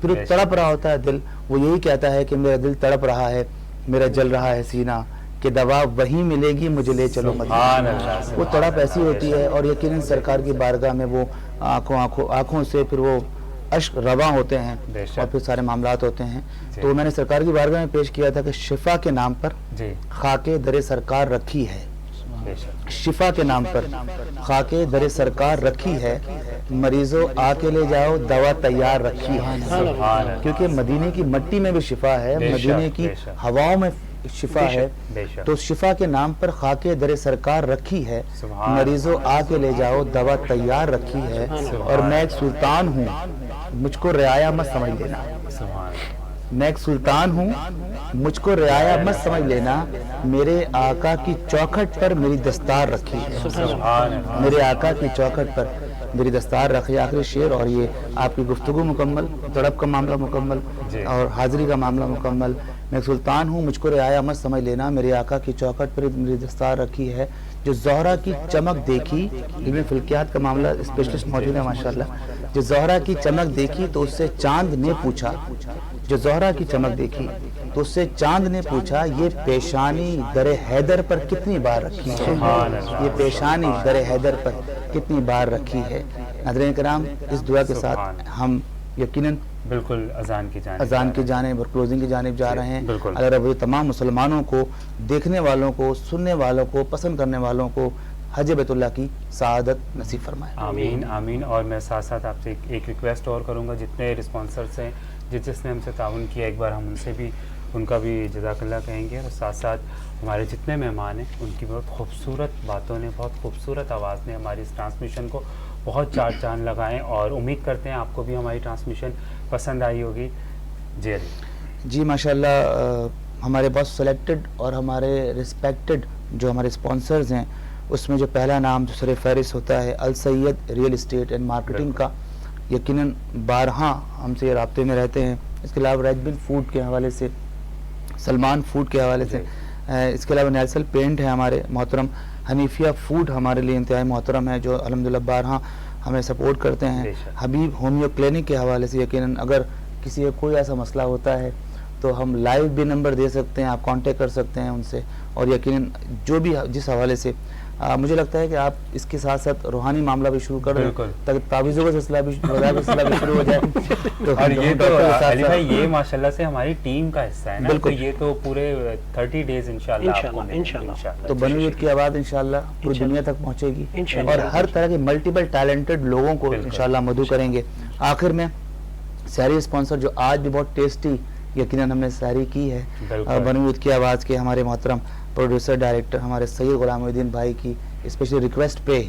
پھر وہ تڑپ رہا ہوتا ہے دل, وہ یہی کہتا ہے کہ میرا دل تڑپ رہا ہے, میرا جل رہا ہے سینہ, کہ دوا وہیں ملے گی مجھے لے چلو مدینہ. وہ تڑپ ایسی ہوتی ہے, اور یقیناً سرکار کی بارگاہ میں وہ آنکھوں سے پھر وہ اشک رواں ہوتے ہیں اور پھر سارے معاملات ہوتے ہیں. تو میں نے سرکار کی بارگاہ میں پیش کیا تھا کہ شفا کے نام پر خاک در سرکار رکھی ہے, شفا کے نام پر خاک در سرکار رکھی ہے, مریضوں آ کے لے جاؤ دوا تیار رکھی ہے. کیونکہ مدینے کی مٹی میں بھی شفا ہے, مدینے کی ہواؤں میں شفا ہے, تو شفا کے نام پر خاک در سرکار رکھی ہے, مریضوں آ کے لے جاؤ دوا تیار رکھی ہے. اور میں ایک سلطان ہوں, مجھ کو رعایا مت سمجھ لینا, میں ایک سلطان ہوں, مجھ کو رعایا مت سمجھ لینا, میرے آقا کی چوکھٹ پر میری دستار رکھی ہے, میرے آقا کی چوکھٹ پر میری دستار رکھی. آخری شعر, اور یہ آپ کی گفتگو مکمل, تڑپ کا معاملہ مکمل اور حاضری کا معاملہ مکمل. میں ایک سلطان ہوں, مجھ کو رعایا مت سمجھ لینا, میرے آقا کی چوکھٹ پر میری دستار رکھی ہے. جو زہرا کی چمک دیکھی, علم فلکیات کا معاملہ اسپیشلسٹ موجود ہے ماشاءاللہ, جو زہرا کی چمک دیکھی تو اس سے چاند نے پوچھا, جو زہرا کی چمک دیکھی تو اس سے چاند نے پوچھا, یہ پیشانی در حیدر پر کتنی بار رکھی ہے, یہ پیشانی در حیدر پر کتنی بار رکھی ہے. ناظرین کرام, اس دعا کے ساتھ ہم یقیناً بالکل اذان کی جانب اور کلوزنگ کی جانب جا رہے ہیں. اللہ رب تمام مسلمانوں کو, دیکھنے والوں کو, سننے والوں کو, پسند کرنے والوں کو حج بیت اللہ کی سعادت نصیب فرمائے. آمین آمین. اور میں ساتھ ساتھ آپ سے ایک ریکویسٹ اور کروں گا, جتنے رسپانسرز ہیں, جس نے ہم سے تعاون کیا, ایک بار ہم ان سے بھی ان کا بھی جزاک اللہ کہیں گے. اور ساتھ ساتھ ہمارے جتنے مہمان ہیں ان کی بہت خوبصورت باتوں نے, بہت خوبصورت آواز نے ہماری اس ٹرانسمیشن کو بہت چار چاند لگائیں, اور امید کرتے ہیں آپ کو بھی ہماری ٹرانسمیشن پسند آئی ہوگی. جی ماشاءاللہ, ہمارے بہت سلیکٹڈ اور ہمارے رسپیکٹڈ جو ہمارے اسپانسرز ہیں, اس میں جو پہلا نام جو سر فہرست ہوتا ہے السید ریئل اسٹیٹ اینڈ مارکیٹنگ کا, یقیناً بارہا ہم سے رابطے میں رہتے ہیں. اس کے علاوہ ریڈ بن فوڈ کے حوالے سے, سلمان فوڈ کے حوالے سے, اس کے علاوہ نیلسل پینٹ ہے ہمارے محترم, حنیفیہ فوڈ ہمارے لیے انتہائی محترم ہے جو الحمدللہ بارہا ہمیں سپورٹ کرتے ہیں. حبیب ہومیو کلینک کے حوالے سے یقیناً اگر کسی کا کوئی ایسا مسئلہ ہوتا ہے تو ہم لائیو بھی نمبر دے سکتے ہیں, آپ کانٹیکٹ کر سکتے ہیں ان سے. اور یقیناً جو بھی جس حوالے سے مجھے لگتا ہے کہ آپ اس کے ساتھ ساتھ روحانی معاملہ بھی شروع کر دیں تاکہ تعویذوں کا سلسلہ بھی شروع ہو جائے. اور یہ تو علی بھائی یہ ماشاءاللہ سے ہماری ٹیم کا حصہ ہے نا, تو یہ تو پورے 30 ڈیز انشاءاللہ تو بنی وڈ کی آواز انشاءاللہ پوری دنیا تک پہنچے گی, اور ہر طرح کے ملٹیپل ٹیلنٹڈ لوگوں کو انشاءاللہ مدعو کریں گے. آخر میں سحری اسپانسر جو آج بھی بہت ٹیسٹی یقیناً ہم نے سحری کی ہے, بنی وڈ کی آواز کے ہمارے محترم پروڈیوسر ڈائریکٹر ہمارے سید غلام الدین بھائی کی اسپیشلی ریکویسٹ پہ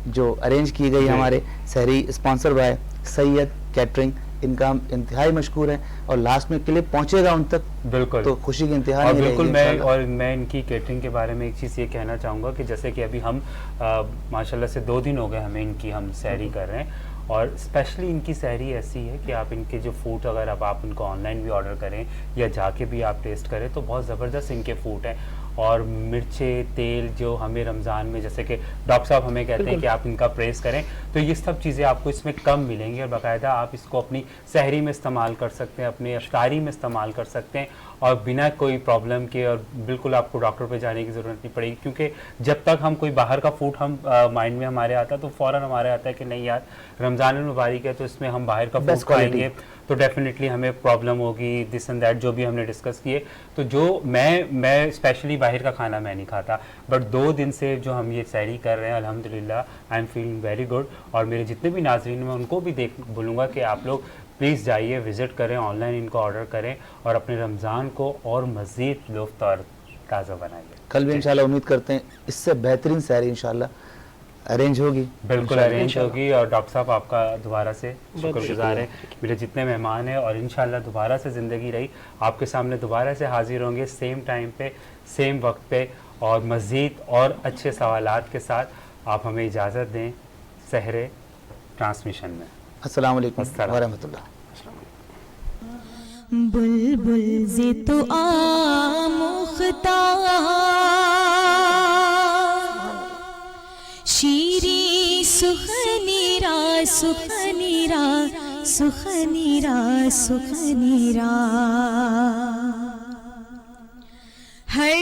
جو ارینج کی گئی ہمارے سحری اسپانسر بائے سید کیٹرنگ، ان کا ہم انتہائی مشکور ہیں، اور لاسٹ میں کلپ پہنچے گا ان تک بالکل تو خوشی کی انتہا اور نہیں بالکل رہے گی۔ میں ان کی کیٹرنگ کے بارے میں ایک چیز یہ کہنا چاہوں گا کہ جیسے کہ ابھی ہم ماشاءاللہ سے 2 دن ہو گئے ہمیں ان کی ہم سحری کر رہے ہیں، اور اسپیشلی ان کی سحری ایسی ہے کہ آپ ان کے جو فوڈ اگر آپ ان کو آن لائن بھی آرڈر کریں یا جا کے بھی آپ ٹیسٹ کریں تو بہت زبردست ان کے فوڈ ہیں، اور مرچیں تیل جو ہمیں رمضان میں جیسے کہ ڈاکٹر صاحب ہمیں کہتے ہیں کہ آپ ان کا پریس کریں، تو یہ سب چیزیں آپ کو اس میں کم ملیں گی، اور باقاعدہ آپ اس کو اپنی سحری میں استعمال کر سکتے ہیں، اپنی افطاری میں استعمال کر سکتے ہیں، اور بنا کوئی پرابلم کے، اور بالکل آپ کو ڈاکٹر پہ جانے کی ضرورت نہیں پڑے گی، کیونکہ جب تک ہم کوئی باہر کا فوڈ ہم مائنڈ میں ہمارے آتا ہے تو فوراً ہمارے آتا ہے کہ نہیں یار رمضان المبارک ہے تو اس میں ہم باہر کا فوڈ کھائیں گے تو ڈیفینیٹلی ہمیں پرابلم ہوگی، دس اینڈ دیٹ جو بھی ہم نے ڈسکس کیے، تو جو میں اسپیشلی باہر کا کھانا میں نہیں کھاتا، بٹ 2 دن سے جو ہم یہ سحری کر رہے ہیں الحمدللہ I am feeling very good, اور میرے جتنے بھی ناظرین میں ان کو بھی بولوں گا کہ آپ لوگ پلیز جائیے وزٹ کریں، آن لائن ان کو آرڈر کریں، اور اپنے رمضان کو اور مزید لطف اور تازہ بنائیے۔ کل بھی انشاءاللہ امید کرتے ہیں اس سے بہترین سحری انشاءاللہ ارینج ہوگی، بالکل ارینج ہوگی، اور ڈاکٹر صاحب آپ کا دوبارہ سے شکر گزار ہے، میرے جتنے مہمان ہیں، اور انشاءاللہ دوبارہ سے زندگی رہی آپ کے سامنے دوبارہ سے حاضر ہوں گے سیم ٹائم پہ سیم وقت پہ، اور مزید اور اچھے سوالات کے ساتھ۔ آپ ہمیں اجازت دیں سحر ٹرانسمیشن میں۔ السلام علیکم ورحمۃ اللہ۔ بلبل زی تو آموختہ شیری سخنی را سخنی را سخنی را سخنی را ہے